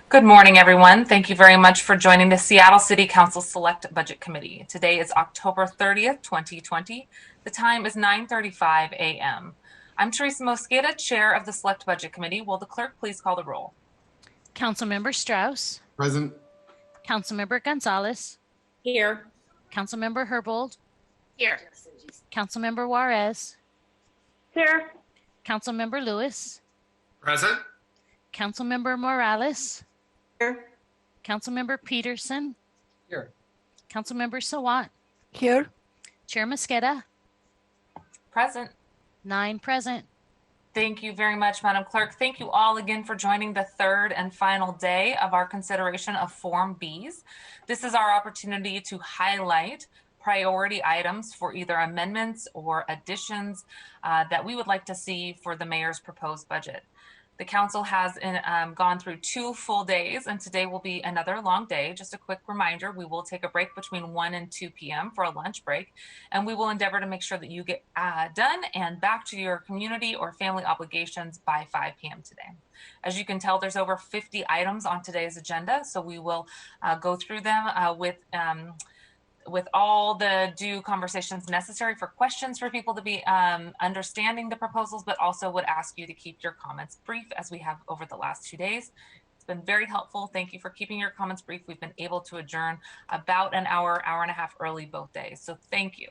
Good morning, everyone. Thank you very much for joining the Seattle City Council Select Budget Committee. Today is October 30th, 2020. The time is 9:35 a.m. I'm Teresa Mosqueda, Chair of the Select Budget Committee. Will the clerk please call the roll? Councilmember Strauss, Present. Councilmember Gonzalez, Here. Councilmember Herbold, Here. Councilmember Juarez, Here. Councilmember Lewis, Present. Councilmember Morales, Here. Councilmember Peterson, Here. Councilmember Sawant, Here. Chair Mosqueda, Present. 9 present. Thank you very much, Madam Clerk. Thank you all again for joining the third and final day of our consideration of Form Bs. This is our opportunity to highlight priority items for either amendments or additions that we would like to see for the mayor's proposed budget. The council has gone through 2 full days, and today will be another long day. Just a quick reminder, we will take a break between 1 and 2 p.m. for a lunch break, and we will endeavor to make sure that you get done and back to your community or family obligations by 5 p.m. today. As you can tell, there's over 50 items on today's agenda, so we will go through them with all the due conversations necessary for questions for people to be understanding the proposals, but also would ask you to keep your comments brief as we have over the last 2 days. It's been very helpful. Thank you for keeping your comments brief. We've been able to adjourn about an hour and a half early both days. So thank you.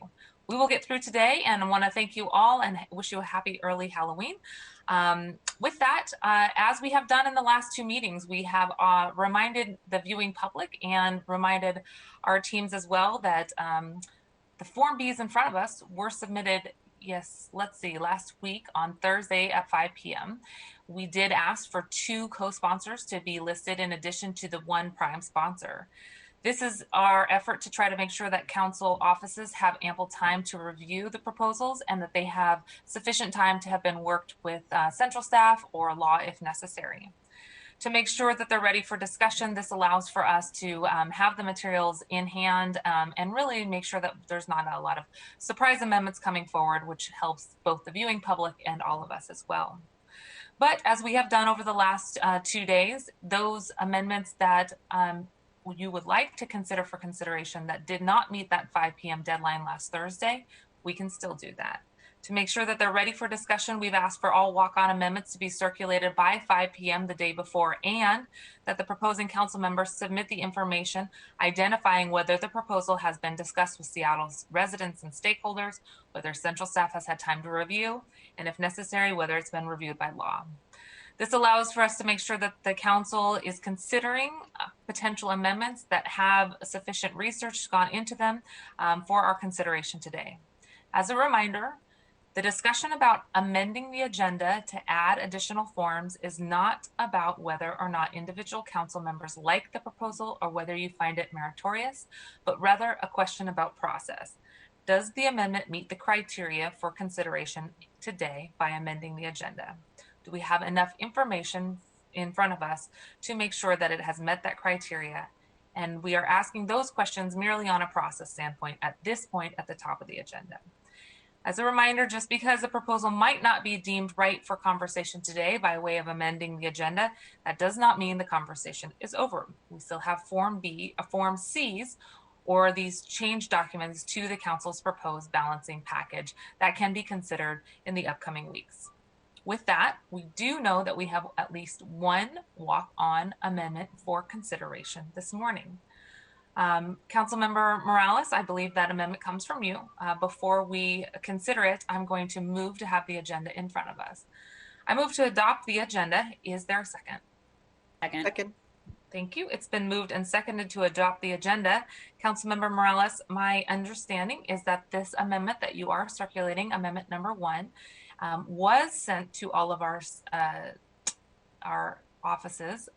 We will get through today, and I want to thank you all and wish you a happy early Halloween. With that, as we have done in the last 2 meetings, we have reminded the viewing public and reminded our teams as well that the Form Bs in front of us were submitted, last week on Thursday at 5 p.m. We did ask for 2 co-sponsors to be listed in addition to the 1 prime sponsor. This is our effort to try to make sure that council offices have ample time to review the proposals and that they have sufficient time to have been worked with central staff or law if necessary. To make sure that they're ready for discussion, this allows for us to have the materials in hand and really make sure that there's not a lot of surprise amendments coming forward, which helps both the viewing public and all of us as well. But as we have done over the last 2 days, those amendments that you would like to consider for consideration that did not meet that 5 p.m. deadline last Thursday, we can still do that. To make sure that they're ready for discussion, we've asked for all walk-on amendments to be circulated by 5 p.m. the day before, and that the proposing council members submit the information identifying whether the proposal has been discussed with Seattle's residents and stakeholders, whether central staff has had time to review, and if necessary, whether it's been reviewed by law. This allows for us to make sure that the council is considering potential amendments that have sufficient research gone into them for our consideration today. As a reminder, the discussion about amending the agenda to add additional forms is not about whether or not individual council members like the proposal or whether you find it meritorious, but rather a question about process. Does the amendment meet the criteria for consideration today by amending the agenda? Do we have enough information in front of us to make sure that it has met that criteria? And we are asking those questions merely on a process standpoint at this point at the top of the agenda. As a reminder, just because a proposal might not be deemed right for conversation today by way of amending the agenda, that does not mean the conversation is over. We still have Form Cs, or these change documents to the council's proposed balancing package that can be considered in the upcoming weeks. With that, we do know that we have at least 1 walk-on amendment for consideration this morning. Councilmember Morales, I believe that amendment comes from you. Before we consider it, I'm going to move to have the agenda in front of us. I move to adopt the agenda. Is there a second? Second. Thank you. It's been moved and seconded to adopt the agenda. Councilmember Morales, my understanding is that this amendment that you are circulating, amendment number 1, was sent to all of our offices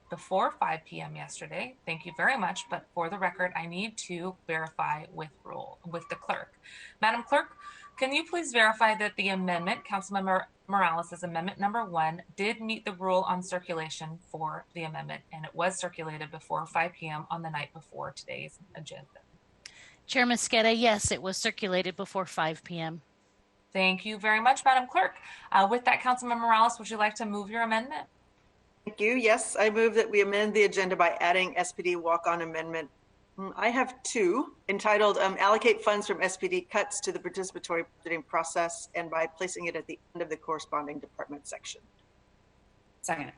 before 5 p.m. yesterday. Thank you very much. But for the record, I need to verify with the clerk. Madam Clerk, can you please verify that the amendment, Councilmember Morales' amendment number 1, did meet the rule on circulation for the amendment, and it was circulated before 5 p.m. on the night before today's agenda? Chair Mosqueda, yes, it was circulated before 5 p.m. Thank you very much, Madam Clerk. With that, Councilmember Morales, would you like to move your amendment? Thank you. Yes, I move that we amend the agenda by adding SPD walk-on amendment. I have two entitled allocate funds from SPD cuts to the participatory budgeting process, and by placing it at the end of the corresponding department section. Second.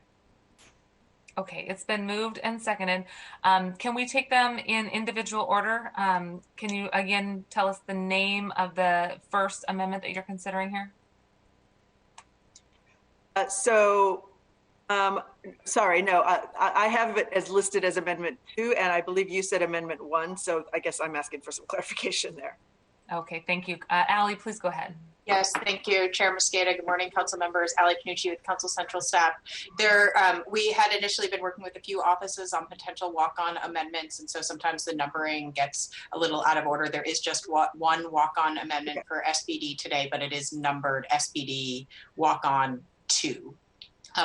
Okay, it's been moved and seconded. Can we take them in individual order? Can you again tell us the name of the first amendment that you're considering here? Sorry, no, I have it as listed as Amendment 2, and I believe you said Amendment 1, so I guess I'm asking for some clarification there. Okay, thank you. Allie, please go ahead. Yes, thank you, Chair Mosqueda. Good morning, council members. Allie Canucci with Council Central staff. We had initially been working with a few offices on potential walk-on amendments, and so sometimes the numbering gets a little out of order. There is just one walk-on amendment for SPD today, but it is numbered SPD walk-on 2.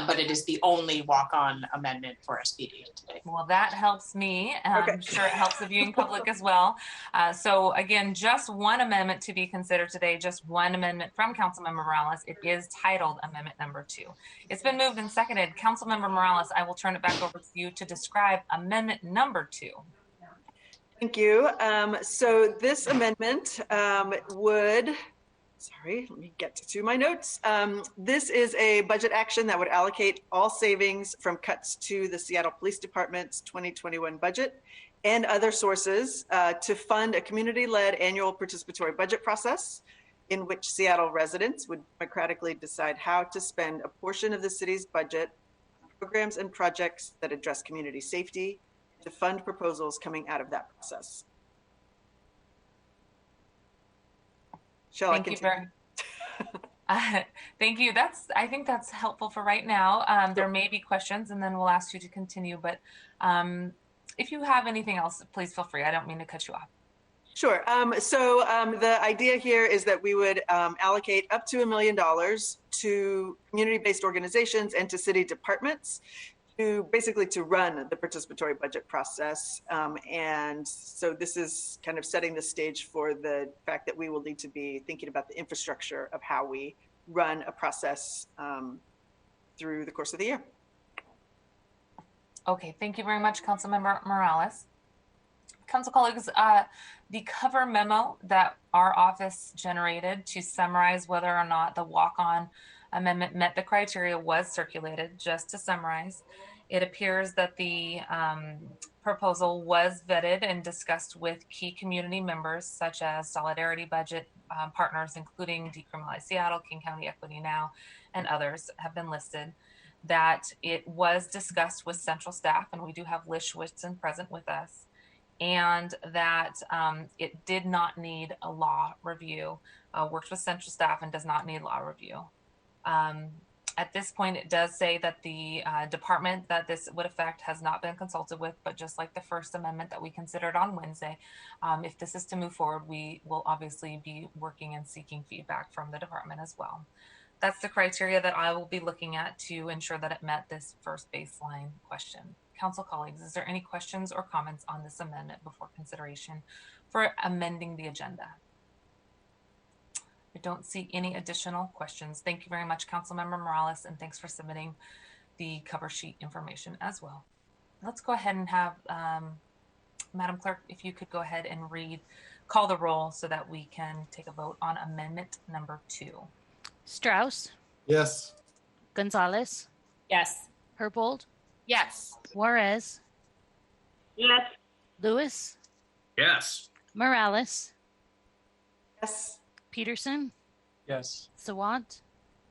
But it is the only walk-on amendment for SPD today. Well, that helps me. I'm sure it helps the viewing public as well. So again, just one amendment to be considered today, just one amendment from Councilmember Morales. It is titled Amendment Number 2. It's been moved and seconded. Councilmember Morales, I will turn it back over to you to describe Amendment Number 2. Thank you. So this amendment sorry, let me get to my notes. This is a budget action that would allocate all savings from cuts to the Seattle Police Department's 2021 budget and other sources to fund a community-led annual participatory budget process in which Seattle residents would democratically decide how to spend a portion of the city's budget on programs and projects that address community safety, to fund proposals coming out of that process. Thank you thank you. I think that's helpful for right now. There may be questions, and then we'll ask you to continue. But if you have anything else, please feel free. I don't mean to cut you off. Sure. The idea here is that we would allocate up to $1 million to community-based organizations and to city departments to basically to run the participatory budget process. And so this is kind of setting the stage for the fact that we will need to be thinking about the infrastructure of how we run a process through the course of the year. Okay, thank you very much, Councilmember Morales. Council colleagues, the cover memo that our office generated to summarize whether or not the walk-on amendment met the criteria was circulated. Just to summarize, it appears that the proposal was vetted and discussed with key community members such as Solidarity Budget partners, including Decriminalize Seattle, King County Equity Now, and others have been listed. That it was discussed with central staff, and we do have Liz Schwitzen present with us, and that it did not need a law review, worked with central staff and does not need law review. At this point, it does say that the department that this would affect has not been consulted with, but just like the first amendment that we considered on Wednesday, if this is to move forward, we will obviously be working and seeking feedback from the department as well. That's the criteria that I will be looking at to ensure that it met this first baseline question. Council colleagues, is there any questions or comments on this amendment before consideration for amending the agenda? I don't see any additional questions. Thank you very much, Councilmember Morales, and thanks for submitting the cover sheet information as well. Let's go ahead and have, Madam Clerk, if you could go ahead and call the roll so that we can take a vote on Amendment Number 2. Strauss, Yes. Gonzalez, Yes. Herbold, Yes. Juarez, Yes. Lewis, Yes. Morales, Yes. Peterson, Yes. Sawant,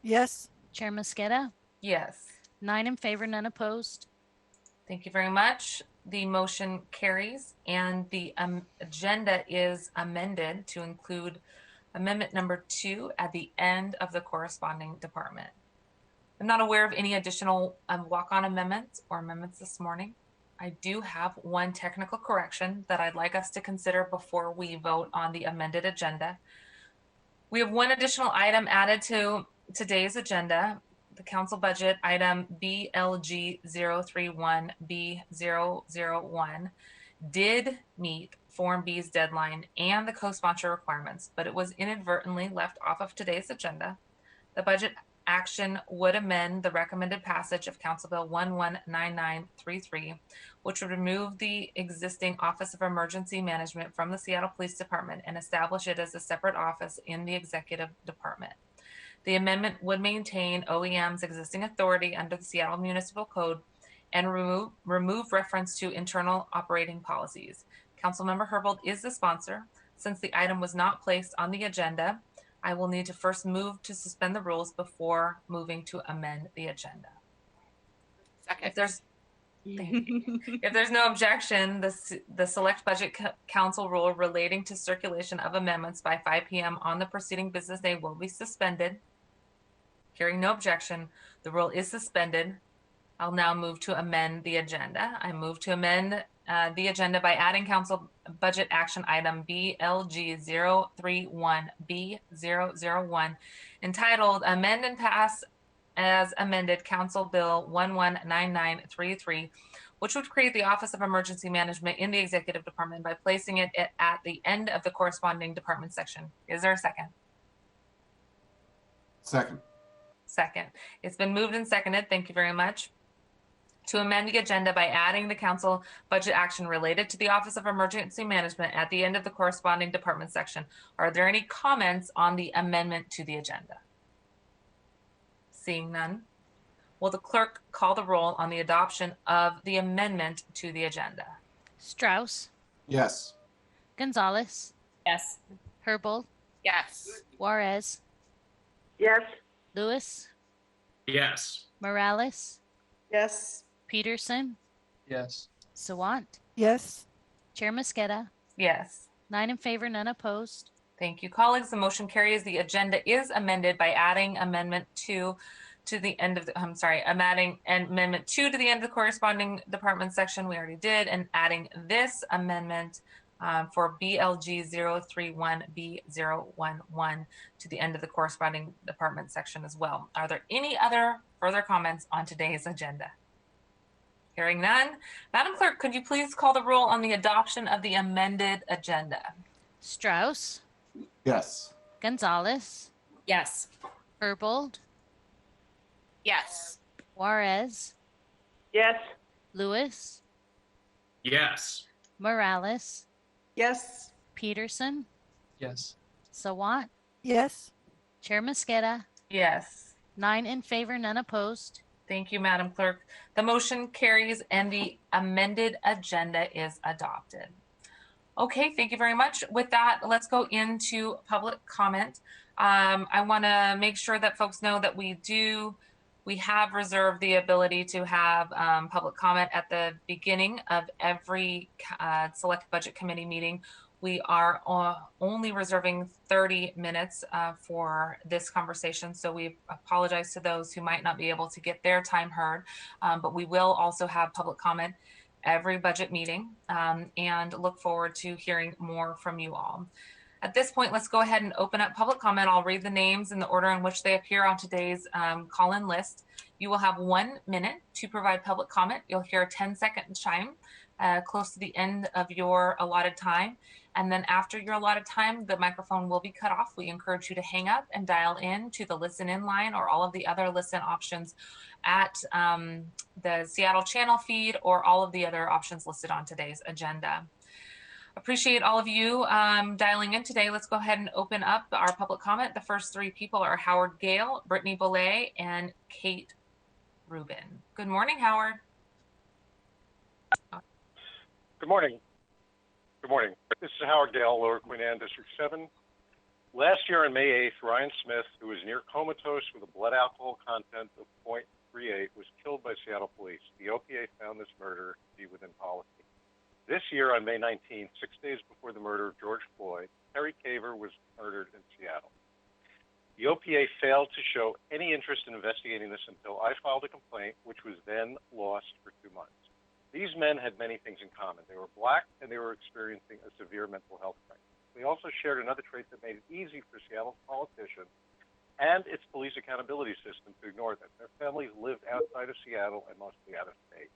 Yes. Chair Mosqueda, Yes. 9 in favor, none opposed. Thank you very much. The motion carries, and the agenda is amended to include Amendment Number 2 at the end of the corresponding department. I'm not aware of any additional walk-on amendments or amendments this morning. I do have one technical correction that I'd like us to consider before we vote on the amended agenda. We have one additional item added to today's agenda. The council budget item BLG 031B001 did meet Form B's deadline and the co-sponsor requirements, but it was inadvertently left off of today's agenda. The budget action would amend the recommended passage of Council Bill 119933, which would remove the existing Office of Emergency Management from the Seattle Police Department and establish it as a separate office in the Executive Department. The amendment would maintain OEM's existing authority under the Seattle Municipal Code and remove reference to internal operating policies. Councilmember Herbold is the sponsor. Since the item was not placed on the agenda, I will need to first move to suspend the rules before moving to amend the agenda. Second. If there's no objection, the Select Budget Council rule relating to circulation of amendments by 5 p.m. on the preceding business day will be suspended. Hearing no objection, the rule is suspended. I'll now move to amend the agenda. I move to amend the agenda by adding Council Budget Action Item BLG 031B001, entitled Amend and Pass as Amended Council Bill 119933, which would create the Office of Emergency Management in the Executive Department by placing it at the end of the corresponding department section. Is there a second? Second. Second. It's been moved and seconded. Thank you very much. To amend the agenda by adding the council budget action related to the Office of Emergency Management at the end of the corresponding department section. Are there any comments on the amendment to the agenda? Seeing none, will the clerk call the roll on the adoption of the amendment to the agenda? Strauss, Yes. Gonzalez, Yes. Herbold, Yes. Juarez, Yes. Lewis, Yes. Morales, Yes. Peterson, Yes. Sawant, Yes. Chair Mosqueda, Yes. 9 in favor, none opposed. Thank you, colleagues. The motion carries. The agenda is amended by adding amendment 2 to the end of the, I'm adding amendment 2 to the end of the corresponding department section. We already did, and adding this amendment for BLG 031B011 to the end of the corresponding department section as well. Are there any other further comments on today's agenda? Hearing none, Madam Clerk, could you please call the roll on the adoption of the amended agenda? Strauss, Yes. Gonzalez, Yes. Herbold, Yes. Juarez, Yes. Lewis, Yes. Morales, Yes. Peterson, Yes. Sawant, Yes. Chair Mosqueda, Yes. 9 in favor, none opposed. Thank you, Madam Clerk. The motion carries and the amended agenda is adopted. Okay, thank you very much. With that, let's go into public comment. I want to make sure that folks know that we have reserved the ability to have public comment at the beginning of every Select Budget Committee meeting. We are only reserving 30 minutes for this conversation, so we apologize to those who might not be able to get their time heard, but we will also have public comment every budget meeting and look forward to hearing more from you all. At this point, let's go ahead and open up public comment. I'll read the names in the order in which they appear on today's call-in list. You will have 1 minute to provide public comment. You'll hear a 10-second chime close to the end of your allotted time. And then after your allotted time, the microphone will be cut off. We encourage you to hang up and dial in to the listen in line or all of the other listen options at the Seattle channel feed or all of the other options listed on today's agenda. Appreciate all of you dialing in today. Let's go ahead and open up our public comment. The first 3 people are Howard Gale, Brittany Boulay, and Kate Rubin. Good morning, Howard. Good morning. Good morning. This is Howard Gale, Lower Queen Anne, District 7. Last year on May 8th, Ryan Smith, who was near comatose with a blood alcohol content of 0.38, was killed by Seattle police. The OPA found this murder to be within policy. This year on May 19th, 6 days before the murder of George Floyd, Terry Caver was murdered in Seattle. The OPA failed to show any interest in investigating this until I filed a complaint, which was then lost for 2 months. These men had many things in common. They were black and they were experiencing a severe mental health crisis. They also shared another trait that made it easy for Seattle's politicians and its police accountability system to ignore them. Their families lived outside of Seattle and mostly out of state.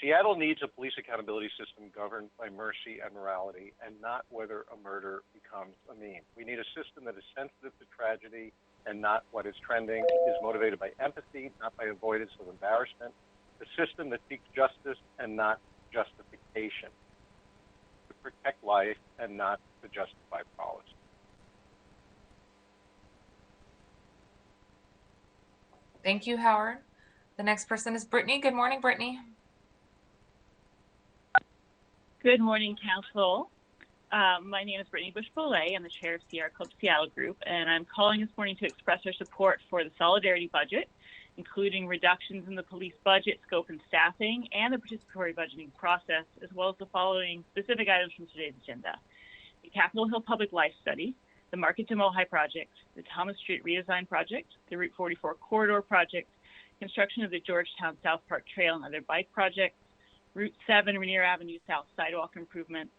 Seattle needs a police accountability system governed by mercy and morality, and not whether a murder becomes a meme. We need a system that is sensitive to tragedy and not what is trending, is motivated by empathy, not by avoidance of embarrassment, a system that seeks justice and not justification, to protect life and not to justify policy. Thank you, Howard. The next person is Brittany. Good morning, Brittany. Good morning, Council. My name is Brittany Bush-Bollet. I'm the chair of Sierra Club Seattle Group, and I'm calling this morning to express our support for the Solidarity budget, including reductions in the police budget, scope, and staffing, and the participatory budgeting process, as well as the following specific items from today's agenda: the Capitol Hill Public Life Study, the Market to Mohi project, the Thomas Street redesign project, the Route 44 corridor project, construction of the Georgetown South Park Trail and other bike projects, Route 7 Rainier Avenue South sidewalk improvements,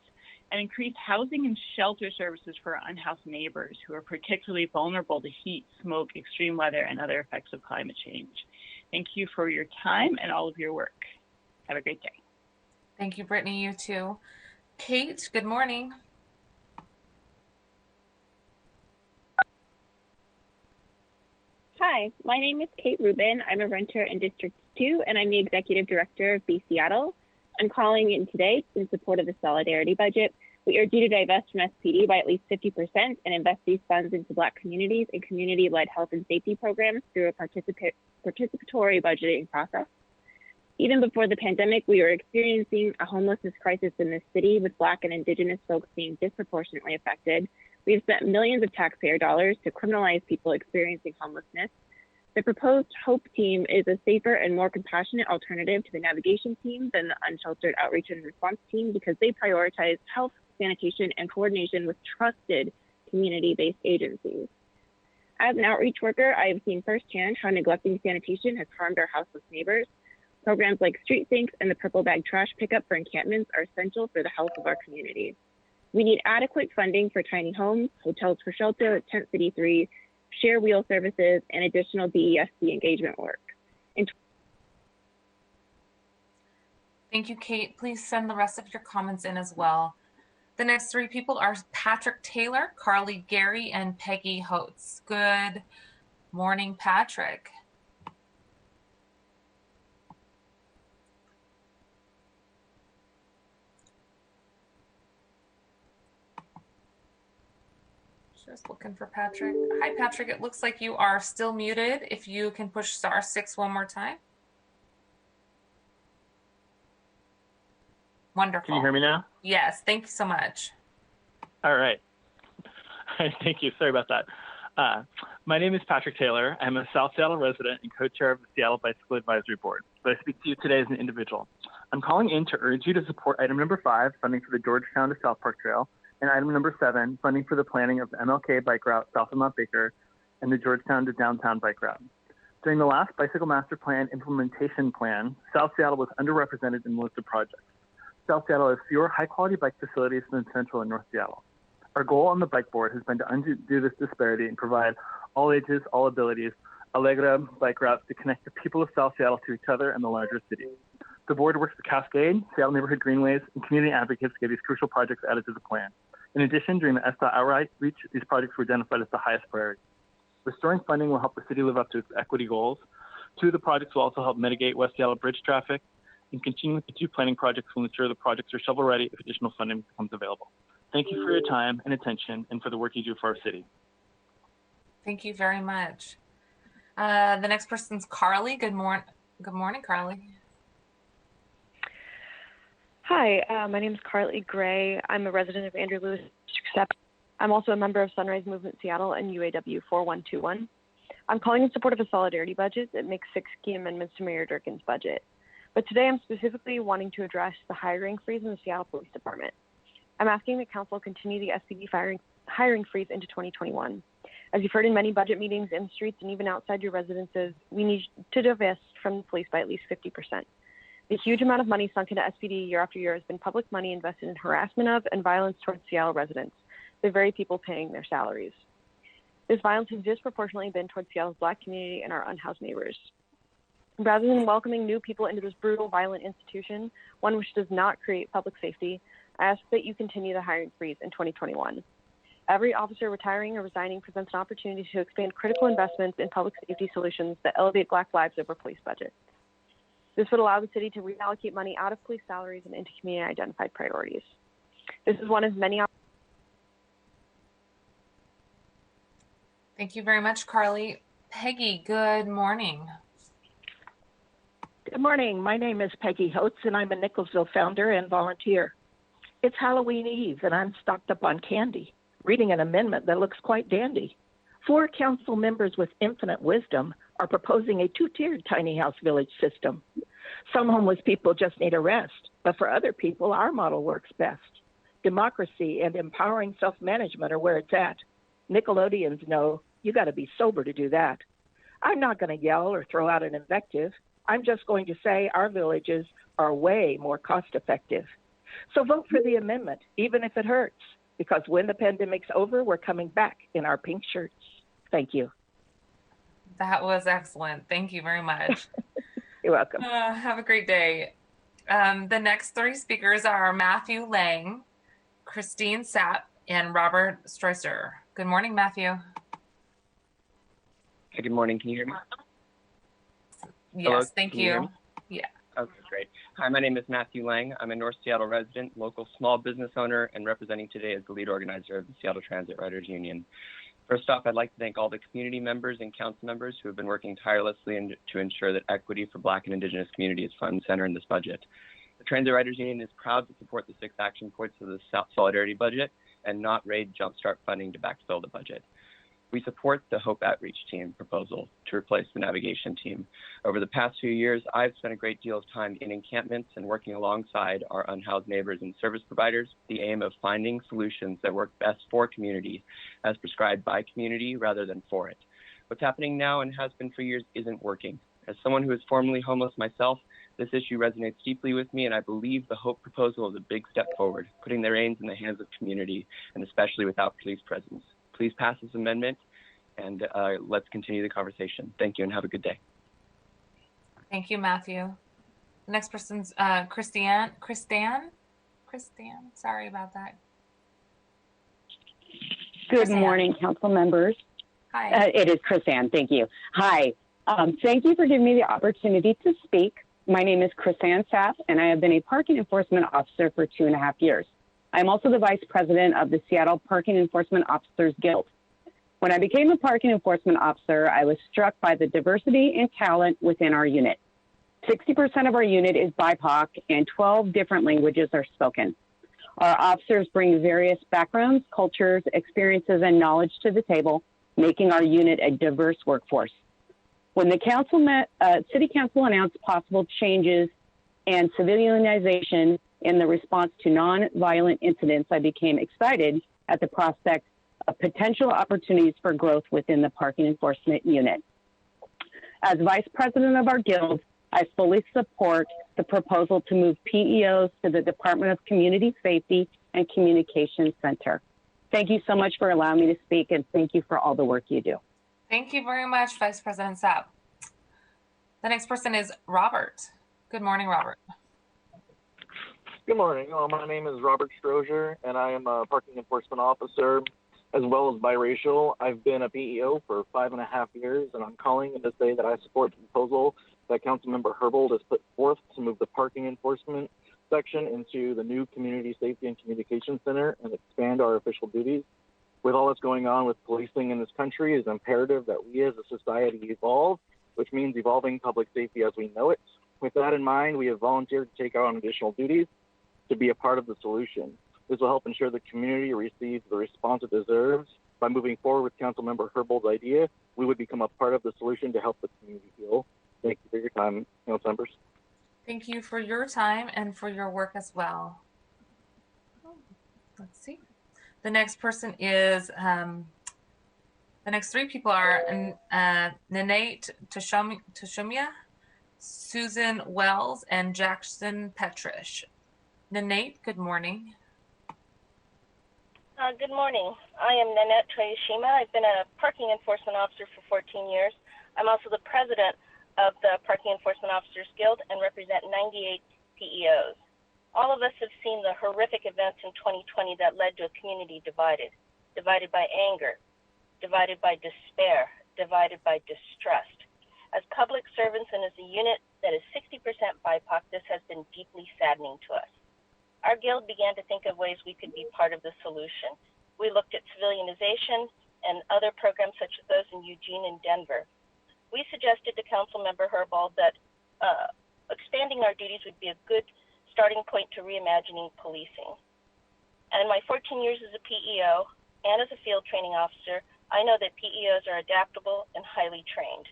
and increased housing and shelter services for unhoused neighbors who are particularly vulnerable to heat, smoke, extreme weather, and other effects of climate change. Thank you for your time and all of your work. Have a great day. Thank you, Brittany. You too. Kate, good morning. Hi, my name is Kate Rubin. I'm a renter in District 2, and I'm the Executive Director of Be Seattle. I'm calling in today in support of the Solidarity budget. We urge you to divest from SPD by at least 50% and invest these funds into Black communities and community-led health and safety programs through a participatory budgeting process. Even before the pandemic, we were experiencing a homelessness crisis in this city, with Black and Indigenous folks being disproportionately affected. We have spent millions of taxpayer dollars to criminalize people experiencing homelessness. The proposed HOPE team is a safer and more compassionate alternative to the navigation team than the unsheltered outreach and response team, because they prioritize health, sanitation, and coordination with trusted community-based agencies. As an outreach worker, I have seen firsthand how neglecting sanitation has harmed our houseless neighbors. Programs like street sinks and the purple bag trash pickup for encampments are essential for the health of our community. We need adequate funding for tiny homes, hotels for shelter, Tent City 3, share wheel services, and additional BESC engagement work. Thank you, Kate. Please send the rest of your comments in as well. The next three people are Patrick Taylor, Carly Gary, and Peggy Holtz. Good morning, Patrick. Just looking for Patrick. Hi, Patrick. It looks like you are still muted. If you can push *6 one more time. Wonderful. Can you hear me now? Yes. Thank you so much. All right. Thank you. Sorry about that. My name is Patrick Taylor. I'm a South Seattle resident and co-chair of the Seattle Bicycle Advisory Board, but I speak to you today as an individual. I'm calling in to urge you to support item number 5, funding for the Georgetown to South Park Trail, and item number 7, funding for the planning of the MLK bike route south of Mount Baker and the Georgetown to downtown bike route. During the last Bicycle Master Plan implementation plan, South Seattle was underrepresented in most of projects. South Seattle has fewer high-quality bike facilities than Central and North Seattle. Our goal on the bike board has been to undo this disparity and provide all ages, all abilities, Allegra bike routes to connect the people of South Seattle to each other and the larger city. The board works with Cascade, Seattle Neighborhood Greenways, and community advocates to get these crucial projects added to the plan. In addition, during the SDOT outreach, these projects were identified as the highest priority. Restoring funding will help the city live up to its equity goals. 2 of the projects will also help mitigate West Seattle bridge traffic, and continuing with the 2 planning projects will ensure the projects are shovel-ready if additional funding becomes available. Thank you for your time and attention and for the work you do for our city. Thank you very much. The next person's Carly. Good morning, Carly. Hi, my name is Carly Gray. I'm a resident of Andrew Lewis District 7. I'm also a member of Sunrise Movement Seattle and UAW 4121. I'm calling in support of a solidarity budget that makes 6 key amendments to Mayor Durkin's budget. But today I'm specifically wanting to address the hiring freeze in the Seattle Police Department. I'm asking that Council continue the SPD hiring freeze into 2021. As you've heard in many budget meetings, in the streets, and even outside your residences, we need to divest from the police by at least 50%. The huge amount of money sunk into SPD year after year has been public money invested in harassment of and violence towards Seattle residents, the very people paying their salaries. This violence has disproportionately been towards Seattle's Black community and our unhoused neighbors. Rather than welcoming new people into this brutal, violent institution, one which does not create public safety, I ask that you continue the hiring freeze in 2021. Every officer retiring or resigning presents an opportunity to expand critical investments in public safety solutions that elevate Black lives over police budgets. This would allow the city to reallocate money out of police salaries and into community-identified priorities. This is one of many. Thank you very much, Carly. Peggy, good morning. Good morning. My name is Peggy Holtz, and I'm a Nicholsville founder and volunteer. It's Halloween Eve, and I'm stocked up on candy, reading an amendment that looks quite dandy. 4 council members with infinite wisdom are proposing a 2-tiered tiny house village system. Some homeless people just need a rest, but for other people, our model works best. Democracy and empowering self-management are where it's at. Nickelodeons know you got to be sober to do that. I'm not going to yell or throw out an invective. I'm just going to say our villages are way more cost-effective. So vote for the amendment, even if it hurts, because when the pandemic's over, we're coming back in our pink shirts. Thank you. That was excellent. Thank you very much. You're welcome. Have a great day. The next 3 speakers are Matthew Lang, Christine Sapp, and Robert Streusser. Good morning, Matthew. Hey, good morning. Can you hear me? Yes, Hello? thank Can you hear you. me? Yeah. Okay, great. Hi, my name is Matthew Lang. I'm a North Seattle resident, local small business owner, and representing today as the lead organizer of the Seattle Transit Riders Union. First off, I'd like to thank all the community members and council members who have been working tirelessly to ensure that equity for Black and Indigenous communities is front and center in this budget. The Transit Riders Union is proud to support the 6 action points of the Solidarity budget and not raid Jumpstart funding to backfill the budget. We support the Hope Outreach Team proposal to replace the navigation team. Over the past few years, I've spent a great deal of time in encampments and working alongside our unhoused neighbors and service providers, the aim of finding solutions that work best for community as prescribed by community rather than for it. What's happening now and has been for years isn't working. As someone who is formerly homeless myself, this issue resonates deeply with me, and I believe the Hope proposal is a big step forward, putting the reins in the hands of community, and especially without police presence. Please pass this amendment, and let's continue the conversation. Thank you, and have a good day. Thank you, Matthew. The next person's Christiane. Sorry about that. Good morning, council members. Hi. It is Chrisanne. Thank you. Hi. Thank you for giving me the opportunity to speak. My name is Chrisanne Sapp, and I have been a parking enforcement officer for 2.5 years. I'm also the vice president of the Seattle Parking Enforcement Officers Guild. When I became a parking enforcement officer, I was struck by the diversity and talent within our unit. 60% of our unit is BIPOC, and 12 different languages are spoken. Our officers bring various backgrounds, cultures, experiences, and knowledge to the table, making our unit a diverse workforce. When the City Council announced possible changes and civilianization in the response to non-violent incidents, I became excited at the prospect of potential opportunities for growth within the parking enforcement unit. As vice president of our guild, I fully support the proposal to move PEOs to the Department of Community Safety and Communications Center. Thank you so much for allowing me to speak, and thank you for all the work you do. Thank you very much, Vice President Sapp. The next person is Robert. Good morning, Robert. Good morning. My name is Robert Strozier, and I am a parking enforcement officer as well as biracial. I've been a PEO for 5.5 years, and I'm calling in to say that I support the proposal that Councilmember Herbold has put forth to move the parking enforcement section into the new Community Safety and Communications Center and expand our official duties. With all that's going on with policing in this country, it is imperative that we as a society evolve, which means evolving public safety as we know it. With that in mind, we have volunteered to take on additional duties to be a part of the solution. This will help ensure the community receives the response it deserves. By moving forward with Councilmember Herbold's idea, we would become a part of the solution to help the community heal. Thank you for your time, council members. Thank you for your time and for your work as well. Let's see. The next person is, the next 3 people are Nanate Tashumia, Susan Wells, and Jackson Petrish. Nanate, good morning. Good morning. I am Nanette Toyoshima. I've been a parking enforcement officer for 14 years. I'm also the president of the Parking Enforcement Officers Guild and represent 98 PEOs. All of us have seen the horrific events in 2020 that led to a community divided by anger, divided by despair, divided by distrust. As public servants and as a unit that is 60% BIPOC, this has been deeply saddening to us. Our guild began to think of ways we could be part of the solution. We looked at civilianization and other programs such as those in Eugene and Denver. We suggested to Councilmember Herbold that expanding our duties would be a good starting point to reimagining policing. And in my 14 years as a PEO and as a field training officer, I know that PEOs are adaptable and highly trained.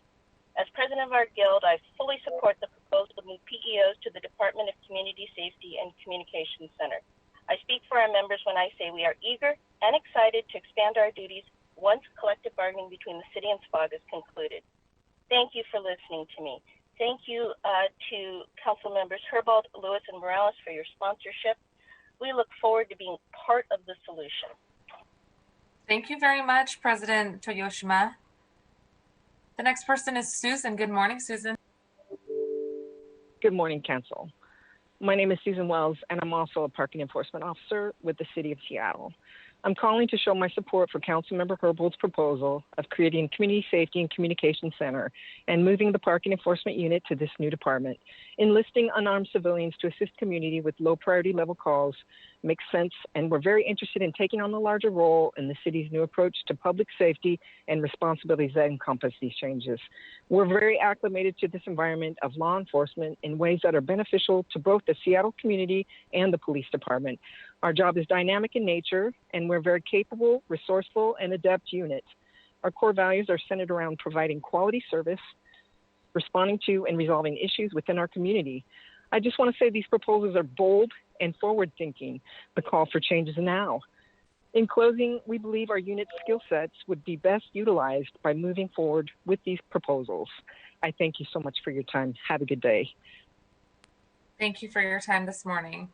As president of our guild, I fully support the proposal to move PEOs to the Department of Community Safety and Communications Center. I speak for our members when I say we are eager and excited to expand our duties once collective bargaining between the city and SPOG is concluded. Thank you for listening to me. Thank you to Council Members Herbold, Lewis, and Morales for your sponsorship. We look forward to being part of the solution. Thank you very much, President Toyoshima. The next person is Susan. Good morning, Susan. Good morning, Council. My name is Susan Wells, and I'm also a parking enforcement officer with the City of Seattle. I'm calling to show my support for Councilmember Herbold's proposal of creating a Community Safety and Communication Center and moving the Parking Enforcement Unit to this new department. Enlisting unarmed civilians to assist community with low priority level calls makes sense, and we're very interested in taking on a larger role in the city's new approach to public safety and responsibilities that encompass these changes. We're very acclimated to this environment of law enforcement in ways that are beneficial to both the Seattle community and the police department. Our job is dynamic in nature, and we're very capable, resourceful, and adept unit. Our core values are centered around providing quality service, responding to and resolving issues within our community. I just want to say these proposals are bold and forward-thinking. The call for change is now. In closing, we believe our unit's skill sets would be best utilized by moving forward with these proposals. I thank you so much for your time. Have a good day. Thank you for your time this morning.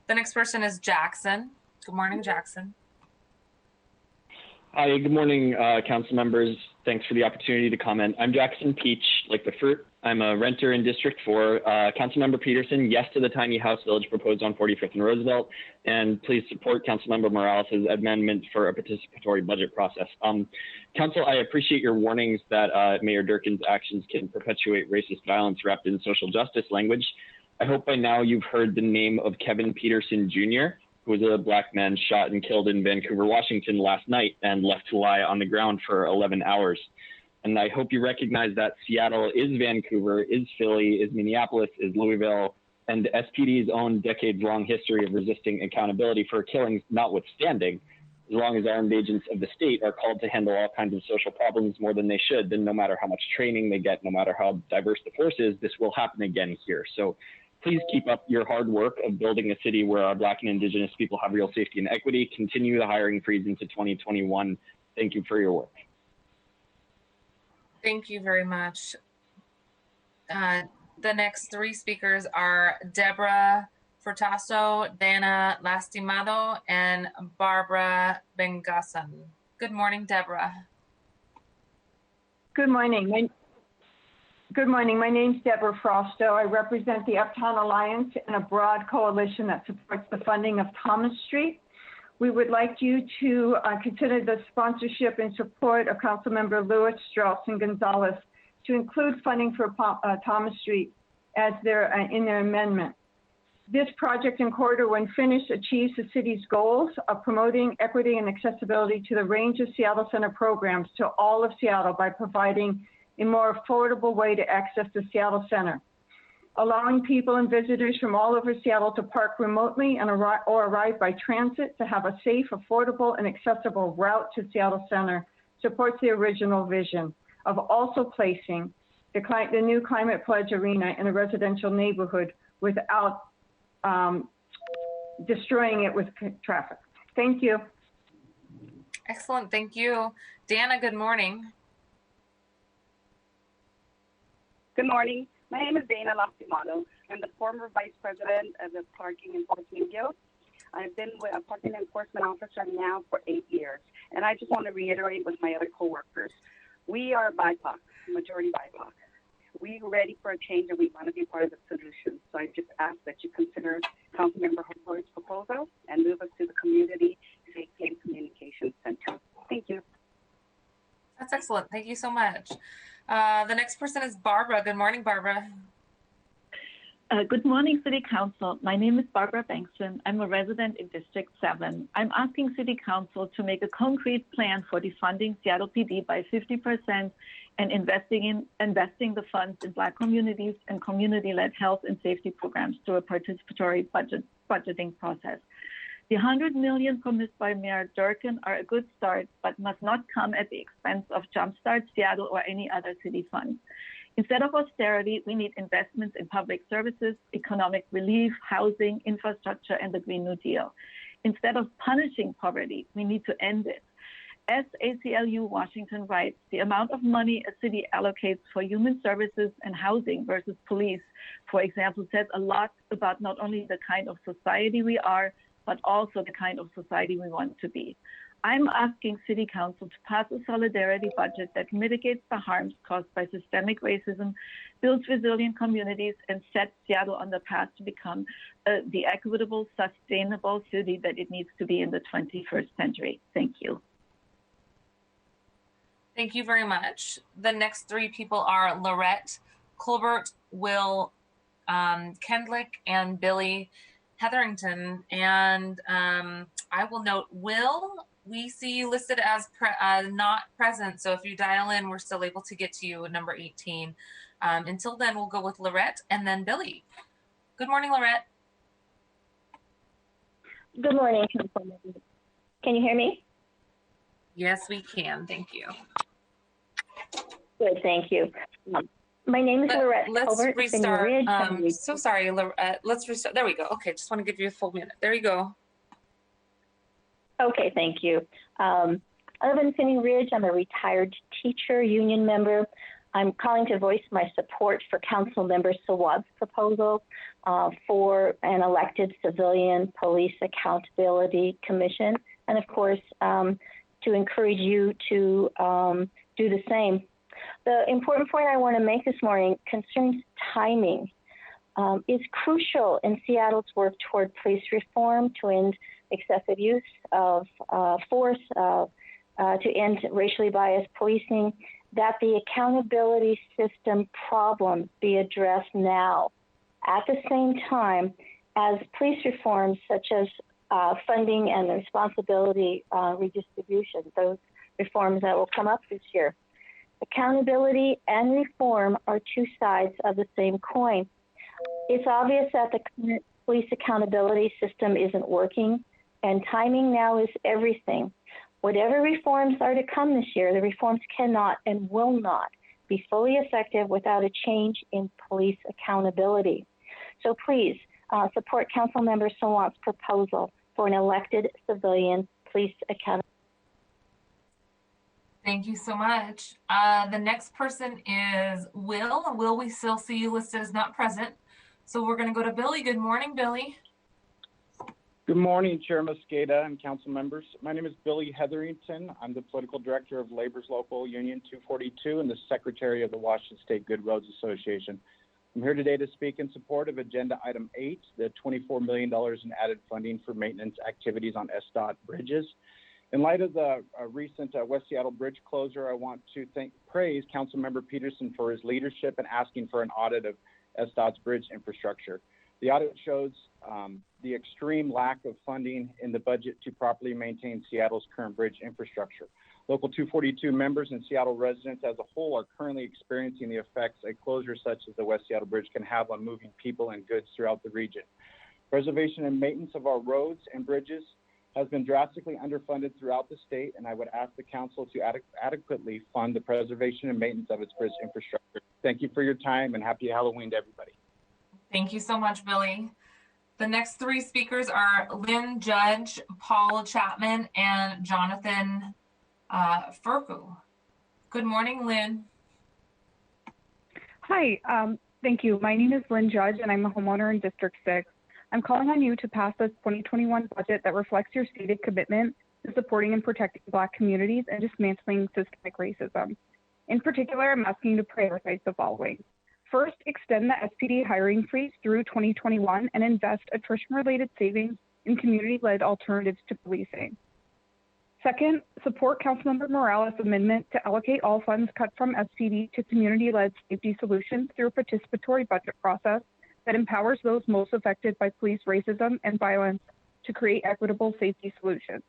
The next person is Jackson. Good morning, Jackson. Hi, good morning, council members. Thanks for the opportunity to comment. I'm Jackson Peach, like the fruit. I'm a renter in District 4. Councilmember Peterson, yes to the tiny house village proposed on 45th and Roosevelt, and please support Councilmember Morales' amendment for a participatory budget process. Council, I appreciate your warnings that Mayor Durkin's actions can perpetuate racist violence wrapped in social justice language. I hope by now you've heard the name of Kevin Peterson Jr., who was a black man shot and killed in Vancouver, Washington last night and left to lie on the ground for 11 hours. And I hope you recognize that Seattle is Vancouver, is Philly, is Minneapolis, is Louisville, and SPD's own decades-long history of resisting accountability for killings notwithstanding, as long as armed agents of the state are called to handle all kinds of social problems more than they should, then no matter how much training they get, no matter how diverse the force is, this will happen again here. So please keep up your hard work of building a city where our Black and Indigenous people have real safety and equity. Continue the hiring freeze into 2021. Thank you for your work. Thank you very much. The next three speakers are Deborah Furtaso, Dana Lastimado, and Barbara Bengason. Good morning, Deborah. Good morning. Good morning. My name's Deborah Frosto. I represent the Uptown Alliance and a broad coalition that supports the funding of Thomas Street. We would like you to consider the sponsorship and support of Councilmember Lewis, Strauss, and Gonzalez to include funding for Thomas Street as in their amendment. This project and corridor, when finished, achieves the city's goals of promoting equity and accessibility to the range of Seattle Center programs to all of Seattle by providing a more affordable way to access the Seattle Center, allowing people and visitors from all over Seattle to park remotely and arrive by transit to have a safe, affordable, and accessible route to Seattle Center supports the original vision of also placing the new Climate Pledge Arena in a residential neighborhood without destroying it with traffic. Thank you. Excellent. Thank you. Dana, good morning. Good morning. My name is Dana Lastimado. I'm the former vice president of the Parking Enforcement Guild. I've been a parking enforcement officer now for 8 years. And I just want to reiterate with my other coworkers, we are BIPOC, majority BIPOC. we're ready for a change and we want to be part of the solution. So I just ask that you consider Councilmember Herbold's proposal and move us to the Community Safety and Communication Center. Thank you. That's excellent. Thank you so much. The next person is Barbara. Good morning, Barbara. Good morning, City Council. My name is Barbara Bankston. I'm a resident in District 7. I'm asking City Council to make a concrete plan for defunding Seattle PD by 50% and investing the funds in Black communities and community-led health and safety programs through a participatory budgeting process. The $100 million promised by Mayor Durkan are a good start, but must not come at the expense of Jumpstart Seattle or any other city funds. Instead of austerity, we need investments in public services, economic relief, housing, infrastructure, and the Green New Deal. Instead of punishing poverty, we need to end it. As ACLU Washington writes, the amount of money a city allocates for human services and housing versus police, for example, says a lot about not only the kind of society we are, but also the kind of society we want to be. I'm asking City Council to pass a solidarity budget that mitigates the harms caused by systemic racism, builds resilient communities, and sets Seattle on the path to become the equitable, sustainable city that it needs to be in the 21st century. Thank you. Thank you very much. The next three people are Lorette, Colbert, Will Kendlick, and Billy Hetherington. And I will note, Will, we see you listed as not present. So if you dial in, we're still able to get to you at number 18. Until then, we'll go with Lorette and then Billy. Good morning, Lorette. Good morning. Can you hear me? Yes, we can. Thank you. Good, thank you. My name is Lorette. Let's Colbert, restart. Ridge, So sorry, Lorette. Let's restart. There we go. Okay, just want to give you a full minute. There you go. Okay, thank you. I live in Finny Ridge. I'm a retired teacher, union member. I'm calling to voice my support for Council Member Sawad's proposal for an elected civilian police accountability commission, and of course, to encourage you to do the same. The important point I want to make this morning concerns timing. Is crucial in Seattle's work toward police reform to end excessive use of force, to end racially biased policing, that the accountability system problems be addressed now, at the same time as police reforms such as funding and the responsibility redistribution, those reforms that will come up this year. Accountability and reform are two sides of the same coin. It's obvious that the current police accountability system isn't working, and timing now is everything. Whatever reforms are to come this year, the reforms cannot and will not be fully effective without a change in police accountability. So please support Councilmember Sawant's proposal for an elected civilian police accountability. Thank you so much. The next person is Will. Will, we still see you listed as not present. So we're going to go to Billy. Good morning, Billy. Good morning, Chair Mosqueda and council members. My name is Billy Hetherington. I'm the Political Director of Labor's Local Union 242 and the Secretary of the Washington State Good Roads Association. I'm here today to speak in support of Agenda Item 8, the $24 million in added funding for maintenance activities on SDOT bridges. In light of the recent West Seattle bridge closure, I want to praise Councilmember Peterson for his leadership in asking for an audit of SDOT's bridge infrastructure. The audit shows the extreme lack of funding in the budget to properly maintain Seattle's current bridge infrastructure. Local 242 members and Seattle residents as a whole are currently experiencing the effects a closure such as the West Seattle Bridge can have on moving people and goods throughout the region. Preservation and maintenance of our roads and bridges has been drastically underfunded throughout the state, and I would ask the council to adequately fund the preservation and maintenance of its bridge infrastructure. Thank you for your time, and happy Halloween to everybody. Thank you so much, Billy. The next three speakers are Lynn Judge, Paul Chapman, and Jonathan Furku. Good morning, Lynn. Hi, thank you. My name is Lynn Judge, and I'm a homeowner in District 6. I'm calling on you to pass this 2021 budget that reflects your stated commitment to supporting and protecting Black communities and dismantling systemic racism. In particular, I'm asking you to prioritize the following. First, extend the SPD hiring freeze through 2021 and invest attrition-related savings in community-led alternatives to policing. Second, support Councilmember Morales' amendment to allocate all funds cut from SPD to community-led safety solutions through a participatory budget process that empowers those most affected by police racism and violence to create equitable safety solutions.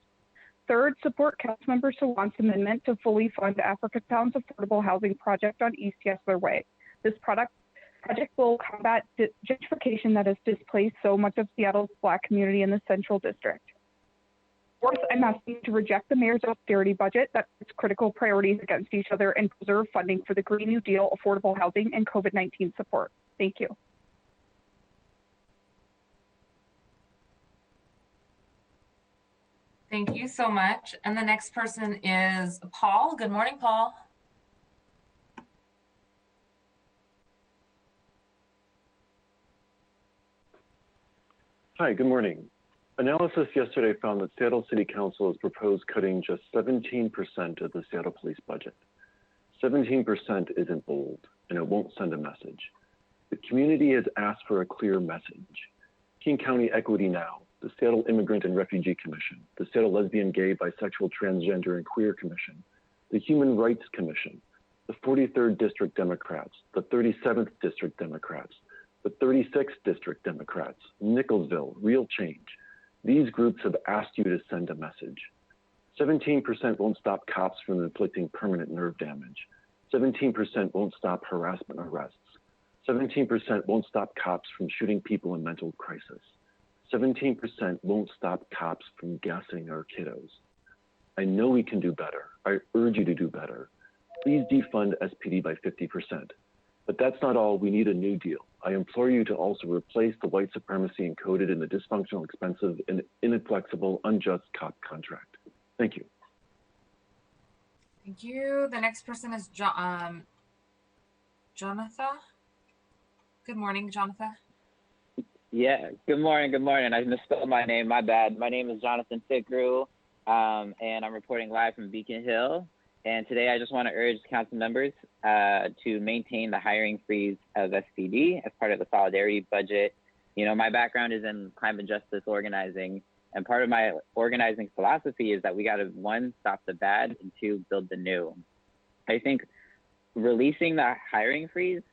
Third, support Councilmember Sawant's amendment to fully fund Africatown's affordable housing project on East Yesler Way. This project will combat gentrification that has displaced so much of Seattle's Black community in the Central District. Fourth, I'm asking to reject the mayor's austerity budget that puts critical priorities against each other and preserve funding for the Green New Deal, affordable housing, and COVID-19 support. Thank you. Thank you so much. And the next person is Paul. Good morning, Paul. Hi, good morning. Analysis yesterday found that Seattle City Council has proposed cutting just 17% of the Seattle Police budget. 17% isn't bold, and it won't send a message. The community has asked for a clear message. King County Equity Now, the Seattle Immigrant and Refugee Commission, the Seattle Lesbian, Gay, Bisexual, Transgender, and Queer Commission, the Human Rights Commission, the 43rd District Democrats, the 37th District Democrats, the 36th District Democrats, Nicholsville, Real Change. These groups have asked you to send a message. 17% won't stop cops from inflicting permanent nerve damage. 17% won't stop harassment arrests. 17% won't stop cops from shooting people in mental crisis. 17% won't stop cops from gassing our kiddos. I know we can do better. I urge you to do better. Please defund SPD by 50%. But that's not all. We need a new deal. I implore you to also replace the white supremacy encoded in the dysfunctional, expensive, and inflexible, unjust cop contract. Thank you. Thank you. The next person is Jonathan. Good morning, Jonathan. Yeah, good morning, good morning. I misspelled my name, my bad. My name is Jonathan Fitgrew, and I'm reporting live from Beacon Hill. And today I just want to urge council members to maintain the hiring freeze of SPD as part of the solidarity budget. You know, my background is in climate justice organizing, and part of my organizing philosophy is that we got to, one, stop the bad, and two, build the new. I think releasing the hiring freeze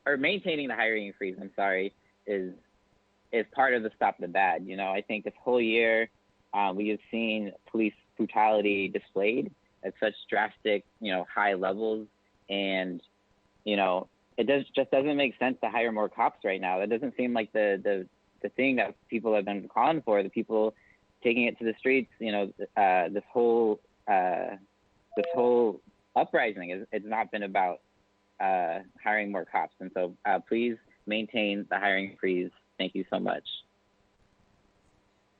or maintaining the hiring freeze, is part of the stop the bad. You know, I think this whole year we have seen police brutality displayed at such drastic, high levels. And, it just doesn't make sense to hire more cops right now. That doesn't seem like the thing that people have been calling for. The people taking it to the streets, this whole uprising it's not been about hiring more cops. And so please maintain the hiring freeze. Thank you so much.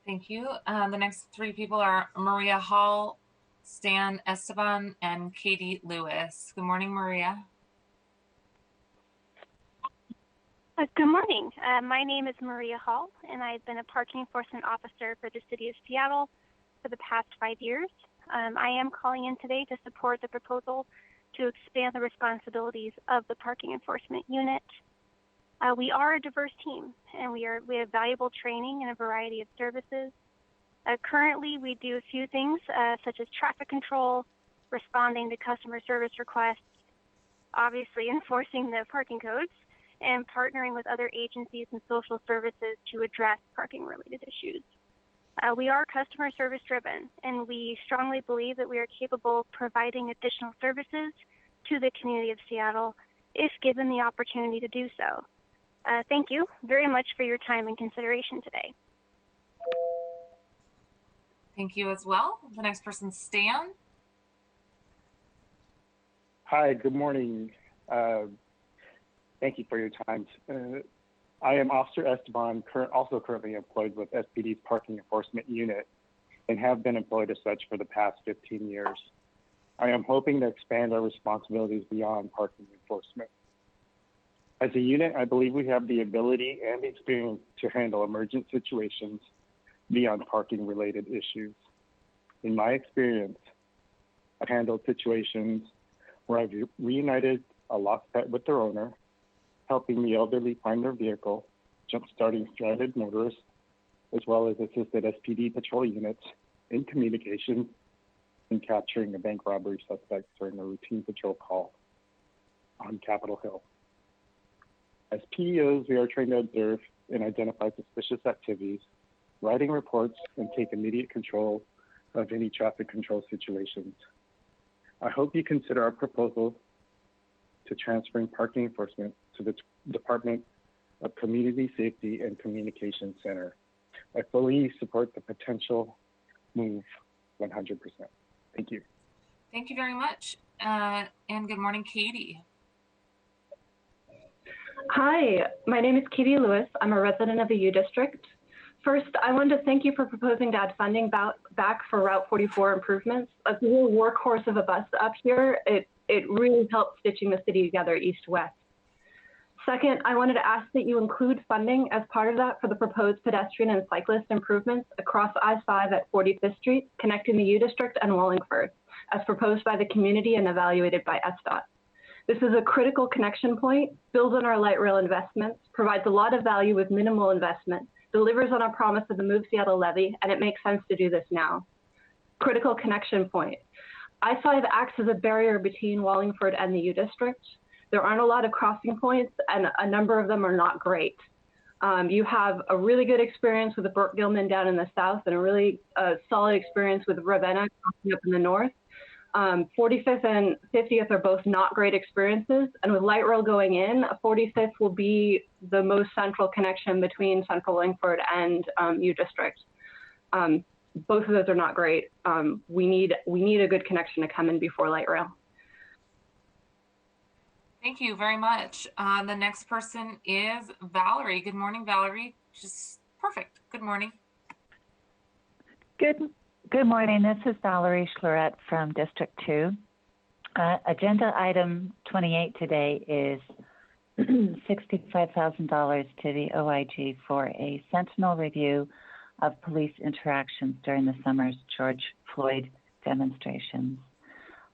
Thank you. The next three people are Maria Hall, Stan Esteban, and Katie Lewis. Good morning, Maria. Good morning. My name is Maria Hall, and I've been a parking enforcement officer for the City of Seattle for the past 5 years. I am calling in today to support the proposal to expand the responsibilities of the parking enforcement unit. We are a diverse team, and we have valuable training and a variety of services. Currently, we do a few things such as traffic control, responding to customer service requests, obviously enforcing the parking codes, and partnering with other agencies and social services to address parking-related issues. We are customer service driven, and we strongly believe that we are capable of providing additional services to the community of Seattle if given the opportunity to do so. Thank you very much for your time and consideration today. Thank you as well. The next person, Stan. Hi, good morning. Thank you for your time. I am Officer Esteban, also currently employed with SPD's Parking Enforcement Unit, and have been employed as such for the past 15 years. I am hoping to expand our responsibilities beyond parking enforcement. As a unit, I believe we have the ability and experience to handle emergent situations beyond parking-related issues. In my experience, I've handled situations where I've reunited a lost pet with their owner, helping the elderly find their vehicle, jump-starting stranded motorists, as well as assisted SPD patrol units in communication and capturing a bank robbery suspect during a routine patrol call on Capitol Hill. As PEOs, we are trained to observe and identify suspicious activities, writing reports, and take immediate control of any traffic control situations. I hope you consider our proposal to transferring parking enforcement to the Department of Community Safety and Communications Center. I fully support the potential move 100%. Thank you. Thank you very much. And good morning, Katie. Hi, my name is Katie Lewis. I'm a resident of the U District. First, I wanted to thank you for proposing to add funding back for Route 44 improvements. As a real workhorse of a bus up here, it really helps stitching the city together east-west. Second, I wanted to ask that you include funding as part of that for the proposed pedestrian and cyclist improvements across I-5 at 45th Street, connecting the U District and Wallingford, as proposed by the community and evaluated by SDOT. This is a critical connection point, builds on our light rail investments, provides a lot of value with minimal investment, delivers on our promise of the Move Seattle levy, and it makes sense to do this now. Critical connection point. I-5 acts as a barrier between Wallingford and the U District. There aren't a lot of crossing points, and a number of them are not great. You have a really good experience with the Burke Gilman down in the south and a really solid experience with Ravenna crossing up in the north. 45th and 50th are both not great experiences, and with light rail going in, 45th will be the most central connection between Central Wallingford and U District. Both of those are not great. We need a good connection to come in before light rail. Thank you very much. The next person is Valerie. Good morning, Valerie. Just perfect. Good morning. Good morning. This is Valerie Schleret from District 2. Agenda item 28 today is $65,000 to the OIG for a sentinel review of police interactions during the summer's George Floyd demonstrations.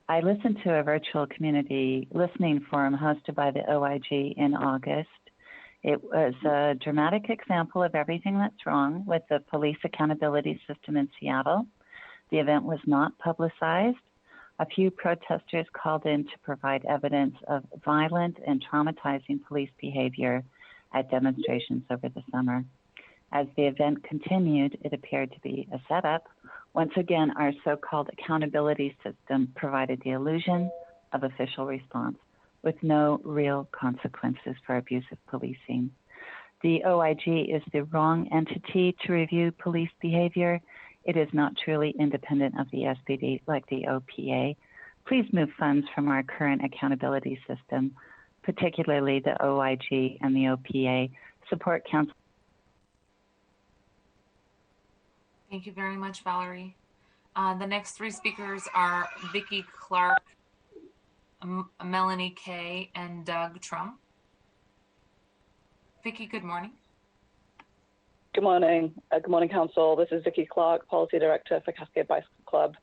I listened to a virtual community listening forum hosted by the OIG in August. It was a dramatic example of everything that's wrong with the police accountability system in Seattle. The event was not publicized. A few protesters called in to provide evidence of violent and traumatizing police behavior at demonstrations over the summer. As the event continued, it appeared to be a setup. Once again, our so-called accountability system provided the illusion of official response with no real consequences for abusive policing. The OIG is the wrong entity to review police behavior. It is not truly independent of the SPD like the OPA. Please move funds from our current accountability system, particularly the OIG and the OPA. Support council. Thank you very much, Valerie. The next three speakers are Vicki Clark, Melanie Kay, and Doug Trump. Vicki, good morning. Good morning. Good morning, Council. This is Vicki Clark, Policy Director for Cascade Bicycle Club,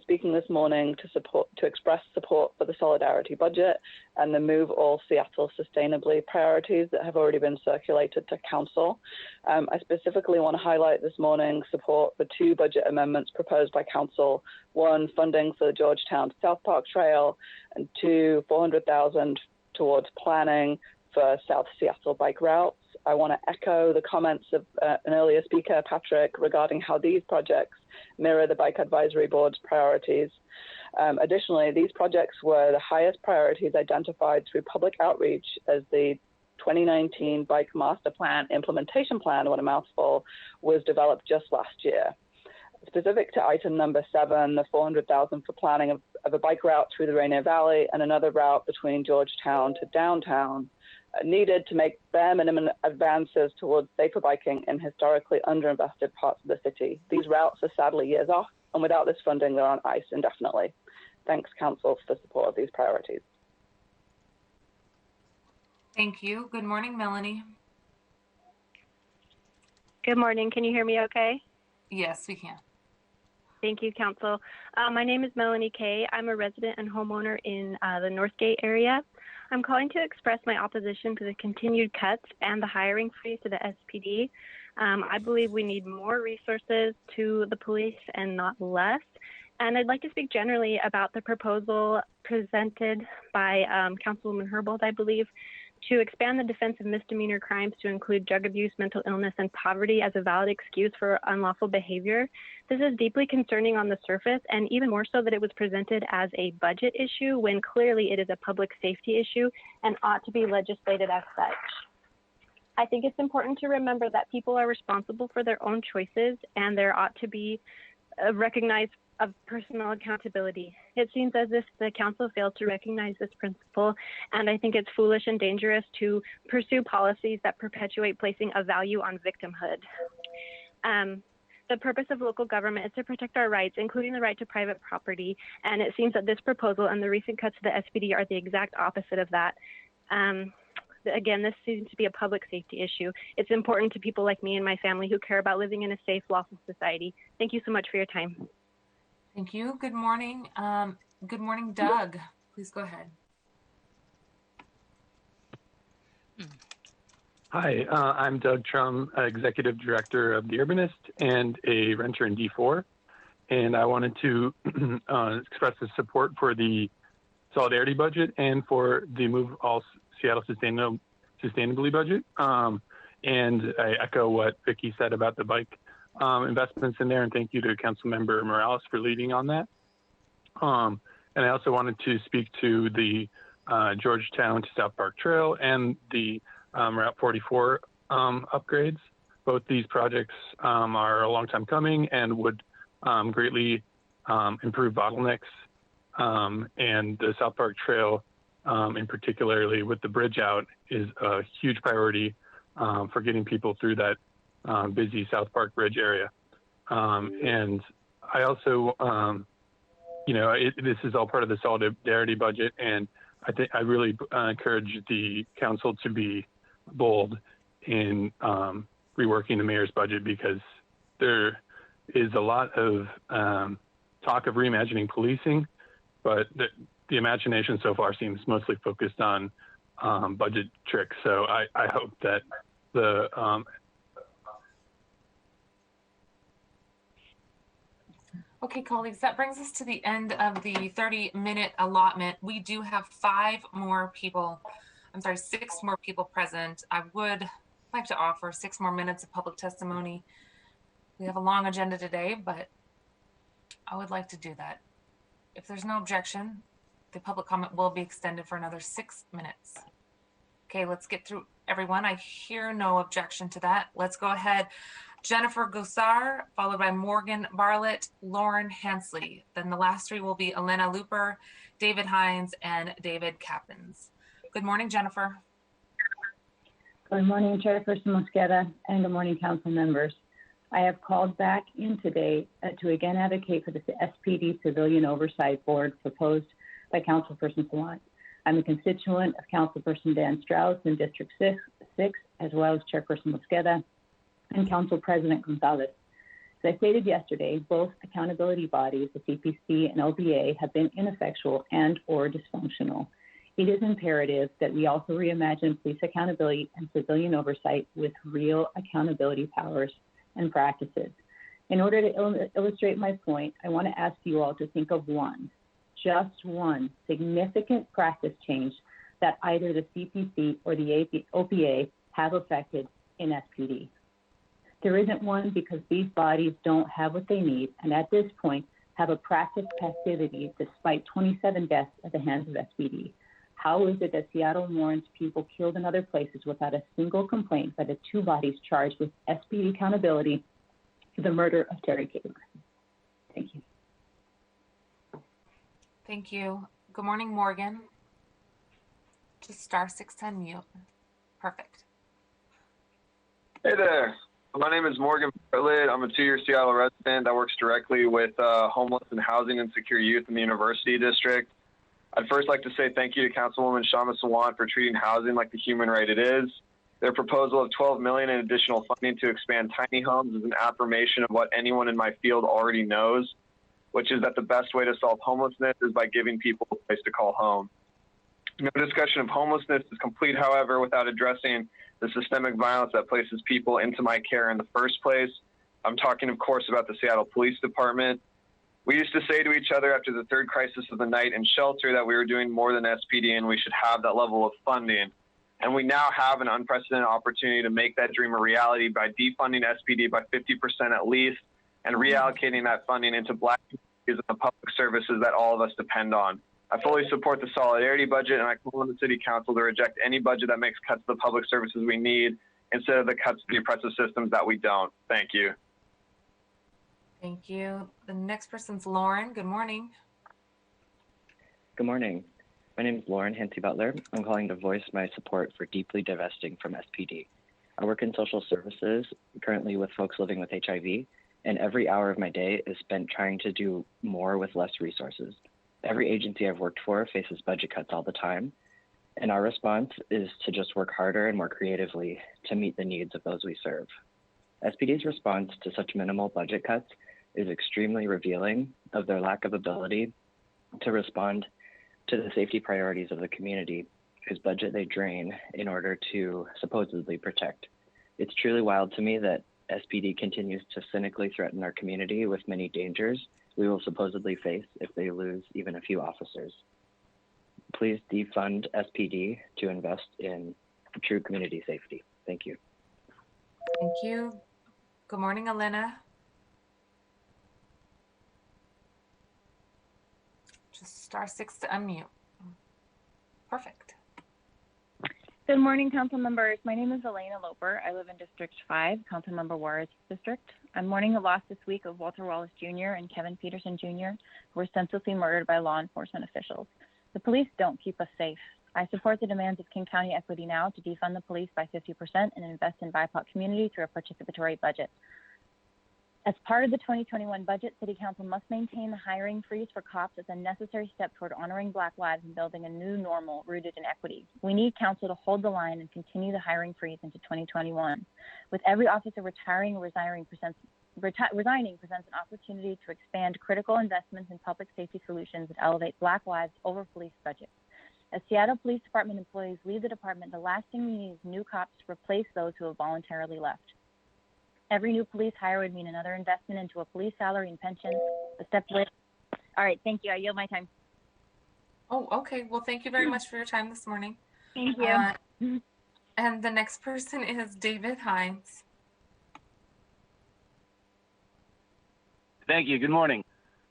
speaking this morning to express support for the Solidarity budget and the Move All Seattle Sustainably priorities that have already been circulated to Council. I specifically want to highlight this morning's support for two budget amendments proposed by Council. One, funding for the Georgetown South Park Trail, and two, $400,000 towards planning for South Seattle bike routes. I want to echo the comments of an earlier speaker, Patrick, regarding how these projects mirror the Bike Advisory Board's priorities. Additionally, these projects were the highest priorities identified through public outreach as the 2019 Bike Master Plan Implementation Plan, what a mouthful, was developed just last year. Specific to item number 7, the $400,000 for planning of a bike route through the Rainier Valley and another route between Georgetown to downtown, needed to make bare minimum advances towards safer biking in historically underinvested parts of the city. These routes are sadly years off, and without this funding, they're on ice indefinitely. Thanks, Council, for the support of these priorities. Thank you. Good morning, Melanie. Good morning. Can you hear me okay? Yes, we can. Thank you, Council. My name is Melanie Kay. I'm a resident and homeowner in the Northgate area. I'm calling to express my opposition to the continued cuts and the hiring freeze to the SPD. I believe we need more resources to the police and not less. And I'd like to speak generally about the proposal presented by Councilwoman Herbold, I believe, to expand the defense of misdemeanor crimes to include drug abuse, mental illness, and poverty as a valid excuse for unlawful behavior. This is deeply concerning on the surface, and even more so that it was presented as a budget issue when clearly it is a public safety issue and ought to be legislated as such. I think it's important to remember that people are responsible for their own choices, and there ought to be recognized of personal accountability. It seems as if the council failed to recognize this principle, and I think it's foolish and dangerous to pursue policies that perpetuate placing a value on victimhood. The purpose of local government is to protect our rights, including the right to private property, and it seems that this proposal and the recent cuts to the SPD are the exact opposite of that. Again, this seems to be a public safety issue. It's important to people like me and my family who care about living in a safe, lawful society. Thank you so much for your time. Thank you. Good morning. Good morning, Doug. Please go ahead. Hi, I'm Doug Trum, Executive Director of The Urbanist and a renter in D4. And I wanted to express the support for the Solidarity budget and for the Move All Seattle Sustainably budget. And I echo what Vicki said about the bike investments in there, and thank you to Councilmember Morales for leading on that. And I also wanted to speak to the Georgetown to South Park Trail and the Route 44 upgrades. Both these projects are a long time coming and would greatly improve bottlenecks. And the South Park Trail, in particularly with the bridge out, is a huge priority for getting people through that busy South Park Bridge area. And I also, this is all part of the Solidarity budget, and I really encourage the council to be bold in reworking the mayor's budget, because there is a lot of talk of reimagining policing, but the imagination so far seems mostly focused on budget tricks. So I hope that the Okay, colleagues, that brings us to the end of the 30-minute allotment. We do have 6 more people present. I would like to offer 6 more minutes of public testimony. We have a long agenda today, but I would like to do that. If there's no objection, the public comment will be extended for another 6 minutes. Okay, let's get through everyone. I hear no objection to that. Let's go ahead. Jennifer Gosar, followed by Morgan Bartlett, Lauren Hansley. Then the last 3 will be Elena Looper, David Hines, and David Kappens. Good morning, Jennifer. Good morning, Chairperson Mosqueda, and good morning, council members. I have called back in today to again advocate for the SPD Civilian Oversight Board proposed by Councilperson Sawant. I'm a constituent of Councilperson Dan Strauss in District 6, as well as Chairperson Mosqueda and Council President Gonzalez. As I stated yesterday, both accountability bodies, the CPC and OBA, have been ineffectual and or dysfunctional. It is imperative that we also reimagine police accountability and civilian oversight with real accountability powers and practices. In order to illustrate my point, I want to ask you all to think of just one significant practice change that either the CPC or the OPA have affected in SPD. There isn't one because these bodies don't have what they need, and at this point have a practice passivity despite 27 deaths at the hands of SPD. How is it that Seattle mourns people killed in other places without a single complaint by the 2 bodies charged with SPD accountability for the murder of Terry Kaler? Thank you. Thank you. Good morning, Morgan. Just *610 mute. Perfect. Hey there. My name is Morgan Bartlett. I'm a 2-year Seattle resident that works directly with homeless and housing insecure youth in the University District. I'd first like to say thank you to Councilwoman Shama Sawant for treating housing like the human right it is. Their proposal of $12 million in additional funding to expand tiny homes is an affirmation of what anyone in my field already knows, which is that the best way to solve homelessness is by giving people a place to call home. No discussion of homelessness is complete, however, without addressing the systemic violence that places people into my care in the first place. I'm talking, of course, about the Seattle Police Department. We used to say to each other after the third crisis of the night in shelter that we were doing more than SPD and we should have that level of funding. And we now have an unprecedented opportunity to make that dream a reality by defunding SPD by 50% at least and reallocating that funding into Black communities and the public services that all of us depend on. I fully support the solidarity budget, and I call on the City Council to reject any budget that makes cuts to the public services we need instead of the cuts to the oppressive systems that we don't. Thank you. Thank you. The next person's Lauren. Good morning. Good morning. My name is Lauren Hansey Butler. I'm calling to voice my support for deeply divesting from SPD. I work in social services, currently with folks living with HIV, and every hour of my day is spent trying to do more with less resources. Every agency I've worked for faces budget cuts all the time, and our response is to just work harder and more creatively to meet the needs of those we serve. SPD's response to such minimal budget cuts is extremely revealing of their lack of ability to respond to the safety priorities of the community whose budget they drain in order to supposedly protect. It's truly wild to me that SPD continues to cynically threaten our community with many dangers we will supposedly face if they lose even a few officers. Please defund SPD to invest in true community safety. Thank you. Thank you. Good morning, Elena. Just *6 to unmute. Perfect. Good morning, council members. My name is Elena Loper. I live in District 5, Councilmember Juarez District. I'm mourning the loss this week of Walter Wallace Jr. and Kevin Peterson Jr., who were senselessly murdered by law enforcement officials. The police don't keep us safe. I support the demands of King County Equity Now to defund the police by 50% and invest in BIPOC community through a participatory budget. As part of the 2021 budget, City Council must maintain the hiring freeze for cops as a necessary step toward honoring Black lives and building a new normal rooted in equity. We need Council to hold the line and continue the hiring freeze into 2021. With every officer retiring or resigning presents an opportunity to expand critical investments in public safety solutions that elevate Black lives over police budgets. As Seattle Police Department employees leave the department, the last thing we need is new cops to replace those who have voluntarily left. Every new police hire would mean another investment into a police salary and pension. A step with. All right, thank you. I yield my time. Oh, okay. Well, thank you very much for your time this morning. Thank you. And the next person is David Hines. Thank you. Good morning.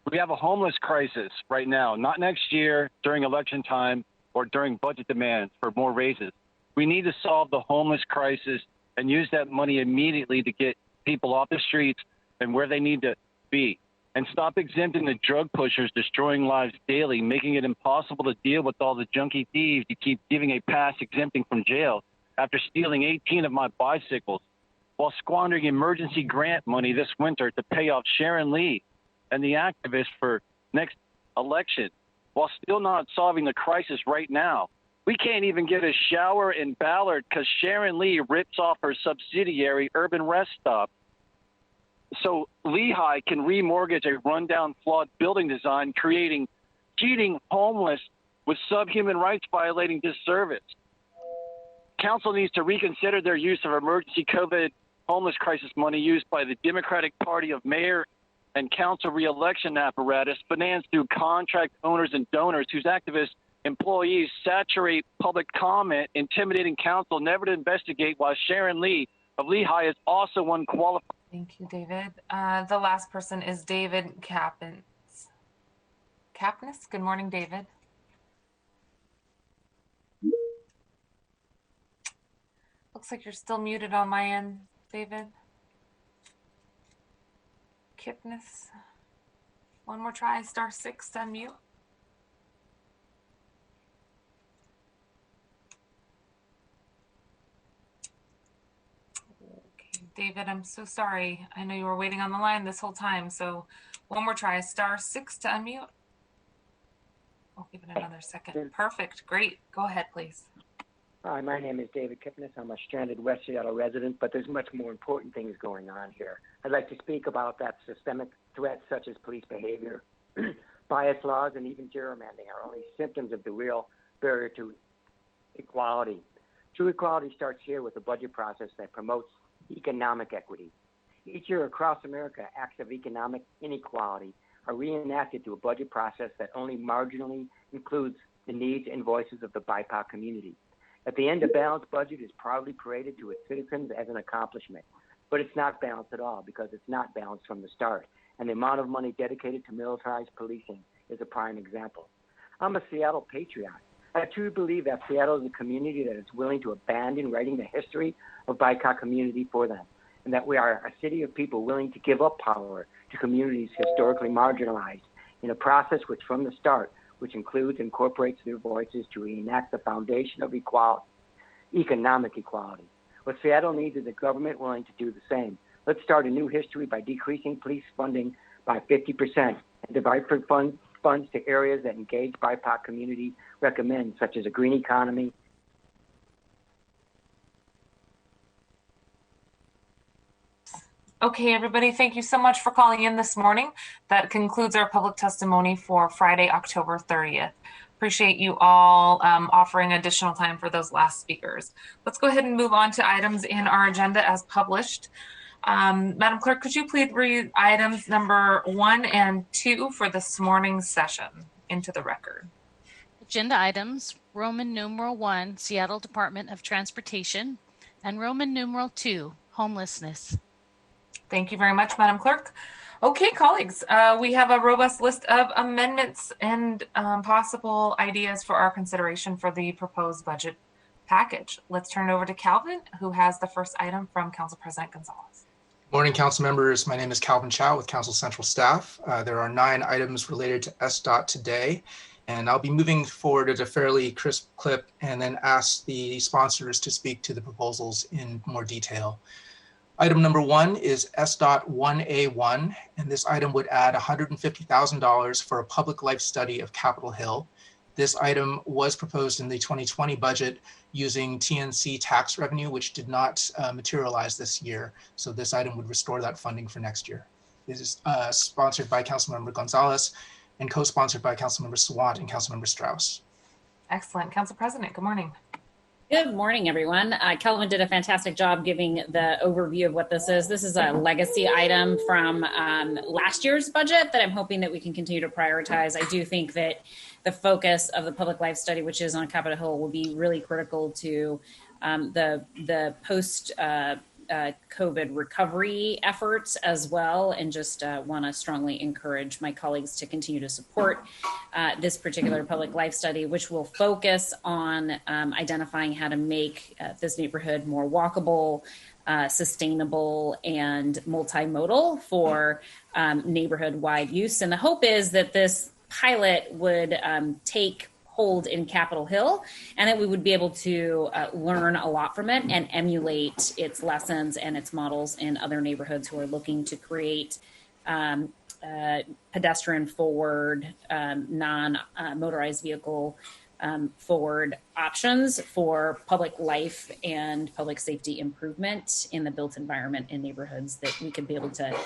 We have a homeless crisis right now, not next year during election time or during budget demands for more raises. We need to solve the homeless crisis and use that money immediately to get people off the streets and where they need to be. And stop exempting the drug pushers destroying lives daily, making it impossible to deal with all the junkie thieves you keep giving a pass exempting from jail after stealing 18 of my bicycles, while squandering emergency grant money this winter to pay off Sharon Lee and the activists for next election, while still not solving the crisis right now. We can't even get a shower in Ballard because Sharon Lee rips off her subsidiary, Urban Rest Stop, so Lehigh can remortgage a rundown, flawed building design, creating cheating homeless with subhuman rights violating disservice. Council needs to reconsider their use of emergency COVID homeless crisis money used by the Democratic Party of mayor and council reelection apparatus, financed through contract owners and donors whose activists employees saturate public comment, intimidating council never to investigate why Sharon Lee of Lehigh is also unqualified. Thank you, David. The last person is David Capnis. Good morning, David. Looks like you're still muted on my end, David. Kipnis. One more try, *6 to unmute. David, I'm so sorry. I know you were waiting on the line this whole time. So one more try, *6 to unmute. I'll give it another second. Perfect. Great. Go ahead, please. Hi, my name is David Kipnis. I'm a stranded West Seattle resident, but there's much more important things going on here. I'd like to speak about that systemic threats such as police behavior, bias laws, and even gerrymandering are only symptoms of the real barrier to equality. True equality starts here with a budget process that promotes economic equity. Each year across America, acts of economic inequality are reenacted through a budget process that only marginally includes the needs and voices of the BIPOC community. At the end, a balanced budget is proudly paraded to its citizens as an accomplishment, but it's not balanced at all because it's not balanced from the start, and the amount of money dedicated to militarized policing is a prime example. I'm a Seattle patriot. I truly believe that Seattle is a community that is willing to abandon writing the history of BIPOC community for them, and that we are a city of people willing to give up power to communities historically marginalized in a process which from the start, which includes and incorporates their voices to reenact the foundation of equality, economic equality. What Seattle needs is a government willing to do the same. Let's start a new history by decreasing police funding by 50% and divide funds to areas that engage BIPOC community recommend, such as a green economy. Okay, everybody, thank you so much for calling in this morning. That concludes our public testimony for Friday, October 30th. Appreciate you all offering additional time for those last speakers. Let's go ahead and move on to items in our agenda as published. Madam Clerk, could you please read items number 1 and 2 for this morning's session into the record? Agenda items, Roman numeral 1, Seattle Department of Transportation, and Roman numeral 2, Homelessness. Thank you very much, Madam Clerk. Okay, colleagues, we have a robust list of amendments and possible ideas for our consideration for the proposed budget package. Let's turn it over to Calvin, who has the first item from Council President Gonzalez. Morning, council members. My name is Calvin Chow with Council Central Staff. There are 9 items related to SDOT today, and I'll be moving forward at a fairly crisp clip and then ask the sponsors to speak to the proposals in more detail. Item number 1 is SDOT 1A1, and this item would add $150,000 for a public life study of Capitol Hill. This item was proposed in the 2020 budget using TNC tax revenue, which did not materialize this year. So this item would restore that funding for next year. This is sponsored by Councilmember Gonzalez and co-sponsored by Councilmember Sawant and Councilmember Strauss. Excellent. Council President, good morning. Good morning, everyone. Kelvin did a fantastic job giving the overview of what this is. This is a legacy item from last year's budget that I'm hoping that we can continue to prioritize. I do think that the focus of the public life study, which is on Capitol Hill, will be really critical to the post COVID recovery efforts as well, and just want to strongly encourage my colleagues to continue to support this particular public life study, which will focus on identifying how to make this neighborhood more walkable, sustainable, and multimodal for neighborhood-wide use. And the hope is that this pilot would take hold in Capitol Hill, and that we would be able to learn a lot from it and emulate its lessons and its models in other neighborhoods who are looking to create pedestrian forward, non-motorized vehicle forward options for public life and public safety improvement in the built environment in neighborhoods, that we could be able to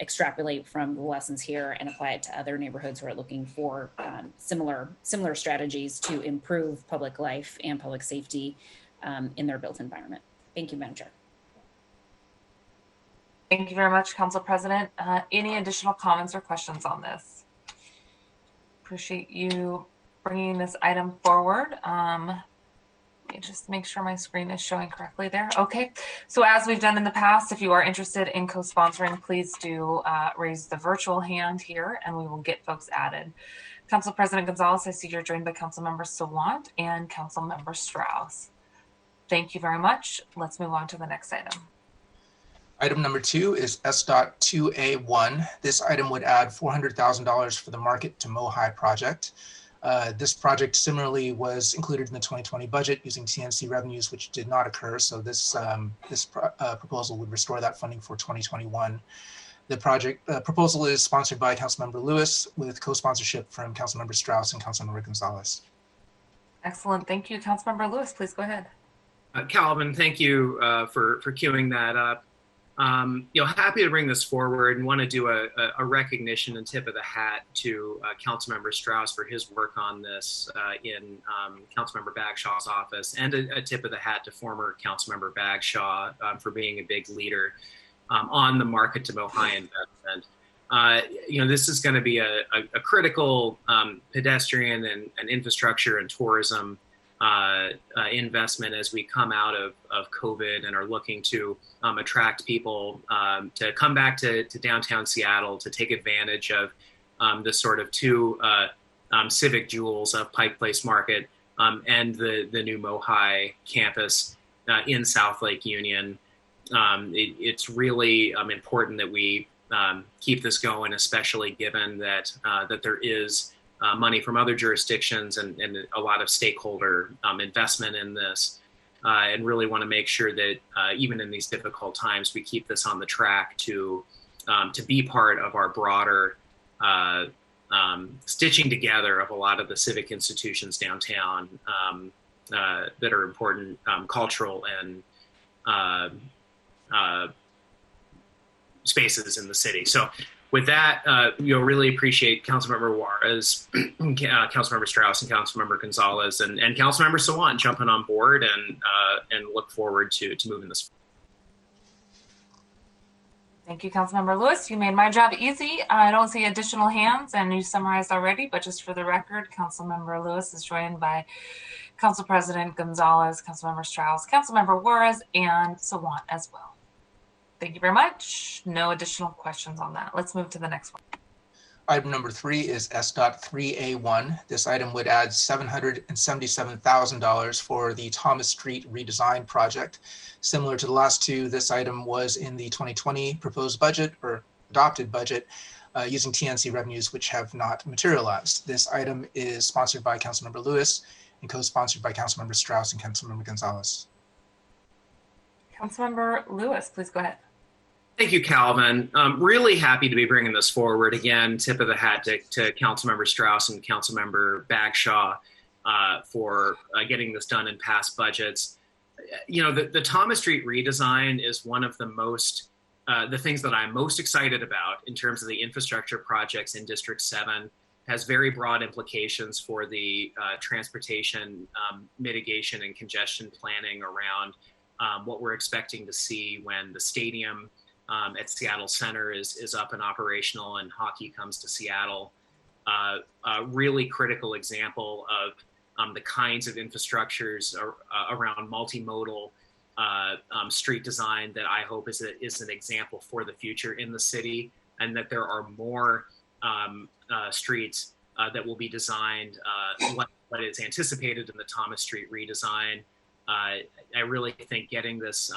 extrapolate from the lessons here and apply it to other neighborhoods who are looking for similar strategies to improve public life and public safety in their built environment. Thank you, Madam Chair. Thank you very much, Council President. Any additional comments or questions on this? Appreciate you bringing this item forward. Let me just make sure my screen is showing correctly there. Okay, so as we've done in the past, if you are interested in co-sponsoring, please do raise the virtual hand here and we will get folks added. Council President Gonzalez, I see you're joined by Councilmember Sawant and Councilmember Strauss. Thank you very much. Let's move on to the next item. Item number 2 is SDOT 2A1. This item would add $400,000 for the Market to Mohai project. This project similarly was included in the 2020 budget using TNC revenues, which did not occur. So this proposal would restore that funding for 2021. The proposal is sponsored by Councilmember Lewis with co-sponsorship from Councilmember Strauss and Councilmember Gonzalez. Excellent. Thank you. Councilmember Lewis, please go ahead. Calvin, thank you for queuing that up. Happy to bring this forward and want to do a recognition and tip of the hat to Councilmember Strauss for his work on this in Councilmember Bagshaw's office, and a tip of the hat to former Councilmember Bagshaw for being a big leader on the market to Mohai investment. This is going to be a critical pedestrian and infrastructure and tourism investment as we come out of COVID and are looking to attract people to come back to downtown Seattle to take advantage of the sort of two civic jewels of Pike Place Market and the new Mohai campus in South Lake Union. It's really important that we keep this going, especially given that there is money from other jurisdictions and a lot of stakeholder investment in this, and really want to make sure that even in these difficult times, we keep this on the track to be part of our broader stitching together of a lot of the civic institutions downtown that are important cultural and spaces in the city. So with that, really appreciate Councilmember Juarez, Councilmember Strauss, and Councilmember Gonzalez, and Councilmember Sawant jumping on board, and look forward to moving this. Thank you, Councilmember Lewis. You made my job easy. I don't see additional hands, and you summarized already, but just for the record, Councilmember Lewis is joined by Council President Gonzalez, Councilmember Strauss, Councilmember Juarez, and Sawant as well. Thank you very much. No additional questions on that. Let's move to the next one. Item number 3 is SDOT 3A1. This item would add $777,000 for the Thomas Street redesign project. Similar to the last two, this item was in the 2020 proposed budget or adopted budget using TNC revenues, which have not materialized. This item is sponsored by Councilmember Lewis and co-sponsored by Councilmember Strauss and Councilmember Gonzalez. Councilmember Lewis, please go ahead. Thank you, Calvin. Really happy to be bringing this forward. Again, tip of the hat to Councilmember Strauss and Councilmember Bagshaw for getting this done in past budgets. The Thomas Street redesign is one of the things that I'm most excited about in terms of the infrastructure projects in District 7. Has very broad implications for the transportation mitigation and congestion planning around what we're expecting to see when the stadium at Seattle Center is up and operational and hockey comes to Seattle. A really critical example of the kinds of infrastructures around multimodal street design that I hope is an example for the future in the city, and that there are more streets that will be designed what is anticipated in the Thomas Street redesign. I really think getting this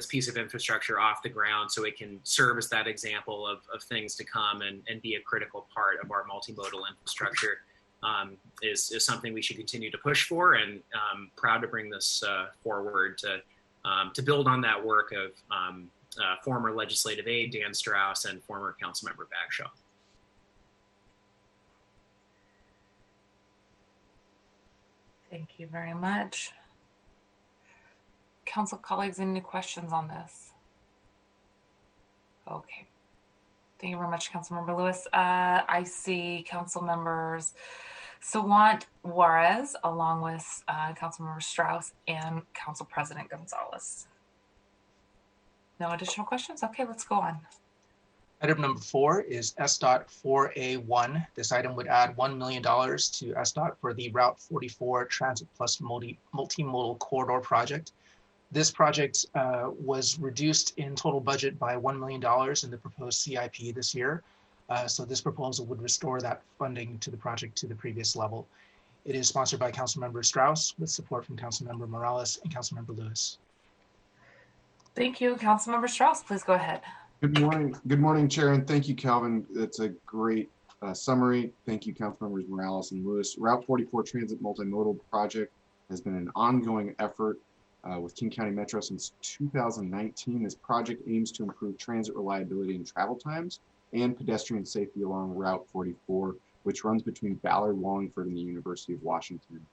piece of infrastructure off the ground so it can serve as that example of things to come and be a critical part of our multimodal infrastructure is something we should continue to push for, and proud to bring this forward to build on that work of former legislative aide Dan Strauss and former Councilmember Bagshaw. Thank you very much. Council colleagues, any questions on this? Okay. Thank you very much, Councilmember Lewis. I see Council members Sawant, Juarez, along with Councilmember Strauss and Council President Gonzalez. No additional questions? Okay, let's go on. Item number 4 is SDOT 4A1. This item would add $1 million to SDOT for the Route 44 Transit Plus Multimodal Corridor project. This project was reduced in total budget by $1 million in the proposed CIP this year. So this proposal would restore that funding to the project to the previous level. It is sponsored by Councilmember Strauss with support from Councilmember Morales and Councilmember Lewis. Thank you. Councilmember Strauss, please go ahead. Good morning. Good morning, Chair, and thank you, Calvin. That's a great summary. Thank you, Councilmembers Morales and Lewis. Route 44 Transit Multimodal Project has been an ongoing effort with King County Metro since 2019. This project aims to improve transit reliability and travel times and pedestrian safety along Route 44, which runs between Ballard, Wallingford, and the University of Washington.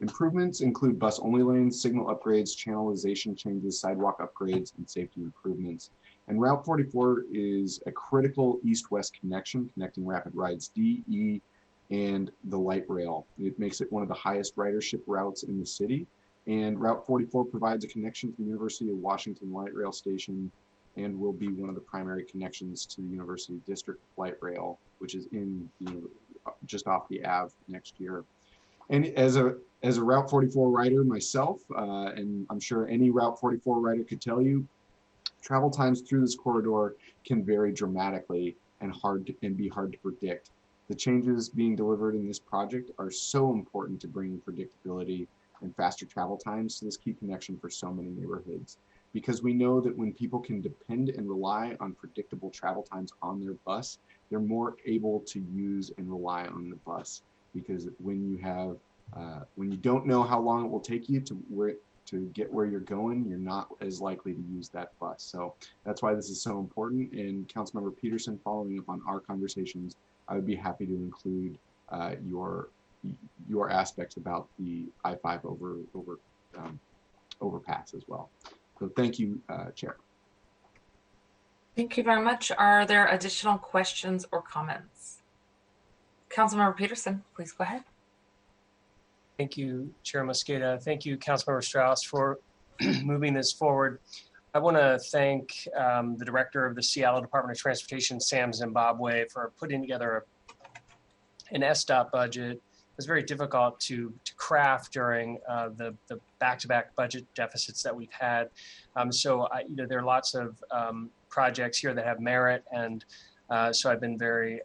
Improvements include bus-only lanes, signal upgrades, channelization changes, sidewalk upgrades, and safety improvements. And Route 44 is a critical east-west connection connecting Rapid Rides D, E, and the light rail. It makes it one of the highest ridership routes in the city. And Route 44 provides a connection to the University of Washington Light Rail Station and will be one of the primary connections to the University District Light Rail, which is in just off the Ave next year. And as a Route 44 rider myself, and I'm sure any Route 44 rider could tell you, travel times through this corridor can vary dramatically and be hard to predict. The changes being delivered in this project are so important to bring predictability and faster travel times to this key connection for so many neighborhoods. Because we know that when people can depend and rely on predictable travel times on their bus, they're more able to use and rely on the bus. Because when you don't know how long it will take you to get where you're going, you're not as likely to use that bus. So that's why this is so important. And Councilmember Peterson, following up on our conversations, I would be happy to include your aspects about the I-5 overpass as well. So thank you, Chair. Thank you very much. Are there additional questions or comments? Councilmember Peterson, please go ahead. Thank you, Chair Mosqueda. Thank you, Councilmember Strauss, for moving this forward. I want to thank the director of the Seattle Department of Transportation, Sam Zimbabwe, for putting together an SDOT budget. It was very difficult to craft during the back-to-back budget deficits that we've had. There are lots of projects here that have merit, and so I've been very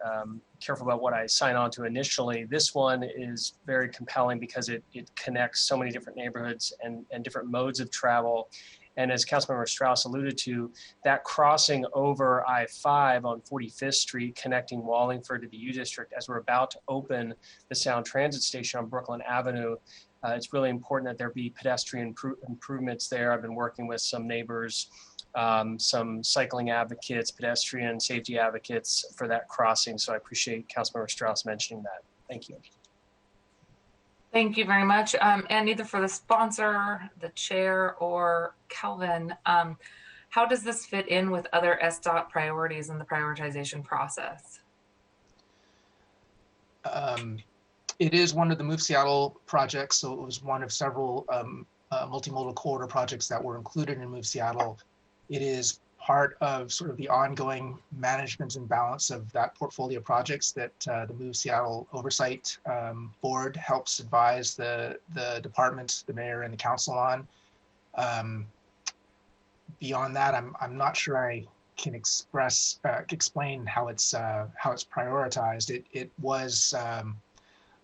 careful about what I sign on to initially. This one is very compelling because it connects so many different neighborhoods and different modes of travel. And as Councilmember Strauss alluded to, that crossing over I-5 on 45th Street, connecting Wallingford to the U District, as we're about to open the Sound Transit Station on Brooklyn Avenue, it's really important that there be pedestrian improvements there. I've been working with some neighbors, some cycling advocates, pedestrian safety advocates for that crossing. So I appreciate Councilmember Strauss mentioning that. Thank you. Thank you very much. And either for the sponsor, the chair, or Calvin, how does this fit in with other SDOT priorities in the prioritization process? It is one of the Move Seattle projects, so it was one of several multimodal corridor projects that were included in Move Seattle. It is part of sort of the ongoing management and balance of that portfolio of projects that the Move Seattle Oversight Board helps advise the department, the mayor, and the council on. Beyond that, I'm not sure I can explain how it's prioritized. It was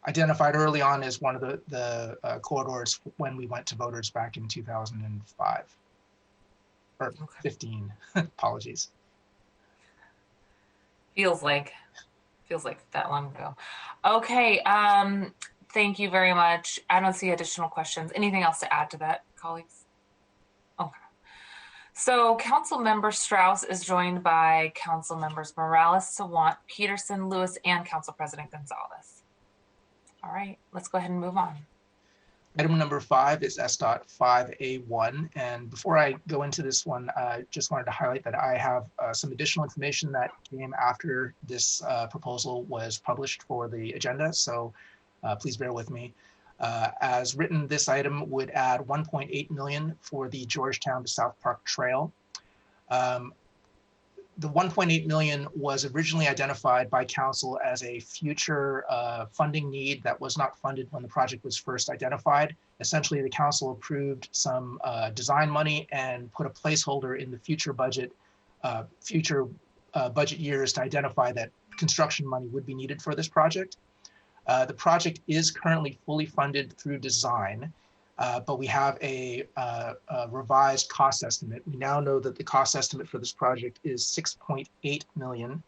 identified early on as one of the corridors when we went to voters back in 2005. Or 15, apologies. Feels like that long ago. Okay, thank you very much. I don't see additional questions. Anything else to add to that, colleagues? Okay. So Councilmember Strauss is joined by Council Members Morales, Sawant, Peterson, Lewis, and Council President Gonzalez. All right, let's go ahead and move on. Item number 5 is SDOT 5A1. And before I go into this one, I just wanted to highlight that I have some additional information that came after this proposal was published for the agenda. So please bear with me. As written, this item would add $1.8 million for the Georgetown to South Park Trail. The $1.8 million was originally identified by council as a future funding need that was not funded when the project was first identified. Essentially, the council approved some design money and put a placeholder in the future budget years to identify that construction money would be needed for this project. The project is currently fully funded through design. But we have a revised cost estimate. We now know that the cost estimate for this project is $6.8 million.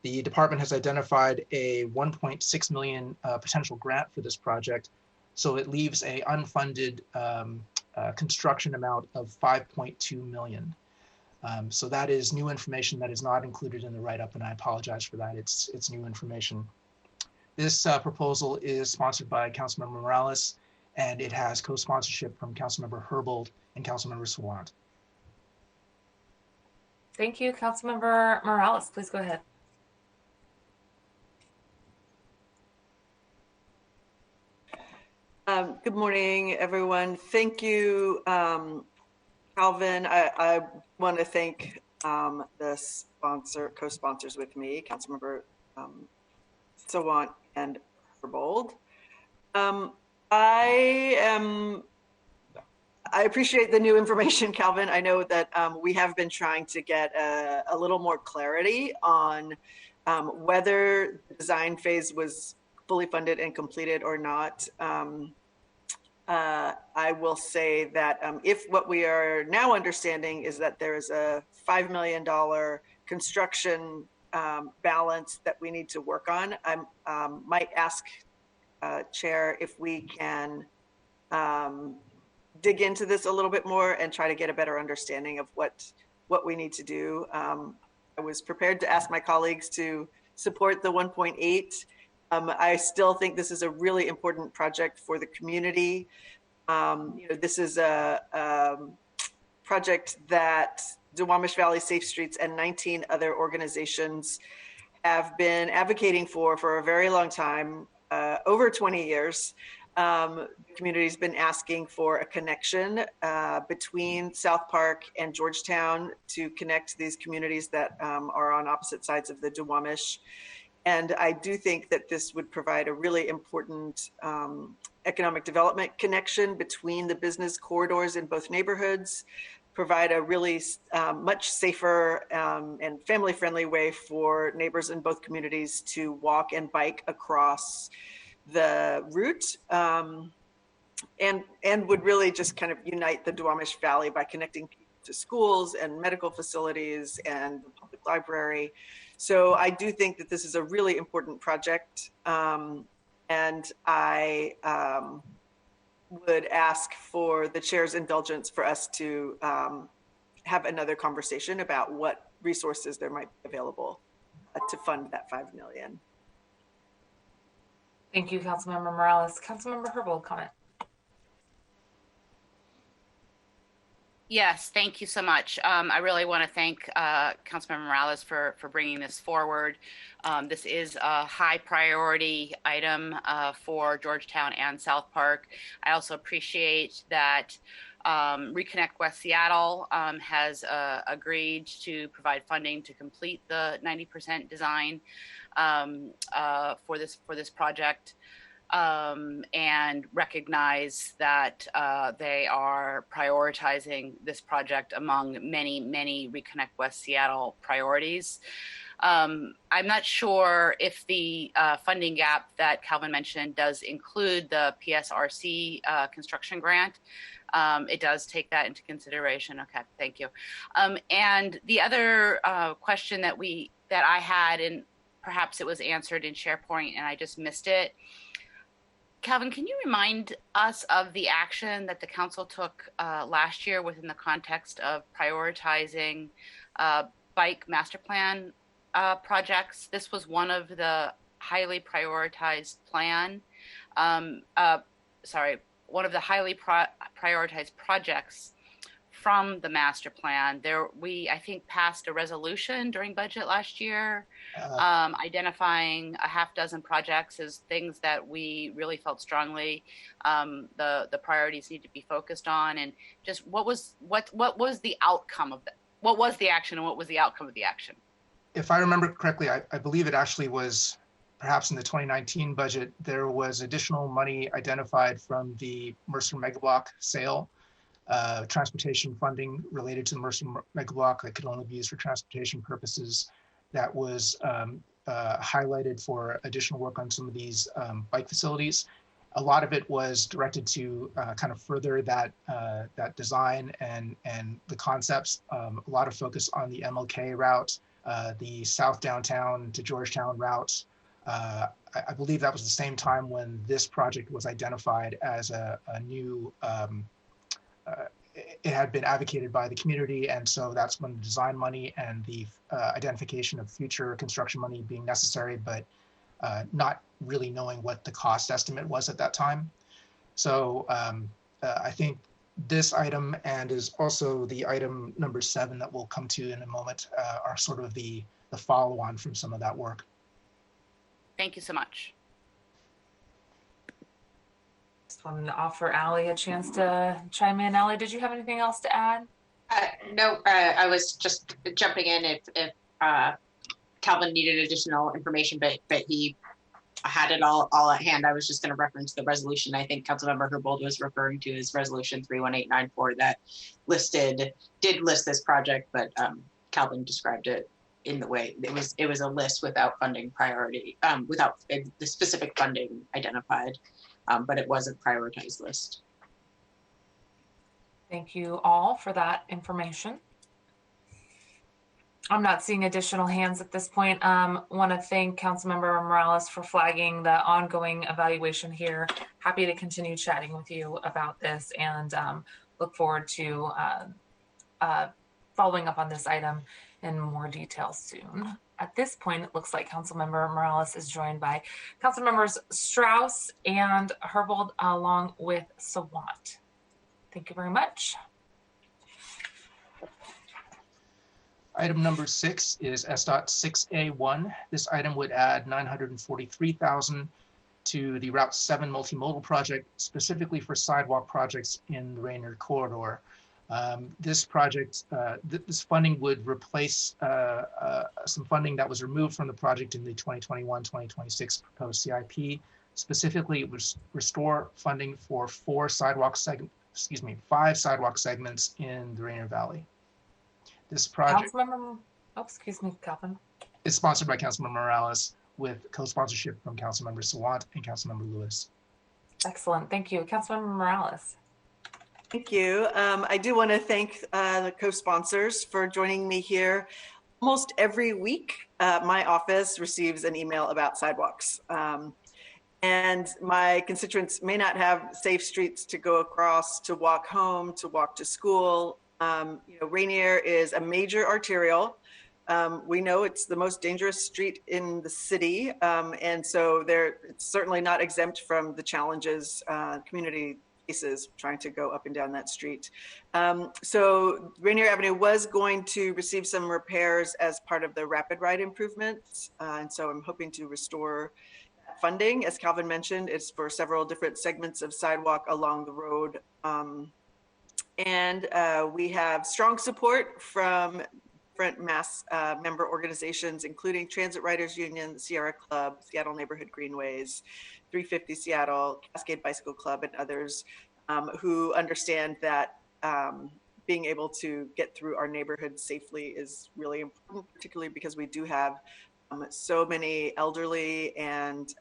The department has identified a $1.6 million potential grant for this project. So it leaves a unfunded construction amount of $5.2 million. So that is new information that is not included in the write-up, and I apologize for that. It's new information. This proposal is sponsored by Councilmember Morales, and it has co-sponsorship from Councilmember Herbold and Councilmember Sawant. Thank you. Councilmember Morales, please go ahead. Good morning, everyone. Thank you, Calvin. I want to thank the co-sponsors with me, Councilmember Sawant and Herbold. I appreciate the new information, Calvin. I know that we have been trying to get a little more clarity on whether the design phase was fully funded and completed or not. I will say that if what we are now understanding is that there is a $5 million construction balance that we need to work on, I might ask Chair if we can dig into this a little bit more and try to get a better understanding of what we need to do. I was prepared to ask my colleagues to support the 1.8. I still think this is a really important project for the community. This is a project that Duwamish Valley Safe Streets and 19 other organizations have been advocating for a very long time, over 20 years. The community's been asking for a connection between South Park and Georgetown to connect these communities that are on opposite sides of the Duwamish. And I do think that this would provide a really important economic development connection between the business corridors in both neighborhoods, provide a really much safer and family-friendly way for neighbors in both communities to walk and bike across the route, and would really just kind of unite the Duwamish Valley by connecting people to schools and medical facilities and the public library. So I do think that this is a really important project, and I would ask for the chair's indulgence for us to have another conversation about what resources there might be available to fund that $5 million. Thank you, Councilmember Morales. Councilmember Herbold, comment. Yes, thank you so much. I really want to thank Councilmember Morales for bringing this forward. This is a high priority item for Georgetown and South Park. I also appreciate that Reconnect West Seattle has agreed to provide funding to complete the 90% design for this project. And recognize that they are prioritizing this project among many Reconnect West Seattle priorities. I'm not sure if the funding gap that Calvin mentioned does include the PSRC construction grant. It does take that into consideration. Okay, thank you. And the other question that I had, and perhaps it was answered in SharePoint and I just missed it. Calvin, can you remind us of the action that the council took last year within the context of prioritizing bike master plan projects? This was one of the highly prioritized one of the highly prioritized projects from the master plan. We, I think, passed a resolution during budget last year, identifying a half dozen projects as things that we really felt strongly the priorities need to be focused on. And just what was the outcome of that? What was the action and what was the outcome of the action? If I remember correctly, I believe it actually was perhaps in the 2019 budget, there was additional money identified from the Mercer Megablock sale. Transportation funding related to the Mercer Megablock that could only be used for transportation purposes that was highlighted for additional work on some of these bike facilities. A lot of it was directed to kind of further that design and the concepts. A lot of focus on the MLK route, the South Downtown to Georgetown route. I believe that was the same time when this project was identified as a new it had been advocated by the community, and so that's when the design money and the identification of future construction money being necessary, but not really knowing what the cost estimate was at that time. So I think this item and is also the item number 7 that we'll come to in a moment are sort of the follow-on from some of that work. Thank you so much. Just wanted to offer Allie a chance to chime in. Allie, did you have anything else to add? No, I was just jumping in if Calvin needed additional information, but he had it all at hand. I was just going to reference the resolution. I think Councilmember Herbold was referring to his resolution 31894 that did list this project, but Calvin described it in the way it was a list without funding priority, without the specific funding identified, but it was a prioritized list. Thank you all for that information. I'm not seeing additional hands at this point. Want to thank Councilmember Morales for flagging the ongoing evaluation here. Happy to continue chatting with you about this and look forward to following up on this item in more detail soon. At this point, it looks like Councilmember Morales is joined by Councilmembers Strauss and Herbold along with Sawant. Thank you very much. Item number 6 is SDOT 6A1. This item would add $943,000 to the Route 7 multimodal project, specifically for sidewalk projects in the Rainier corridor. This project, this funding would replace some funding that was removed from the project in the 2021-2026 proposed CIP. Specifically, it would restore funding for 5 sidewalk segments in the Rainier Valley. This project Calvin. is sponsored by Councilmember Morales with co-sponsorship from Councilmember Sawant and Councilmember Lewis. Excellent, thank you. Councilmember Morales. Thank you. I do want to thank the co-sponsors for joining me here. Almost every week, my office receives an email about sidewalks. And my constituents may not have safe streets to go across, to walk home, to walk to school. Rainier is a major arterial. We know it's the most dangerous street in the city. And so it's certainly not exempt from the challenges community faces trying to go up and down that street. So Rainier Avenue was going to receive some repairs as part of the rapid ride improvements. And so I'm hoping to restore funding. As Calvin mentioned, it's for several different segments of sidewalk along the road. And we have strong support from different mass member organizations, including Transit Riders Union, the Sierra Club, Seattle Neighborhood Greenways, 350 Seattle, Cascade Bicycle Club, and others who understand that being able to get through our neighborhood safely is really important, particularly because we do have so many elderly and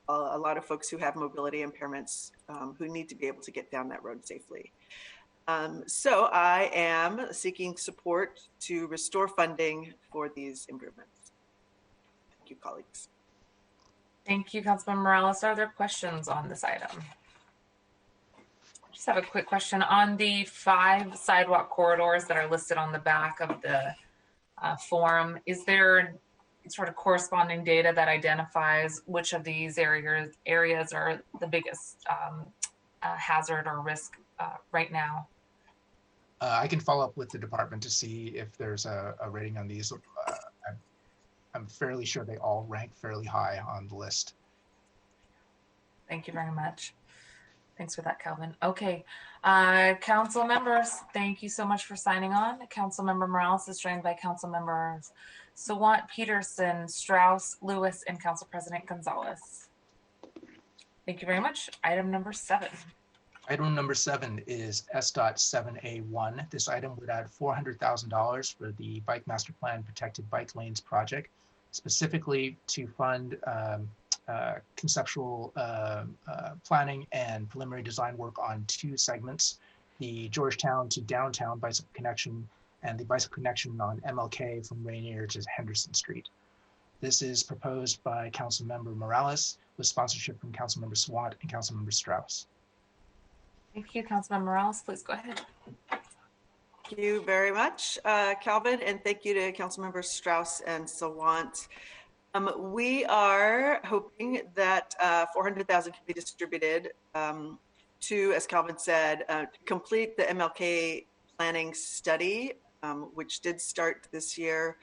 a lot of folks who have mobility impairments who need to be able to get down that road safely. So I am seeking support to restore funding for these improvements. Thank you, colleagues. Thank you, Councilmember Morales. Are there questions on this item? I just have a quick question on the 5 sidewalk corridors that are listed on the back of the form. Is there sort of corresponding data that identifies which of these areas are the biggest hazard or risk right now? I can follow up with the department to see if there's a rating on these. I'm fairly sure they all rank fairly high on the list. Thank you very much. Thanks for that, Calvin. Okay, council members, thank you so much for signing on. Councilmember Morales is joined by council members Sawant, Peterson, Strauss, Lewis, and Council President Gonzalez. Thank you very much. Item number 7. Item number 7 is SDOT 7A1. This item would add $400,000 for the Bike Master Plan Protected Bike Lanes project, specifically to fund conceptual planning and preliminary design work on 2 segments, the Georgetown to downtown bicycle connection and the bicycle connection on MLK from Rainier to Henderson Street. This is proposed by Councilmember Morales with sponsorship from Councilmember Sawant and Councilmember Strauss. Thank you, Councilmember Morales. Please go ahead. Thank you very much, Calvin, and thank you to Councilmembers Strauss and Sawant. We are hoping that 400,000 can be distributed to, as Calvin said, complete the MLK planning study, which did start this year,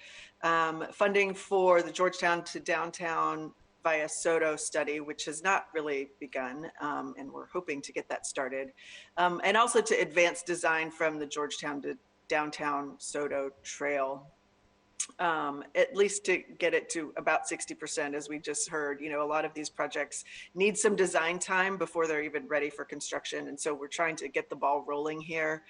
funding for the Georgetown to downtown via SOTO study, which has not really begun, and we're hoping to get that started, and also to advance design from the Georgetown to downtown SOTO trail. At least to get it to about 60%, as we just heard. You know, a lot of these projects need some design time before they're even ready for construction. And so we're trying to get the ball rolling here.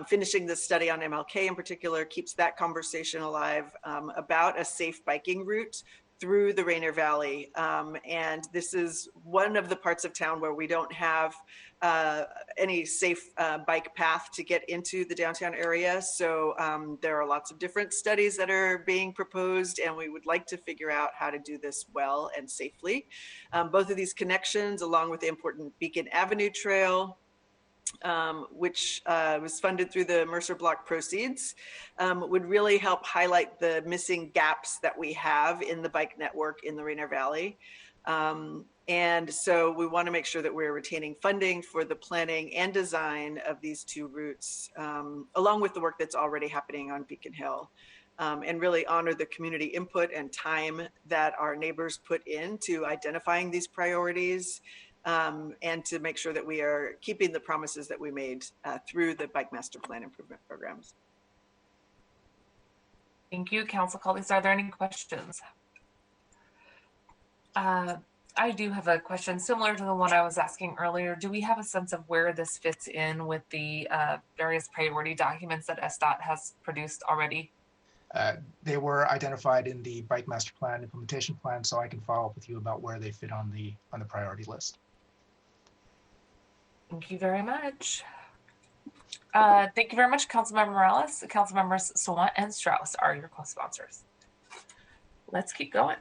Finishing the study on MLK in particular keeps that conversation alive about a safe biking route through the Rainier Valley. And this is one of the parts of town where we don't have any safe bike path to get into the downtown area. So there are lots of different studies that are being proposed, and we would like to figure out how to do this well and safely. Both of these connections, along with the important Beacon Avenue Trail, which was funded through the Mercer Block proceeds, would really help highlight the missing gaps that we have in the bike network in the Rainier Valley. And so we want to make sure that we're retaining funding for the planning and design of these two routes, along with the work that's already happening on Beacon Hill, and really honor the community input and time that our neighbors put into identifying these priorities, and to make sure that we are keeping the promises that we made through the Bike Master Plan improvement programs. Thank you, Council colleagues. Are there any questions? I do have a question similar to the one I was asking earlier. Do we have a sense of where this fits in with the various priority documents that SDOT has produced already? They were identified in the Bike Master Plan implementation plan, so I can follow up with you about where they fit on the priority list. Thank you very much. Thank you very much, Councilmember Morales. Councilmembers Sawant and Strauss are your co-sponsors. Let's keep going.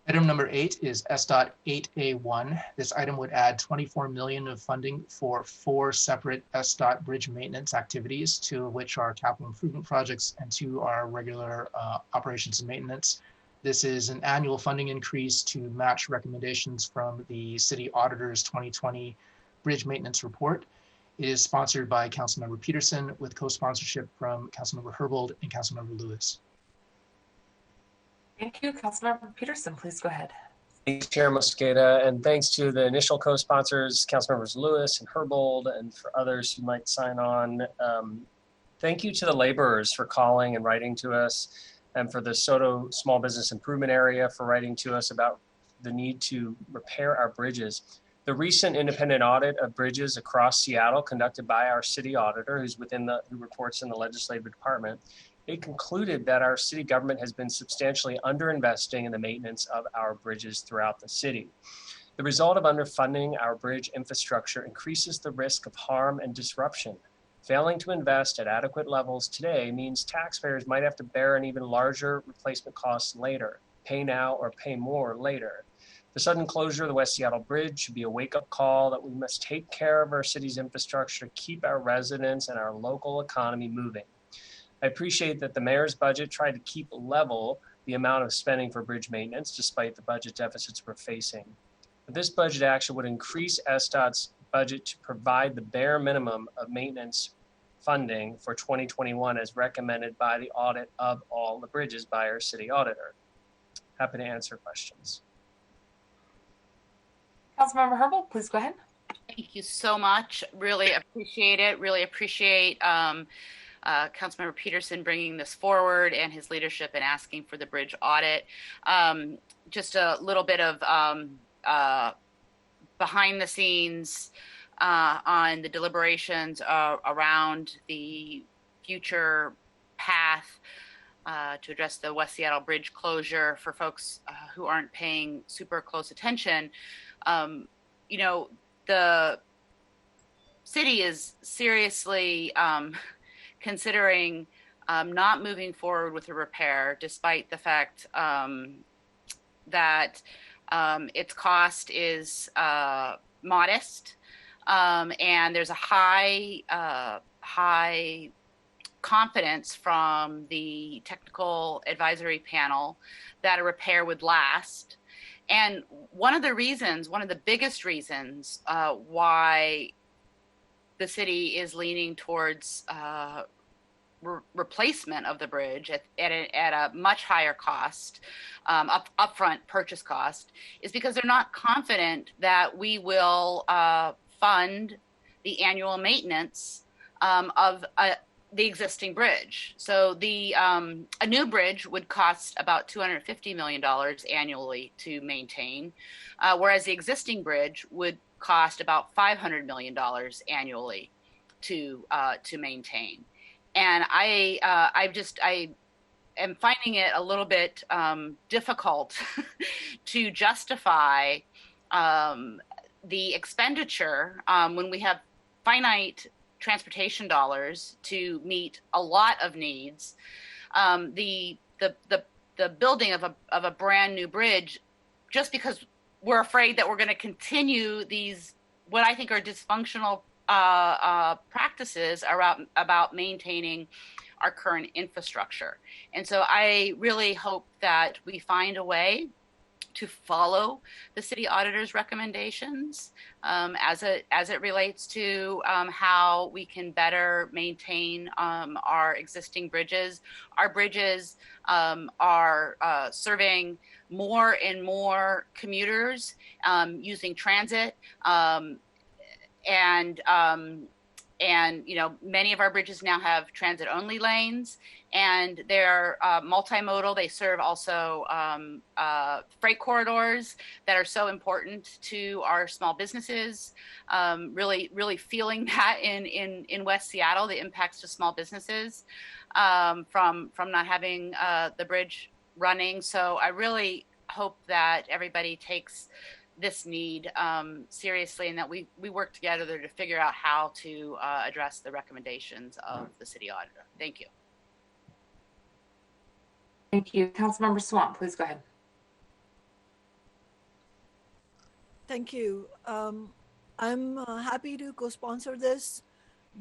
Item number 8 is SDOT 8A1. This item would add $24 million of funding for 4 separate SDOT bridge maintenance activities, 2 of which are capital improvement projects and 2 are regular operations and maintenance. This is an annual funding increase to match recommendations from the City Auditor's 2020 Bridge Maintenance Report. It is sponsored by Councilmember Peterson with co-sponsorship from Councilmember Herbold and Councilmember Lewis. Thank you, Councilmember Peterson. Please go ahead. Thanks, Chair Mosqueda, and thanks to the initial co-sponsors, Councilmembers Lewis and Herbold, and for others who might sign on. Thank you to the laborers for calling and writing to us, and for the SOTO Small Business Improvement Area for writing to us about the need to repair our bridges. The recent independent audit of bridges across Seattle conducted by our city auditor, who reports in the legislative department, it concluded that our city government has been substantially underinvesting in the maintenance of our bridges throughout the city. The result of underfunding our bridge infrastructure increases the risk of harm and disruption. Failing to invest at adequate levels today means taxpayers might have to bear an even larger replacement cost later, pay now or pay more later. The sudden closure of the West Seattle Bridge should be a wake-up call that we must take care of our city's infrastructure to keep our residents and our local economy moving. I appreciate that the mayor's budget tried to keep level the amount of spending for bridge maintenance despite the budget deficits we're facing. But this budget action would increase SDOT's budget to provide the bare minimum of maintenance funding for 2021 as recommended by the audit of all the bridges by our city auditor. Happy to answer questions. Councilmember Herbold, please go ahead. Thank you so much. Really appreciate it. Really appreciate Councilmember Peterson bringing this forward and his leadership in asking for the bridge audit. Just a little bit of behind the scenes on the deliberations around the future path to address the West Seattle Bridge closure for folks who aren't paying super close attention. You know, the city is seriously considering not moving forward with a repair, despite the fact that its cost is modest, and there's a high confidence from the technical advisory panel that a repair would last. And one of the biggest reasons why the city is leaning towards replacement of the bridge at a much higher cost, upfront purchase cost, is because they're not confident that we will fund the annual maintenance of the existing bridge. So a new bridge would cost about $250 million annually to maintain, whereas the existing bridge would cost about $500 million annually to maintain. And I am finding it a little bit difficult to justify the expenditure when we have finite transportation dollars to meet a lot of needs. The building of a brand new bridge, just because we're afraid that we're going to continue these what I think are dysfunctional practices about maintaining our current infrastructure. And so I really hope that we find a way to follow the city auditor's recommendations as it relates to how we can better maintain our existing bridges. Our bridges are serving more and more commuters using transit, and many of our bridges now have transit only lanes, and they're multimodal. They serve also freight corridors that are so important to our small businesses. Really feeling that in West Seattle, the impacts to small businesses from not having the bridge running. So I really hope that everybody takes this need seriously, and that we work together to figure out how to address the recommendations of the city auditor. Thank you. Thank you. Councilmember Swan, please go ahead. Thank you. I'm happy to co-sponsor this,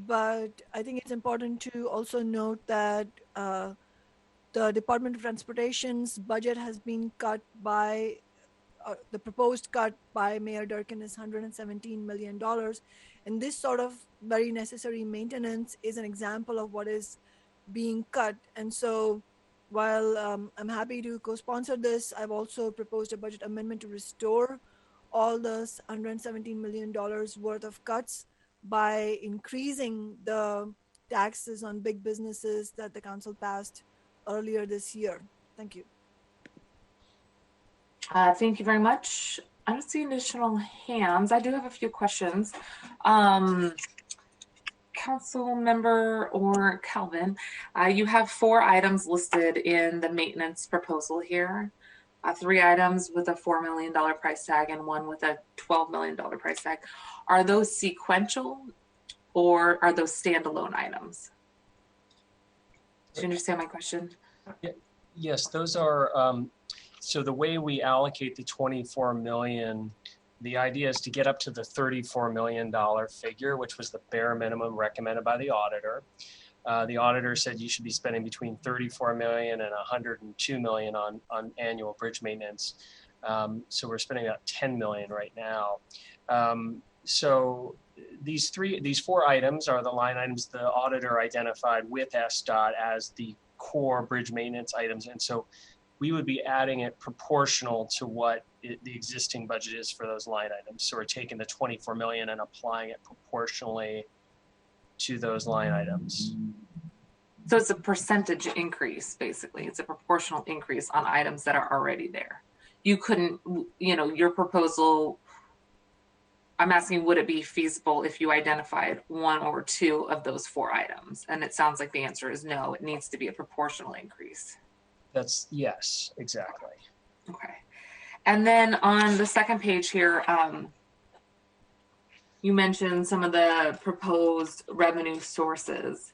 but I think it's important to also note that the Department of Transportation's budget has been cut by the proposed cut by Mayor Durkin is $117 million. And this sort of very necessary maintenance is an example of what is being cut. And so while I'm happy to co-sponsor this, I've also proposed a budget amendment to restore all the $117 million worth of cuts by increasing the taxes on big businesses that the council passed earlier this year. Thank you. Thank you very much. I don't see additional hands. I do have a few questions. Council member or Calvin, you have 4 items listed in the maintenance proposal here. 3 items with a $4 million price tag and 1 with a $12 million price tag. Are those sequential or are those standalone items? Do you understand my question? Yes, those are. So the way we allocate the $24 million, the idea is to get up to the $34 million figure, which was the bare minimum recommended by the auditor. The auditor said you should be spending between $34 million and $102 million on annual bridge maintenance. So we're spending about $10 million right now. So these 4 items are the line items the auditor identified with SDOT as the core bridge maintenance items. And so we would be adding it proportional to what the existing budget is for those line items. So we're taking the $24 million and applying it proportionally to those line items. So it's a percentage increase, basically. It's a proportional increase on items that are already there. You couldn't, your proposal, I'm asking, would it be feasible if you identified 1 or 2 of those 4 items? And it sounds like the answer is no, it needs to be a proportional increase. That's yes, exactly. Okay. And then on the second page here, you mentioned some of the proposed revenue sources.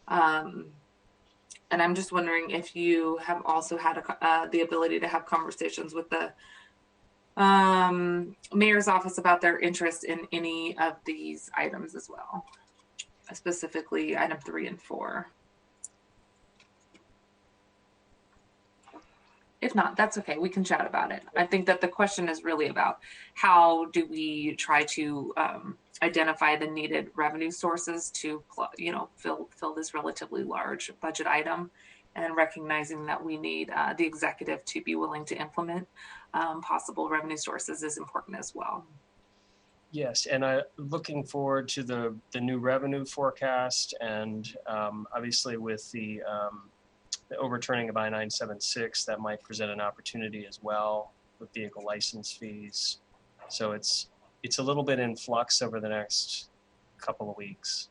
And I'm just wondering if you have also had the ability to have conversations with the mayor's office about their interest in any of these items as well, specifically item 3 and 4. If not, that's okay. We can chat about it. I think that the question is really about how do we try to identify the needed revenue sources to, fill this relatively large budget item, and recognizing that we need the executive to be willing to implement possible revenue sources is important as well. Yes, and I'm looking forward to the new revenue forecast, and obviously with the overturning of I-976, that might present an opportunity as well with vehicle license fees. So it's a little bit in flux over the next couple of weeks.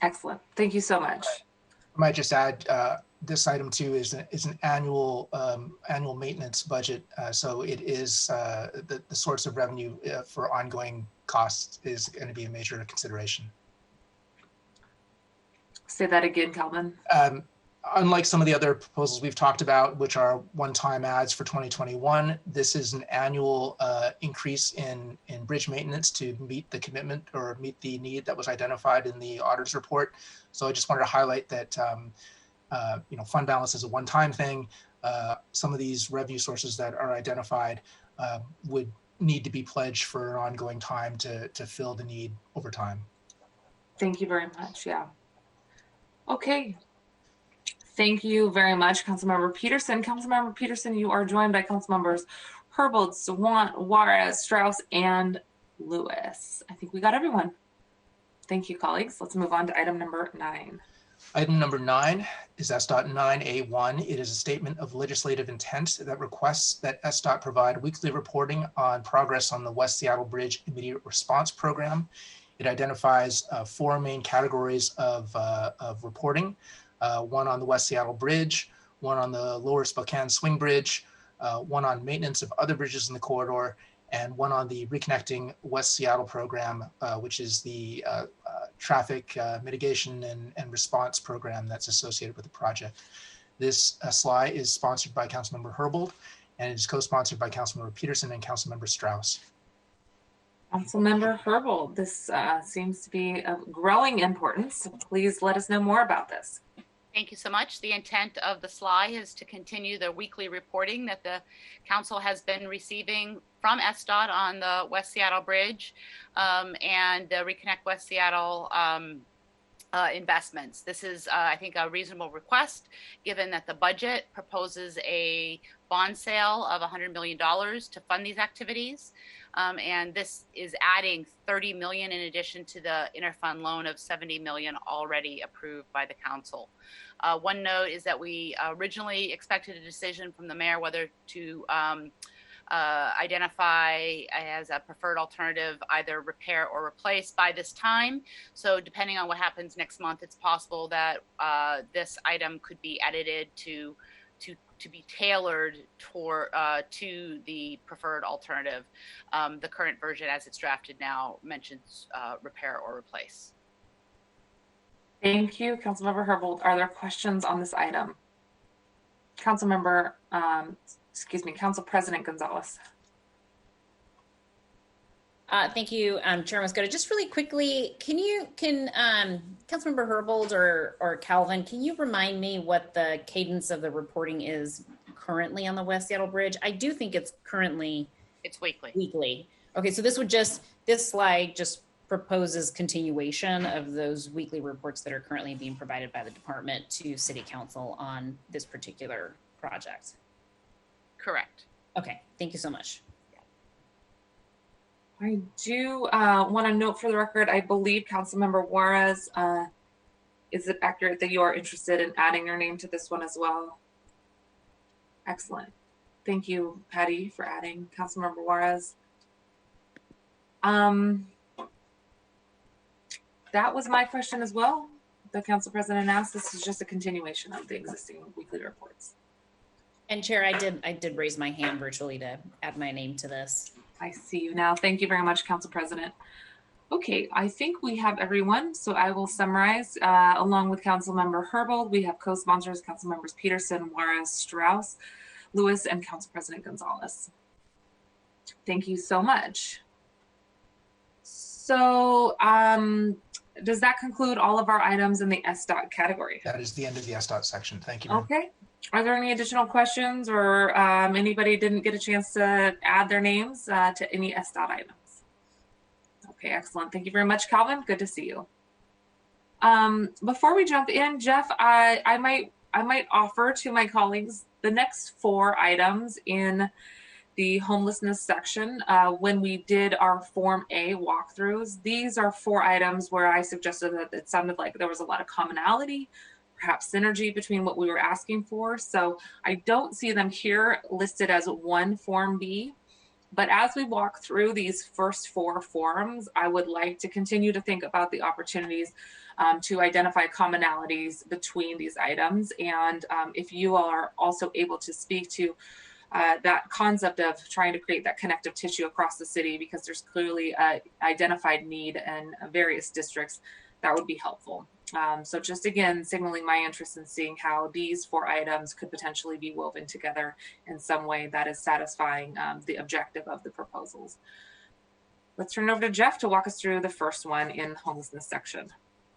Excellent. Thank you so much. I might just add, this item too is an annual maintenance budget. So it is the source of revenue for ongoing costs is going to be a major consideration. Say that again, Calvin. Unlike some of the other proposals we've talked about, which are one-time adds for 2021, this is an annual increase in bridge maintenance to meet the commitment or meet the need that was identified in the auditor's report. So I just wanted to highlight that fund balance is a one-time thing. Some of these revenue sources that are identified would need to be pledged for an ongoing time to fill the need over time. Thank you very much. Yeah. Okay. Thank you very much, Councilmember Peterson. Councilmember Peterson, you are joined by Councilmembers Herbold, Sawant, Juarez, Strauss, and Lewis. I think we got everyone. Thank you, colleagues. Let's move on to item number 9. Item number 9 is SDOT 9A1. It is a statement of legislative intent that requests that SDOT provide weekly reporting on progress on the West Seattle Bridge Immediate Response Program. It identifies 4 main categories of reporting. One on the West Seattle Bridge, one on the Lower Spokane Swing Bridge, one on maintenance of other bridges in the corridor, and one on the Reconnecting West Seattle program, which is the traffic mitigation and response program that's associated with the project. This SLI is sponsored by Councilmember Herbold, and it is co-sponsored by Councilmember Peterson and Councilmember Strauss. Councilmember Herbold, this seems to be of growing importance. Please let us know more about this. Thank you so much. The intent of the SLI is to continue the weekly reporting that the council has been receiving from SDOT on the West Seattle Bridge and the Reconnect West Seattle investments. This is, I think, a reasonable request, given that the budget proposes a bond sale of $100 million to fund these activities. And this is adding $30 million in addition to the interfund loan of $70 million already approved by the council. One note is that we originally expected a decision from the mayor whether to identify as a preferred alternative either repair or replace by this time. So depending on what happens next month, it's possible that this item could be edited to be tailored to the preferred alternative. The current version as it's drafted now mentions repair or replace. Thank you, Councilmember Herbold. Are there questions on this item? Council President Gonzalez. Thank you, Chair Mosqueda. Just really quickly, can Councilmember Herbold or Calvin, can you remind me what the cadence of the reporting is currently on the West Seattle Bridge? I do think it's weekly. Weekly. Okay, so this slide just proposes continuation of those weekly reports that are currently being provided by the department to City Council on this particular project. Correct. Okay, thank you so much. I do want to note for the record, I believe Councilmember Juarez, is it accurate that you are interested in adding your name to this one as well? Excellent. Thank you, Patty, for adding Councilmember Juarez. That was my question as well. The Council President asked, this is just a continuation of the existing weekly reports. And Chair, I did raise my hand virtually to add my name to this. I see you now. Thank you very much, Council President. Okay, I think we have everyone, so I will summarize. Along with Councilmember Herbold, we have co-sponsors, Councilmembers Peterson, Juarez, Strauss, Lewis, and Council President Gonzalez. Thank you so much. So does that conclude all of our items in the SDOT category? That is the end of the SDOT section. Thank you. Okay. Are there any additional questions, or anybody didn't get a chance to add their names to any SDOT items? Okay, excellent. Thank you very much, Calvin. Good to see you. Before we jump in, Jeff, I might offer to my colleagues the next 4 items in the homelessness section. When we did our Form A walkthroughs, these are 4 items where I suggested that it sounded like there was a lot of commonality, perhaps synergy between what we were asking for. So I don't see them here listed as one Form B. But as we walk through these first 4 forums, I would like to continue to think about the opportunities to identify commonalities between these items. And if you all are also able to speak to that concept of trying to create that connective tissue across the city, because there's clearly an identified need in various districts, that would be helpful. So just again, signaling my interest in seeing how these 4 items could potentially be woven together in some way that is satisfying the objective of the proposals. Let's turn it over to Jeff to walk us through the first one in the homelessness section.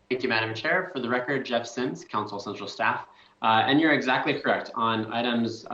Thank you, Madam Chair. For the record, Jeff Sims, Council Central Staff. And you're exactly correct on items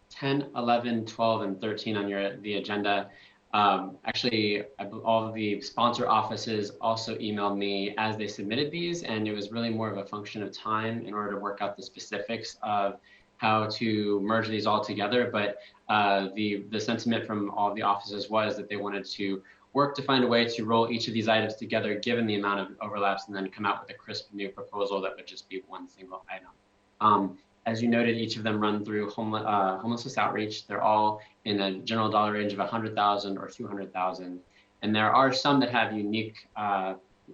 10, 11, 12, and 13 on the agenda. Actually, all of the sponsor offices also emailed me as they submitted these, and it was really more of a function of time in order to work out the specifics of how to merge these all together. But the sentiment from all of the offices was that they wanted to work to find a way to roll each of these items together, given the amount of overlaps, and then come out with a crisp new proposal that would just be one single item. As you noted, each of them run through homelessness outreach. They're all in a general dollar range of 100,000 or 200,000. And there are some that have unique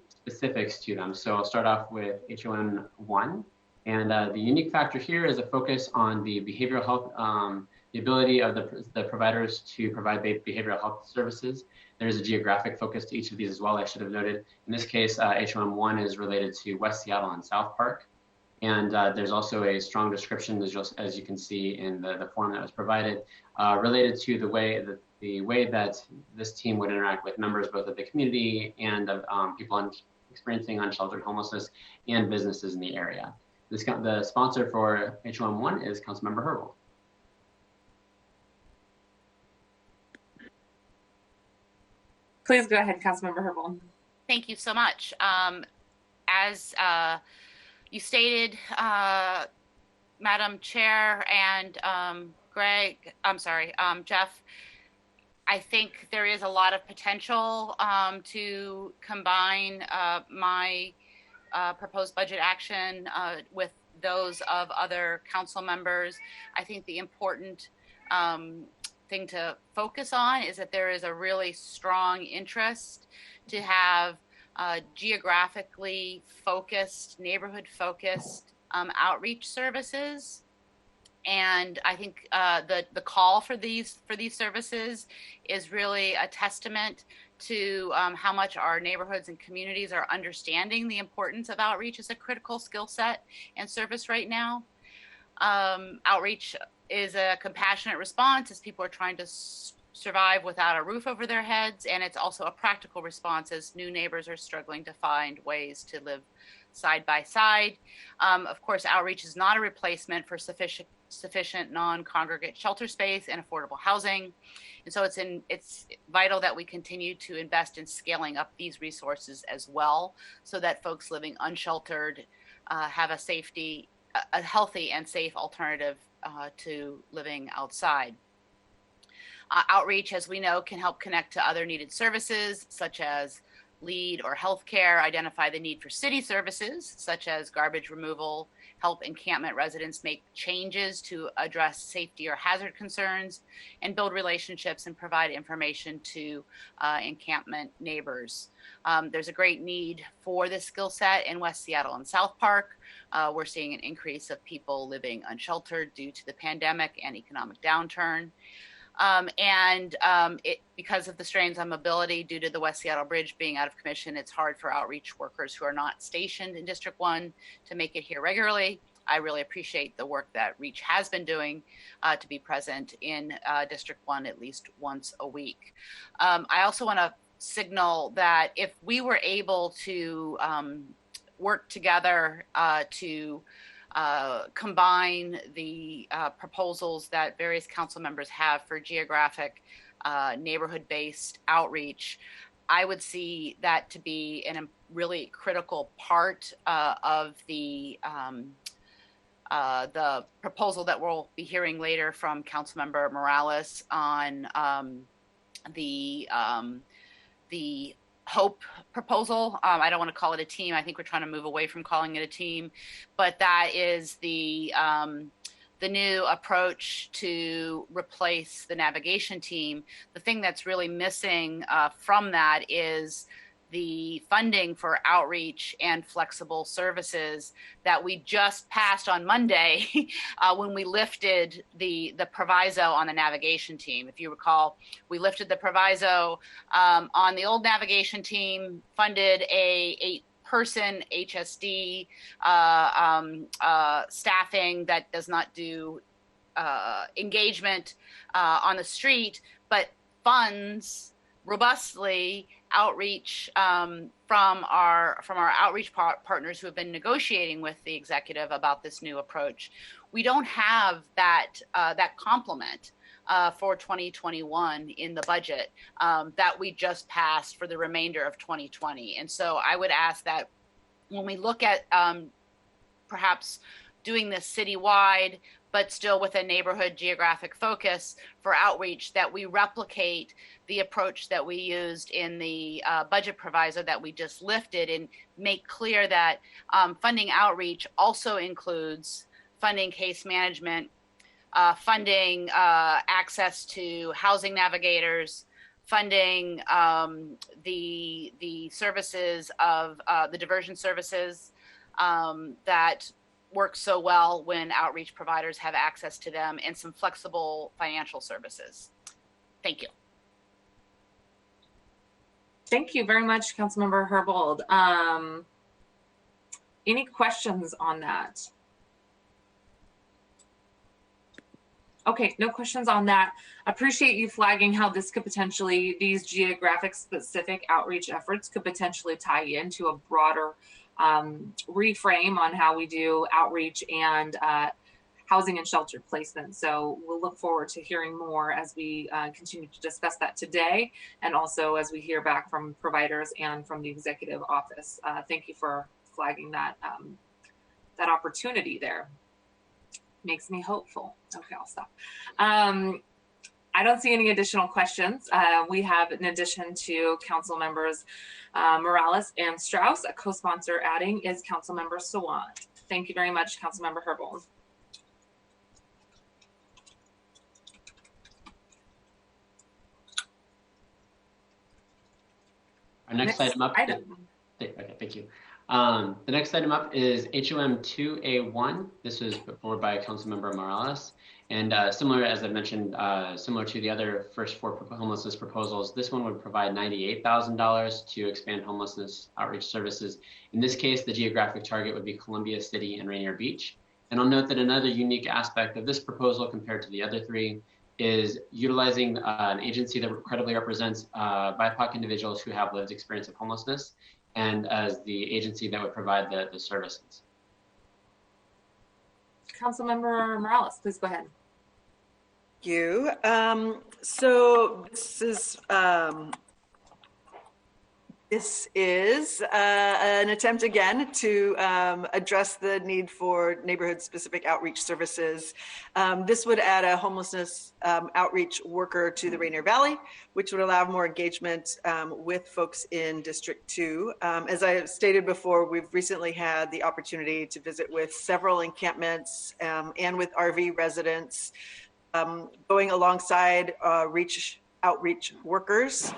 specifics to them. So I'll start off with HON 1. And the unique factor here is a focus on the behavioral health, the ability of the providers to provide behavioral health services. There's a geographic focus to each of these as well, I should have noted. In this case, HON 1 is related to West Seattle and South Park. And there's also a strong description, as you can see in the form that was provided, related to the way that this team would interact with members both of the community and of people experiencing unsheltered homelessness and businesses in the area. The sponsor for HOM 1 is Councilmember Herbold. Please go ahead, Councilmember Herbold. Thank you so much. As you stated, Madam Chair and Jeff, I think there is a lot of potential to combine my proposed budget action with those of other council members. I think the important thing to focus on is that there is a really strong interest to have geographically focused, neighborhood focused outreach services. And I think the call for these services is really a testament to how much our neighborhoods and communities are understanding the importance of outreach as a critical skill set and service right now. Outreach is a compassionate response as people are trying to survive without a roof over their heads, and it's also a practical response as new neighbors are struggling to find ways to live side by side. Of course, outreach is not a replacement for sufficient non-congregate shelter space and affordable housing. And so it's vital that we continue to invest in scaling up these resources as well, so that folks living unsheltered have a healthy and safe alternative to living outside. Outreach, as we know, can help connect to other needed services such as LEAD or healthcare, identify the need for city services such as garbage removal, help encampment residents make changes to address safety or hazard concerns, and build relationships and provide information to encampment neighbors. There's a great need for this skill set in West Seattle and South Park. We're seeing an increase of people living unsheltered due to the pandemic and economic downturn. Because of the strains on mobility due to the West Seattle Bridge being out of commission, it's hard for outreach workers who are not stationed in District 1 to make it here regularly. I really appreciate the work that REACH has been doing to be present in District 1 at least once a week. I also want to signal that if we were able to work together to combine the proposals that various council members have for geographic neighborhood-based outreach, I would see that to be a really critical part of the proposal that we'll be hearing later from Councilmember Morales on the HOPE proposal. I don't want to call it a team. I think we're trying to move away from calling it a team, but that is the new approach to replace the navigation team. The thing that's really missing from that is the funding for outreach and flexible services that we just passed on Monday when we lifted the proviso on the navigation team. If you recall, we lifted the proviso on the old navigation team, funded a 8-person HSD staffing that does not do engagement on the street, but funds robustly outreach from our outreach partners who have been negotiating with the executive about this new approach. We don't have that complement for 2021 in the budget that we just passed for the remainder of 2020. And so I would ask that when we look at perhaps doing this citywide, but still with a neighborhood geographic focus for outreach, that we replicate the approach that we used in the budget proviso that we just lifted, and make clear that funding outreach also includes funding case management, funding access to housing navigators, funding the services of the diversion services that work so well when outreach providers have access to them, and some flexible financial services. Thank you. Thank you very much, Councilmember Herbold. Any questions on that? Okay, no questions on that. Appreciate you flagging how this could potentially, these geographic specific outreach efforts could potentially tie into a broader reframe on how we do outreach and housing and shelter placement. So we'll look forward to hearing more as we continue to discuss that today, and also as we hear back from providers and from the executive office. Thank you for flagging that that opportunity there. Makes me hopeful. Okay, I'll stop. I don't see any additional questions. We have, in addition to council members Morales and Strauss, a co-sponsor adding is Councilmember Sawant. Thank you very much, Councilmember Herbold. Our next item up. Okay, thank you. The next item up is HOM 2A1. This was put forward by Councilmember Morales. And similar, as I mentioned, similar to the other first 4 homelessness proposals, this one would provide $98,000 to expand homelessness outreach services. In this case, the geographic target would be Columbia City and Rainier Beach. And I'll note that another unique aspect of this proposal compared to the other 3 is utilizing an agency that credibly represents BIPOC individuals who have lived experience of homelessness, and as the agency that would provide the services. Councilmember Morales, please go ahead. Thank you. So this is an attempt again to address the need for neighborhood-specific outreach services. This would add a homelessness outreach worker to the Rainier Valley, which would allow more engagement with folks in District 2. As I stated before, we've recently had the opportunity to visit with several encampments and with RV residents, going alongside outreach workers.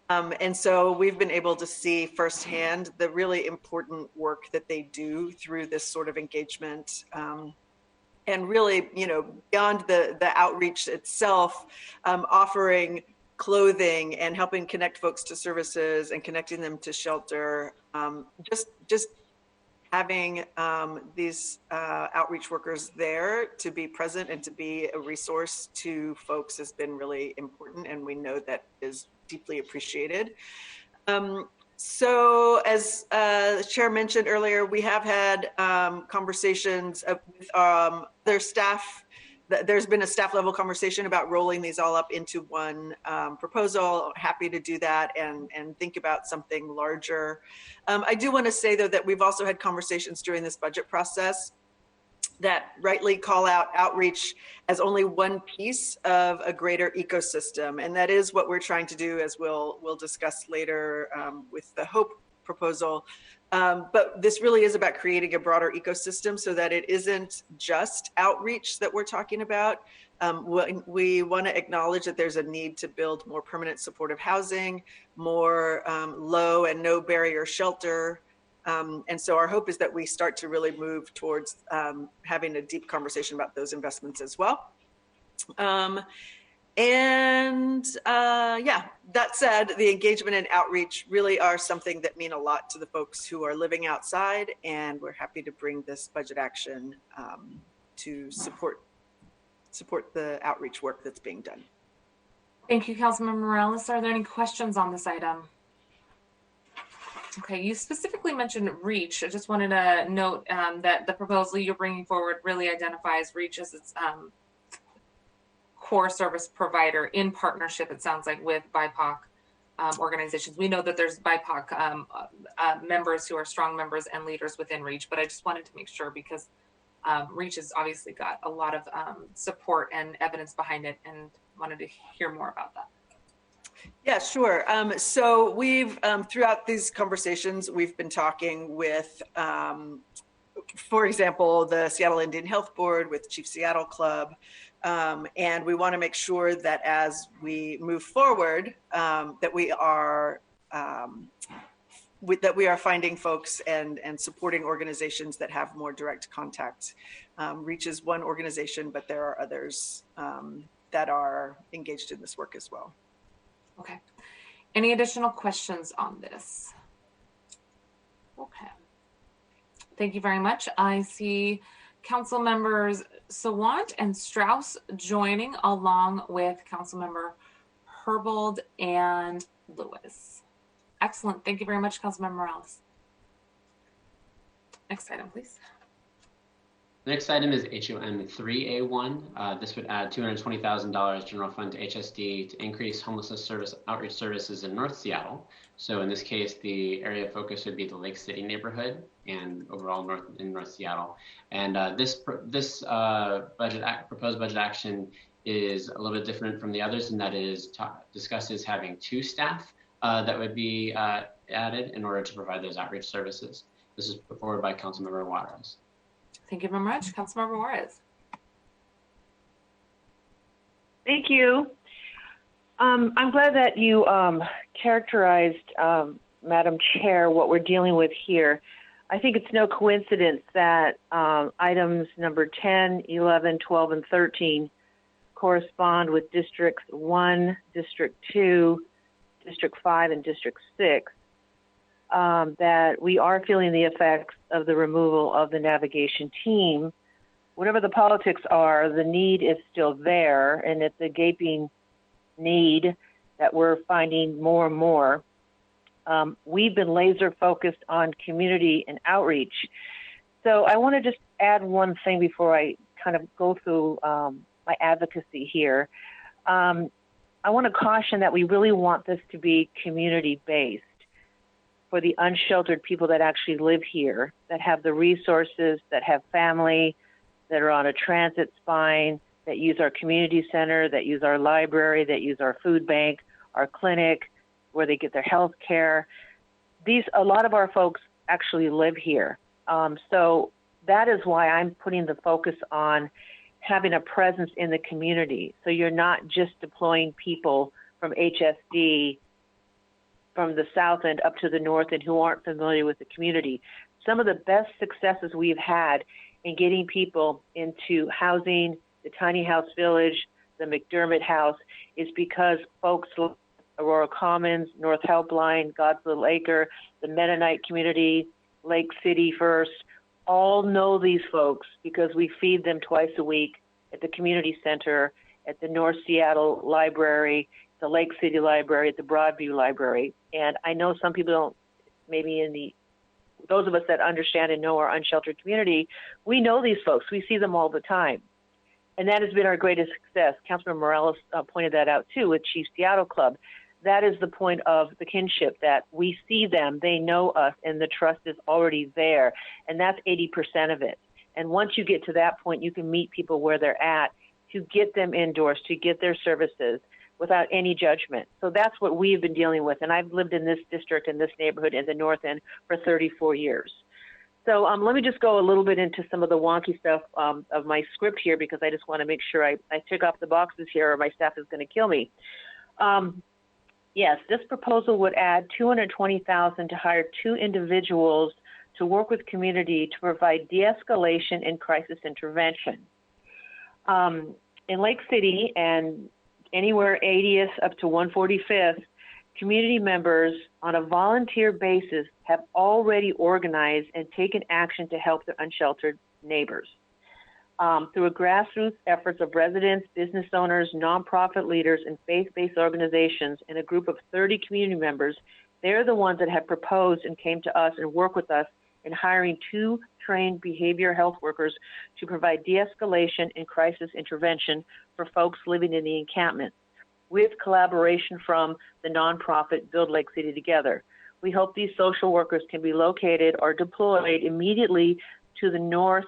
And so we've been able to see firsthand the really important work that they do through this sort of engagement. And really, you know, beyond the outreach itself, offering clothing and helping connect folks to services and connecting them to shelter. Just having these outreach workers there to be present and to be a resource to folks has been really important, and we know that is deeply appreciated. So as the chair mentioned earlier, we have had conversations with their staff. There's been a staff level conversation about rolling these all up into one proposal. Happy to do that and think about something larger. I do want to say though that we've also had conversations during this budget process that rightly call out outreach as only one piece of a greater ecosystem. And that is what we're trying to do, as we'll discuss later with the HOPE proposal. But this really is about creating a broader ecosystem so that it isn't just outreach that we're talking about. We want to acknowledge that there's a need to build more permanent supportive housing, more low and no barrier shelter. And so our hope is that we start to really move towards having a deep conversation about those investments as well. Yeah, that said, the engagement and outreach really are something that mean a lot to the folks who are living outside, and we're happy to bring this budget action to support the outreach work that's being done. Thank you, Councilmember Morales. Are there any questions on this item? Okay, you specifically mentioned REACH. I just wanted to note that the proposal you're bringing forward really identifies REACH as its core service provider in partnership, it sounds like, with BIPOC organizations. We know that there's BIPOC members who are strong members and leaders within REACH, but I just wanted to make sure because REACH has obviously got a lot of support and evidence behind it, and wanted to hear more about that. Yeah, sure. So we've, throughout these conversations, we've been talking with, for example, the Seattle Indian Health Board, with Chief Seattle Club, and we want to make sure that as we move forward, that we are finding folks and supporting organizations that have more direct contact. REACH is one organization, but there are others that are engaged in this work as well. Okay. Any additional questions on this? Okay. Thank you very much. I see Council Members Sawant and Strauss joining, along with Councilmember Herbold and Lewis. Excellent. Thank you very much, Councilmember Morales. Next item, please. The next item is HOM 3A1. This would add $220,000 general fund to HSD to increase homelessness outreach services in North Seattle. So in this case, the area of focus would be the Lake City neighborhood and overall North Seattle. And this proposed budget action is a little bit different from the others, in that it discusses having 2 staff that would be added in order to provide those outreach services. This is put forward by Councilmember Juarez. Thank you very much. Councilmember Juarez. Thank you. I'm glad that you characterized, Madam Chair, what we're dealing with here. I think it's no coincidence that items number 10, 11, 12, and 13 correspond with Districts 1, District 2, District 5, and District 6. That we are feeling the effects of the removal of the navigation team. Whatever the politics are, the need is still there, and it's a gaping need that we're finding more and more. We've been laser focused on community and outreach. So I want to just add one thing before I kind of go through my advocacy here. I want to caution that we really want this to be community-based, for the unsheltered people that actually live here, that have the resources, that have family, that are on a transit spine, that use our community center, that use our library, that use our food bank, our clinic, where they get their health care. A lot of our folks actually live here. So that is why I'm putting the focus on having a presence in the community. So you're not just deploying people from HSD from the south end up to the north end who aren't familiar with the community. Some of the best successes we've had in getting people into housing, the Tiny House Village, the McDermott House, is because folks like Aurora Commons, North Helpline, God's Little Acre, the Mennonite community, Lake City First, all know these folks because we feed them twice a week at the community center, at the North Seattle Library, the Lake City Library, at the Broadview Library. And I know some people don't maybe those of us that understand and know our unsheltered community, we know these folks. We see them all the time. And that has been our greatest success. Councilman Morales pointed that out too with Chief Seattle Club. That is the point of the kinship, that we see them, they know us, and the trust is already there. And that's 80% of it. And once you get to that point, you can meet people where they're at to get them indoors, to get their services without any judgment. So that's what we've been dealing with. And I've lived in this district, in this neighborhood, in the North End for 34 years. So let me just go a little bit into some of the wonky stuff of my script here, because I just want to make sure I tick off the boxes here or my staff is going to kill me. Yes, this proposal would add $220,000 to hire 2 individuals to work with community to provide de-escalation and crisis intervention. In Lake City and anywhere 80th up to 145th, community members on a volunteer basis have already organized and taken action to help their unsheltered neighbors. Through a grassroots efforts of residents, business owners, nonprofit leaders, and faith-based organizations, and a group of 30 community members, they're the ones that have proposed and came to us and worked with us in hiring 2 trained behavioral health workers to provide de-escalation and crisis intervention for folks living in the encampment, with collaboration from the nonprofit Build Lake City Together. We hope these social workers can be located or deployed immediately to the north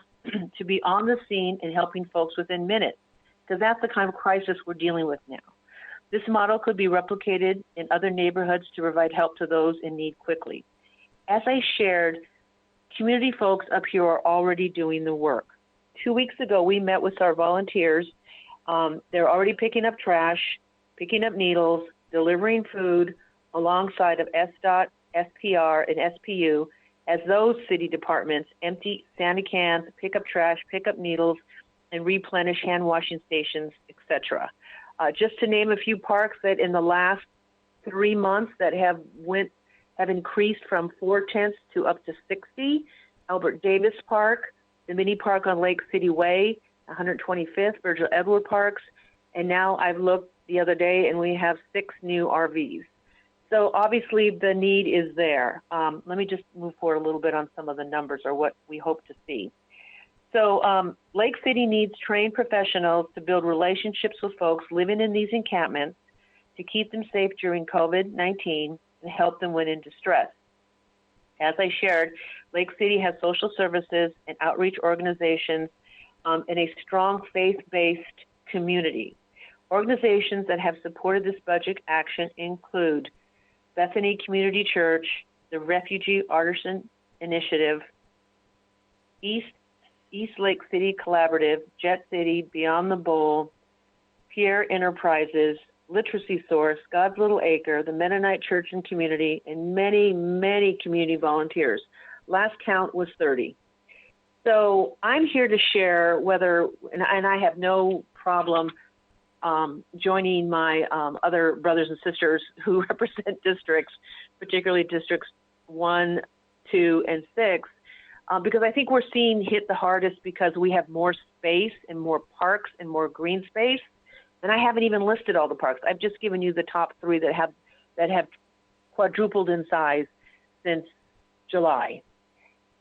to be on the scene and helping folks within minutes, because that's the kind of crisis we're dealing with now. This model could be replicated in other neighborhoods to provide help to those in need quickly. As I shared, community folks up here are already doing the work. 2 weeks ago, we met with our volunteers. They're already picking up trash, picking up needles, delivering food alongside of SDOT, SPR, and SPU as those city departments empty Santa cans, pick up trash, pick up needles, and replenish hand washing stations, etc. Just to name a few parks that in the last 3 months that have increased from 4 tents to up to 60, Albert Davis Park, the mini park on Lake City Way, 125th, Virgil Edward Parks, and now I've looked the other day and we have 6 new RVs. So obviously the need is there. Let me just move forward a little bit on some of the numbers or what we hope to see. So Lake City needs trained professionals to build relationships with folks living in these encampments to keep them safe during COVID-19 and help them when in distress. As I shared, Lake City has social services and outreach organizations and a strong faith-based community. Organizations that have supported this budget action include Bethany Community Church, the Refugee Artisan Initiative, East Lake City Collaborative, Jet City, Beyond the Bowl, Pierre Enterprises, Literacy Source, God's Little Acre, the Mennonite Church and Community, and many, many community volunteers. Last count was 30. So I'm here to share whether, and I have no problem joining my other brothers and sisters who represent districts, particularly districts 1, 2, and 6, because I think we're seeing hit the hardest because we have more space and more parks and more green space. And I haven't even listed all the parks. I've just given you the top 3 that have quadrupled in size since July.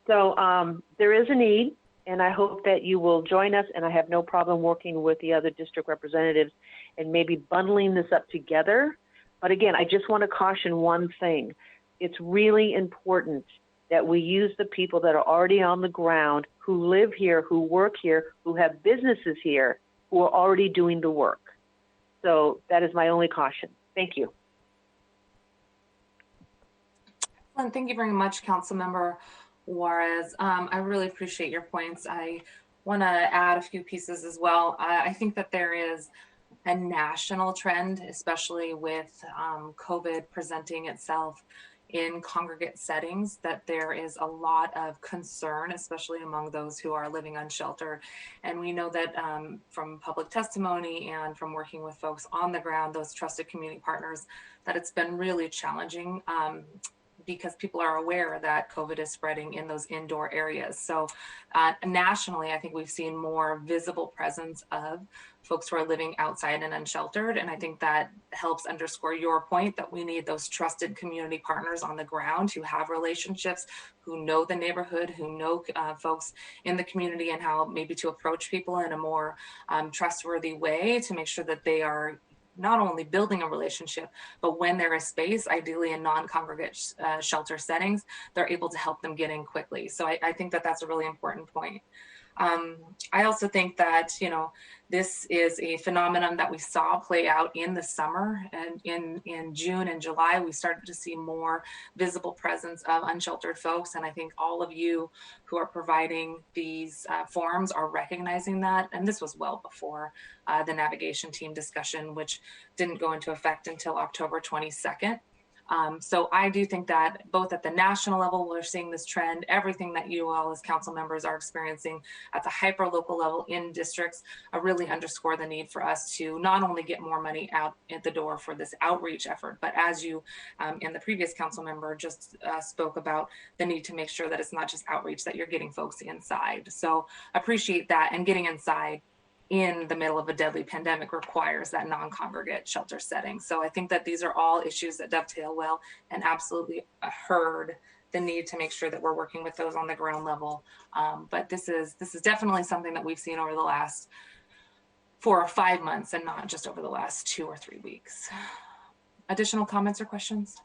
So there is a need, and I hope that you will join us, and I have no problem working with the other district representatives and maybe bundling this up together. But again, I just want to caution one thing. It's really important that we use the people that are already on the ground, who live here, who work here, who have businesses here, who are already doing the work. So that is my only caution. Thank you. Excellent. Thank you very much, Councilmember Juarez. I really appreciate your points. I want to add a few pieces as well. I think that there is a national trend, especially with COVID presenting itself in congregate settings, that there is a lot of concern, especially among those who are living unsheltered. And we know that from public testimony and from working with folks on the ground, those trusted community partners, that it's been really challenging because people are aware that COVID is spreading in those indoor areas. So nationally, I think we've seen more visible presence of folks who are living outside and unsheltered. And I think that helps underscore your point that we need those trusted community partners on the ground who have relationships, who know the neighborhood, who know folks in the community and how maybe to approach people in a more trustworthy way to make sure that they are not only building a relationship, but when there is space, ideally in non-congregate shelter settings, they're able to help them get in quickly. So I think that that's a really important point. I also think that, this is a phenomenon that we saw play out in the summer, and in June and July, we started to see more visible presence of unsheltered folks. And I think all of you who are providing these forms are recognizing that. And this was well before the navigation team discussion, which didn't go into effect until October 22nd. So I do think that both at the national level, we're seeing this trend, everything that you all as council members are experiencing at the hyper local level in districts, really underscore the need for us to not only get more money out at the door for this outreach effort, but as you and the previous council member just spoke about, the need to make sure that it's not just outreach, that you're getting folks inside. So appreciate that, and getting inside in the middle of a deadly pandemic requires that non-congregate shelter setting. So I think that these are all issues that dovetail well, and absolutely heard the need to make sure that we're working with those on the ground level. But this is definitely something that we've seen over the last 4 or 5 months, and not just over the last 2 or 3 weeks. Additional comments or questions?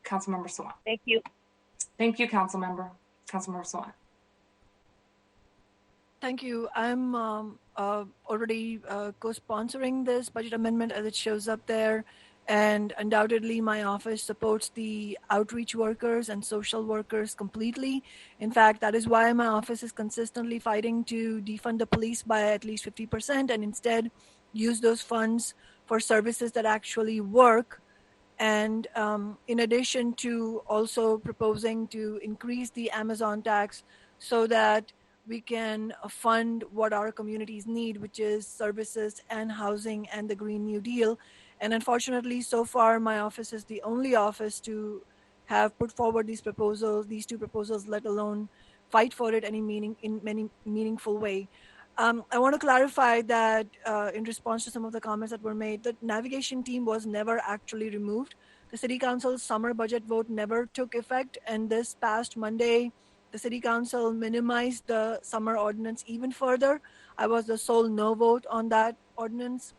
Councilmember Sawant. Thank you. Thank you, Councilmember Sawant. Thank you. I'm already co-sponsoring this budget amendment as it shows up there. And undoubtedly, my office supports the outreach workers and social workers completely. In fact, that is why my office is consistently fighting to defund the police by at least 50% and instead use those funds for services that actually work. And in addition to also proposing to increase the Amazon tax so that we can fund what our communities need, which is services and housing and the Green New Deal. And unfortunately, so far, my office is the only office to have put forward these two proposals, let alone fight for it in many meaningful way. I want to clarify that in response to some of the comments that were made, the navigation team was never actually removed. The City Council's summer budget vote never took effect, and this past Monday, the City Council minimized the summer ordinance even further. I was the sole no vote on that ordinance.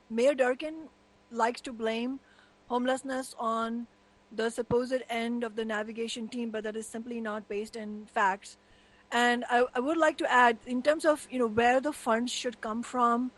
Mayor Durkin likes to blame homelessness on the supposed end of the navigation team, but that is simply not based in facts. And I would like to add, in terms of where the funds should come from,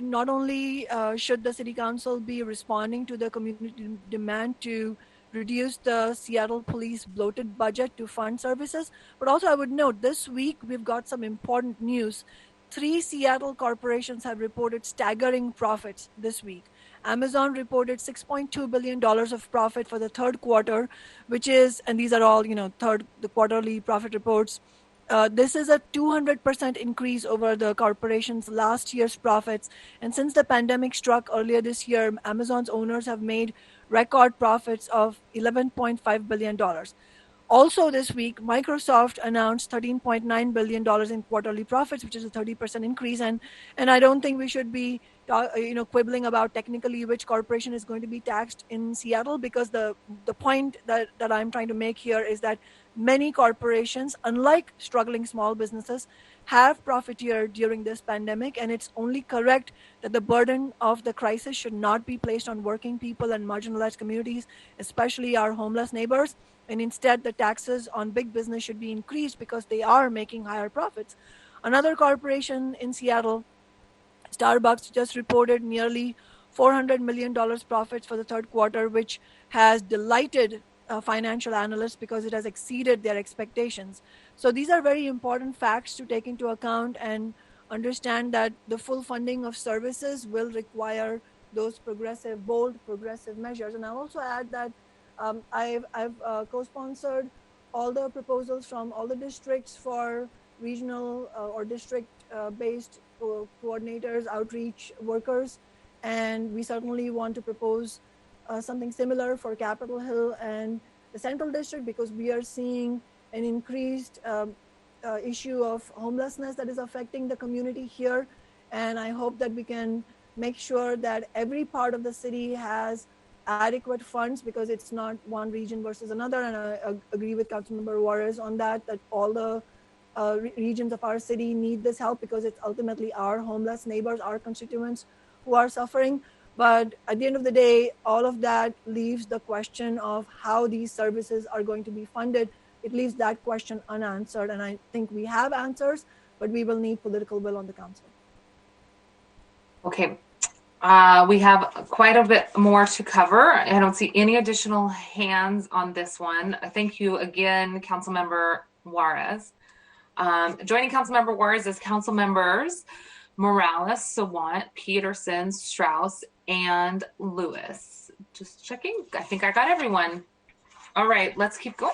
not only should the City Council be responding to the community demand to reduce the Seattle Police bloated budget to fund services, but also I would note this week we've got some important news. 3 Seattle corporations have reported staggering profits this week. Amazon reported $6.2 billion of profit for the third quarter, which is, and these are all, the quarterly profit reports. This is a 200% increase over the corporation's last year's profits. And since the pandemic struck earlier this year, Amazon's owners have made record profits of $11.5 billion. Also this week, Microsoft announced $13.9 billion in quarterly profits, which is a 30% increase. And I don't think we should be quibbling about technically which corporation is going to be taxed in Seattle, because the point that I'm trying to make here is that many corporations, unlike struggling small businesses, have profiteered during this pandemic, and it's only correct that the burden of the crisis should not be placed on working people and marginalized communities, especially our homeless neighbors, and instead the taxes on big business should be increased because they are making higher profits. Another corporation in Seattle, Starbucks, just reported nearly $400 million profits for the third quarter, which has delighted financial analysts because it has exceeded their expectations. So these are very important facts to take into account and understand that the full funding of services will require those bold progressive measures. And I'll also add that I've co-sponsored all the proposals from all the districts for regional or district-based coordinators, outreach workers, and we certainly want to propose something similar for Capitol Hill and the Central District, because we are seeing an increased issue of homelessness that is affecting the community here. And I hope that we can make sure that every part of the city has adequate funds, because it's not one region versus another. And I agree with Councilmember Juarez on that all the regions of our city need this help, because it's ultimately our homeless neighbors, our constituents who are suffering. But at the end of the day, all of that leaves the question of how these services are going to be funded. It leaves that question unanswered. And I think we have answers, but we will need political will on the council. Okay. We have quite a bit more to cover. I don't see any additional hands on this one. Thank you again, Councilmember Juarez. Joining Councilmember Juarez is Councilmembers Morales, Sawant, Peterson, Strauss, and Lewis. Just checking. I think I got everyone. All right, let's keep going.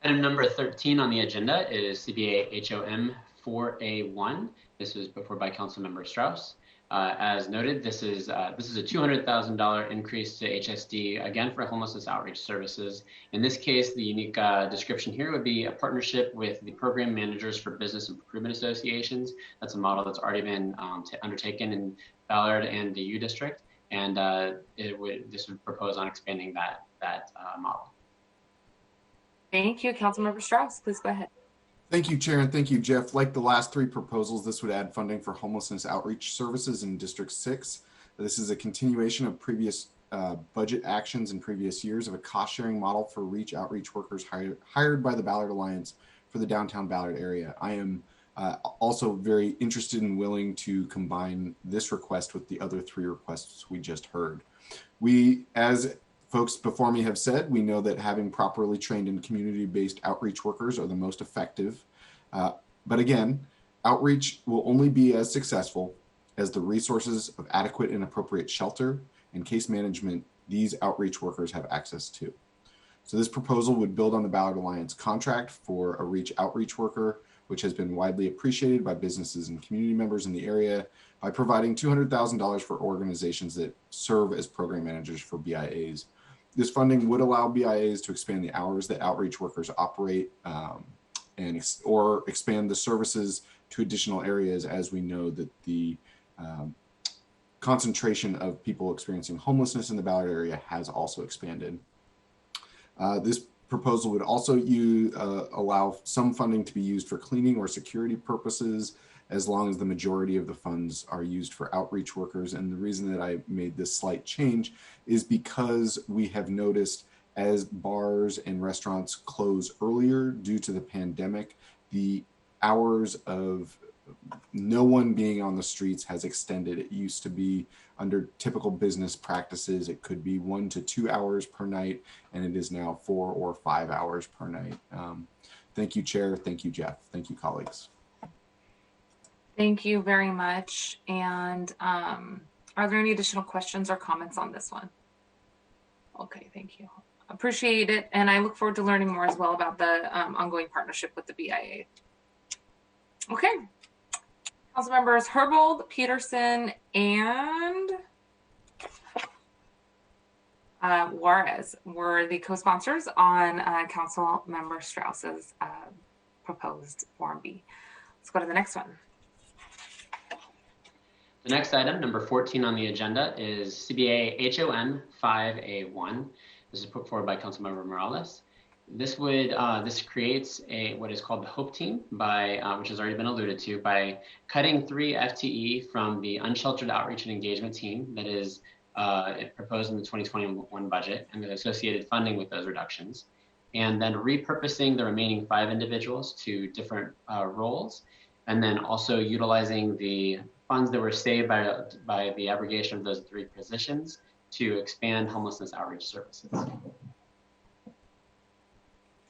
Item number 13 on the agenda is CBA HOM 4A1. This was put forward by Councilmember Strauss. As noted, this is a $200,000 increase to HSD, again, for homelessness outreach services. In this case, the unique description here would be a partnership with the program managers for business improvement associations. That's a model that's already been undertaken in Ballard and the U District, and this would propose on expanding that model. Thank you, Councilmember Strauss. Please go ahead. Thank you, Chair, and thank you, Jeff. Like the last three proposals, this would add funding for homelessness outreach services in District 6. This is a continuation of previous budget actions in previous years of a cost-sharing model for outreach workers hired by the Ballard Alliance for the downtown Ballard area. I am also very interested and willing to combine this request with the other three requests we just heard. We, as folks before me have said, we know that having properly trained and community-based outreach workers are the most effective. But again, outreach will only be as successful as the resources of adequate and appropriate shelter and case management these outreach workers have access to. So this proposal would build on the Ballard Alliance contract for a outreach worker, which has been widely appreciated by businesses and community members in the area, by providing $200,000 for organizations that serve as program managers for BIAs. This funding would allow BIAs to expand the hours that outreach workers operate or expand the services to additional areas, as we know that the concentration of people experiencing homelessness in the Ballard area has also expanded. This proposal would also allow some funding to be used for cleaning or security purposes, as long as the majority of the funds are used for outreach workers. And the reason that I made this slight change is because we have noticed as bars and restaurants close earlier due to the pandemic, the hours of no one being on the streets has extended. It used to be under typical business practices, it could be 1 to 2 hours per night, and it is now 4 or 5 hours per night. Thank you, Chair. Thank you, Jeff. Thank you, colleagues. Thank you very much. And are there any additional questions or comments on this one? Okay, thank you. Appreciate it. And I look forward to learning more as well about the ongoing partnership with the BIA. Okay. Council members Herbold, Peterson, and Juarez were the co-sponsors on Council Member Strauss's proposed Form B. Let's go to the next one. The next item, number 14 on the agenda, is CBA HON 5A1. This is put forward by Councilmember Morales. This creates what is called the HOPE team, which has already been alluded to, by cutting 3 FTE from the unsheltered outreach and engagement team that is proposed in the 2021 budget and the associated funding with those reductions, and then repurposing the remaining 5 individuals to different roles, and then also utilizing the funds that were saved by the abrogation of those 3 positions to expand homelessness outreach services.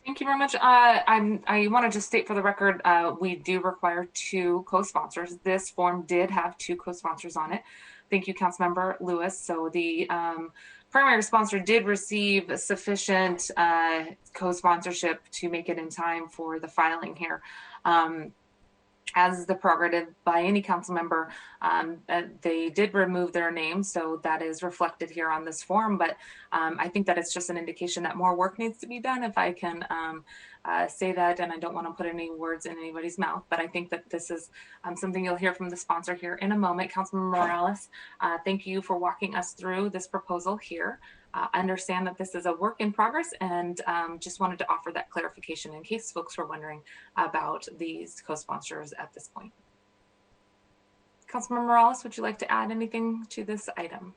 Thank you very much. I want to just state for the record, we do require 2 co-sponsors. This form did have 2 co-sponsors on it. Thank you, Councilmember Lewis. So the primary sponsor did receive sufficient co-sponsorship to make it in time for the filing here. as is the prerogative by any council member, they did remove their name, so that is reflected here on this form. But I think that it's just an indication that more work needs to be done, if I can say that, and I don't want to put any words in anybody's mouth, but I think that this is something you'll hear from the sponsor here in a moment. Councilmember Morales, thank you for walking us through this proposal here. I understand that this is a work in progress, and just wanted to offer that clarification in case folks were wondering about these co-sponsors at this point. Councilmember Morales, would you like to add anything to this item?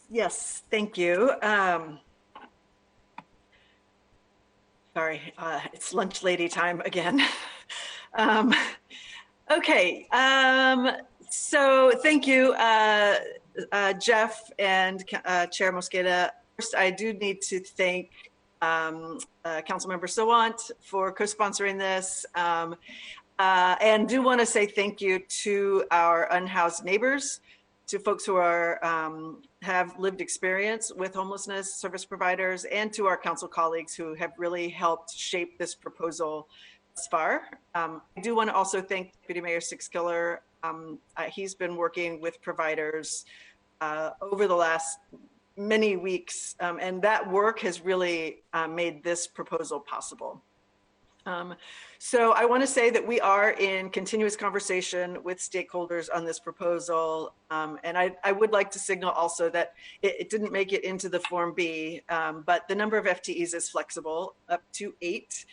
Yes, thank you. Sorry, it's lunch lady time again. Okay, so thank you, Jeff and Chair Mosqueda. First, I do need to thank Councilmember Sawant for co-sponsoring this, and do want to say thank you to our unhoused neighbors, to folks who are have lived experience with homelessness service providers, and to our council colleagues who have really helped shape this proposal thus far. I do want to also thank Deputy Mayor Sixkiller. He's been working with providers over the last many weeks, and that work has really made this proposal possible. So I want to say that we are in continuous conversation with stakeholders on this proposal, and I would like to signal also that it didn't make it into the Form B, but the number of FTEs is flexible, up to 8.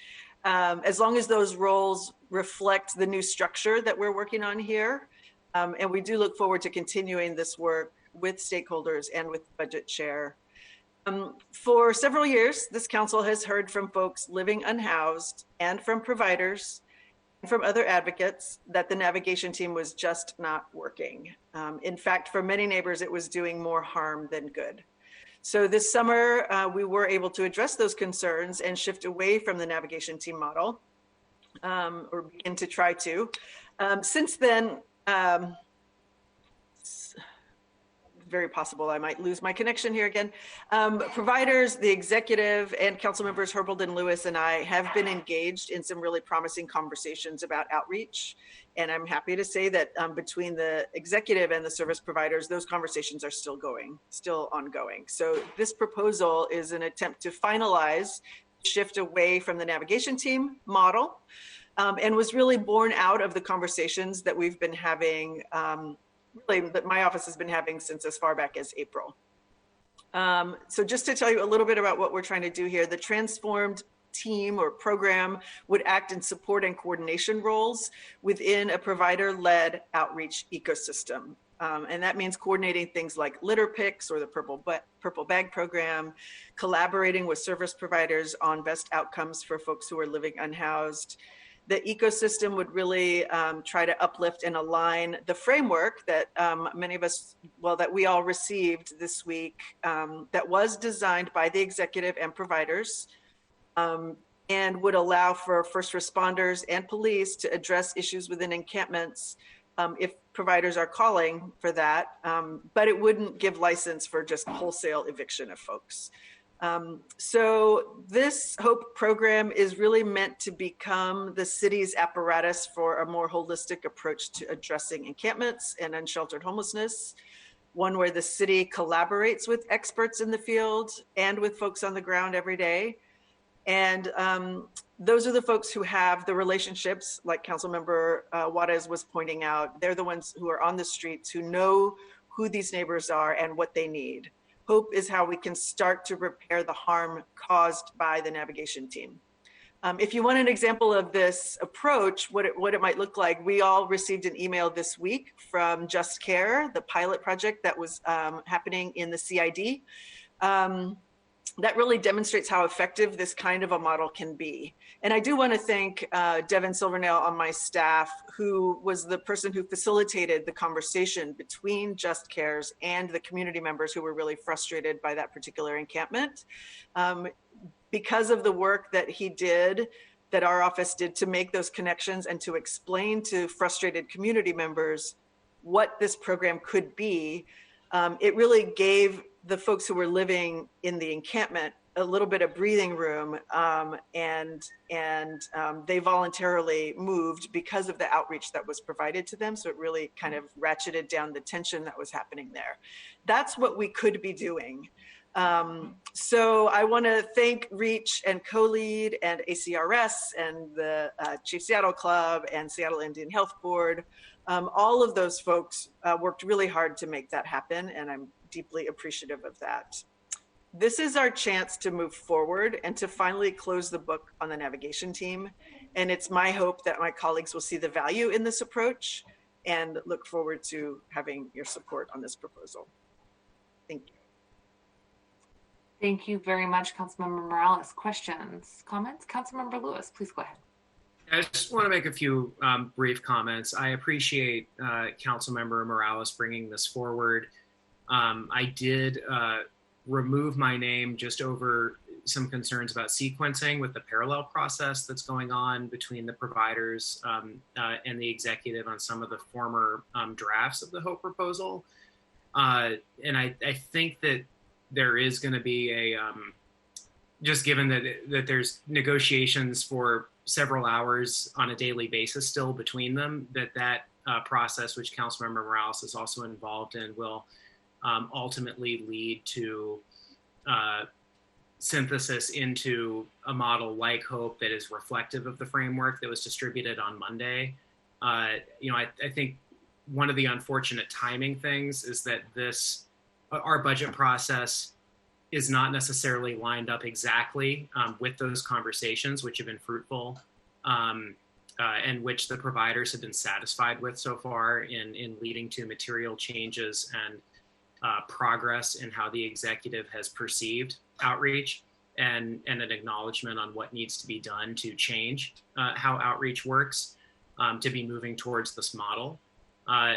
As long as those roles reflect the new structure that we're working on here. And we do look forward to continuing this work with stakeholders and with budget chair. For several years, this council has heard from folks living unhoused and from providers and from other advocates that the navigation team was just not working. In fact, for many neighbors, it was doing more harm than good. So this summer, we were able to address those concerns and shift away from the navigation team model, or begin to try to. Since then, very possible I might lose my connection here again. Providers, the executive, and council members Herbold and Lewis and I have been engaged in some really promising conversations about outreach. And I'm happy to say that between the executive and the service providers, those conversations are still ongoing. So this proposal is an attempt to finalize, shift away from the navigation team model, and was really born out of the conversations that we've been having, really that my office has been having since as far back as April. So just to tell you a little bit about what we're trying to do here, the transformed team or program would act in support and coordination roles within a provider-led outreach ecosystem. And that means coordinating things like litter picks or the purple bag program, collaborating with service providers on best outcomes for folks who are living unhoused. The ecosystem would really try to uplift and align the framework that many of us, well, that we all received this week, that was designed by the executive and providers, and would allow for first responders and police to address issues within encampments if providers are calling for that, but it wouldn't give license for just wholesale eviction of folks. So this HOPE program is really meant to become the city's apparatus for a more holistic approach to addressing encampments and unsheltered homelessness, one where the city collaborates with experts in the field and with folks on the ground every day. And those are the folks who have the relationships, like Councilmember Juarez was pointing out. They're the ones who are on the streets, who know who these neighbors are and what they need. HOPE is how we can start to repair the harm caused by the navigation team. If you want an example of this approach, what it might look like, we all received an email this week from Just Care, the pilot project that was happening in the CID. That really demonstrates how effective this kind of a model can be. And I do want to thank Devin Silvernail on my staff, who was the person who facilitated the conversation between Just Cares and the community members who were really frustrated by that particular encampment. Because of the work that he did, that our office did to make those connections and to explain to frustrated community members what this program could be, it really gave the folks who were living in the encampment a little bit of breathing room, and they voluntarily moved because of the outreach that was provided to them. So it really kind of ratcheted down the tension that was happening there. That's what we could be doing. So I want to thank REACH and CoLead and ACRS and the Chief Seattle Club and Seattle Indian Health Board. All of those folks worked really hard to make that happen, and I'm deeply appreciative of that. This is our chance to move forward and to finally close the book on the navigation team. And it's my hope that my colleagues will see the value in this approach and look forward to having your support on this proposal. Thank you. Thank you very much, Councilmember Morales. Questions, comments? Councilmember Lewis, please go ahead. I just want to make a few brief comments. I appreciate Councilmember Morales bringing this forward. I did remove my name just over some concerns about sequencing with the parallel process that's going on between the providers and the executive on some of the former drafts of the HOPE proposal. And I think that there is going to be a, just given that there's negotiations for several hours on a daily basis still between them, that process, which Councilmember Morales is also involved in, will ultimately lead to synthesis into a model like HOPE that is reflective of the framework that was distributed on Monday. I think one of the unfortunate timing things is that our budget process is not necessarily lined up exactly with those conversations, which have been fruitful and which the providers have been satisfied with so far in leading to material changes and progress in how the executive has perceived outreach and an acknowledgement on what needs to be done to change how outreach works to be moving towards this model.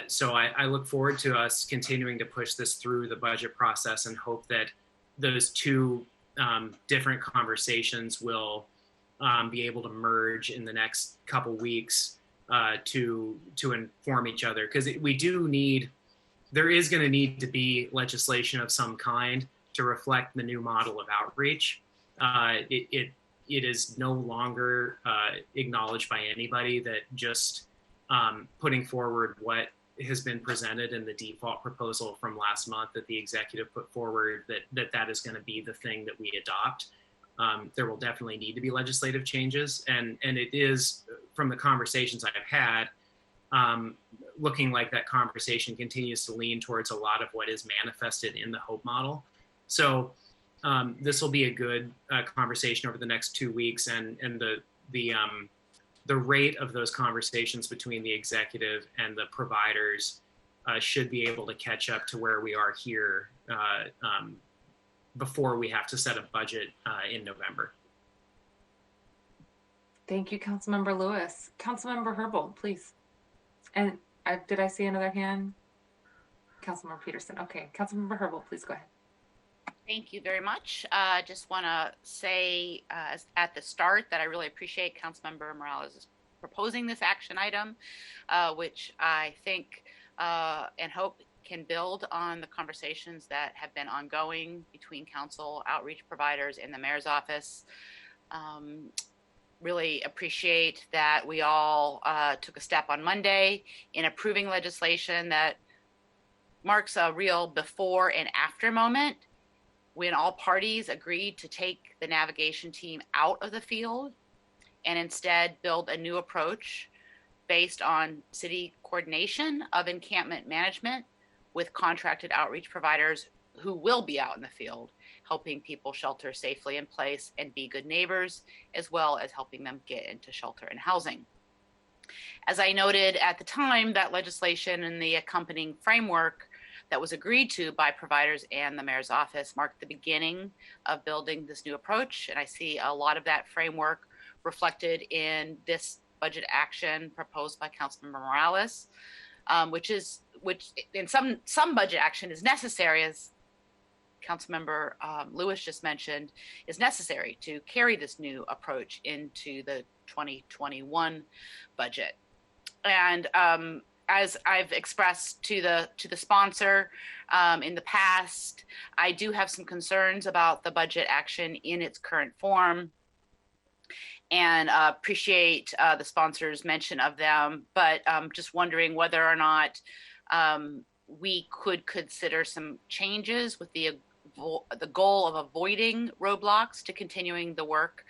So I look forward to us continuing to push this through the budget process and hope that those two different conversations will be able to merge in the next couple weeks to inform each other. Because there is going to need to be legislation of some kind to reflect the new model of outreach. It is no longer acknowledged by anybody that just putting forward what has been presented in the default proposal from last month that the executive put forward, that is going to be the thing that we adopt. There will definitely need to be legislative changes. And it is, from the conversations I've had, looking like that conversation continues to lean towards a lot of what is manifested in the HOPE model. So this will be a good conversation over the next 2 weeks, and the rate of those conversations between the executive and the providers should be able to catch up to where we are here before we have to set a budget in November. Thank you, Councilmember Lewis. Councilmember Herbold, please. And did I see another hand? Councilmember Peterson. Okay, Councilmember Herbold, please go ahead. Thank you very much. Just want to say at the start that I really appreciate Councilmember Morales proposing this action item, which I think and hope can build on the conversations that have been ongoing between council, outreach providers, and the mayor's office. Really appreciate that we all took a step on Monday in approving legislation that marks a real before and after moment, when all parties agreed to take the navigation team out of the field and instead build a new approach based on city coordination of encampment management with contracted outreach providers who will be out in the field, helping people shelter safely in place and be good neighbors, as well as helping them get into shelter and housing. As I noted at the time, that legislation and the accompanying framework that was agreed to by providers and the mayor's office marked the beginning of building this new approach. And I see a lot of that framework reflected in this budget action proposed by Councilmember Morales, which in some budget action is necessary, as Councilmember Lewis just mentioned, is necessary to carry this new approach into the 2021 budget. And as I've expressed to the sponsor in the past, I do have some concerns about the budget action in its current form, and appreciate the sponsor's mention of them, but just wondering whether or not we could consider some changes with the goal of avoiding roadblocks to continuing the work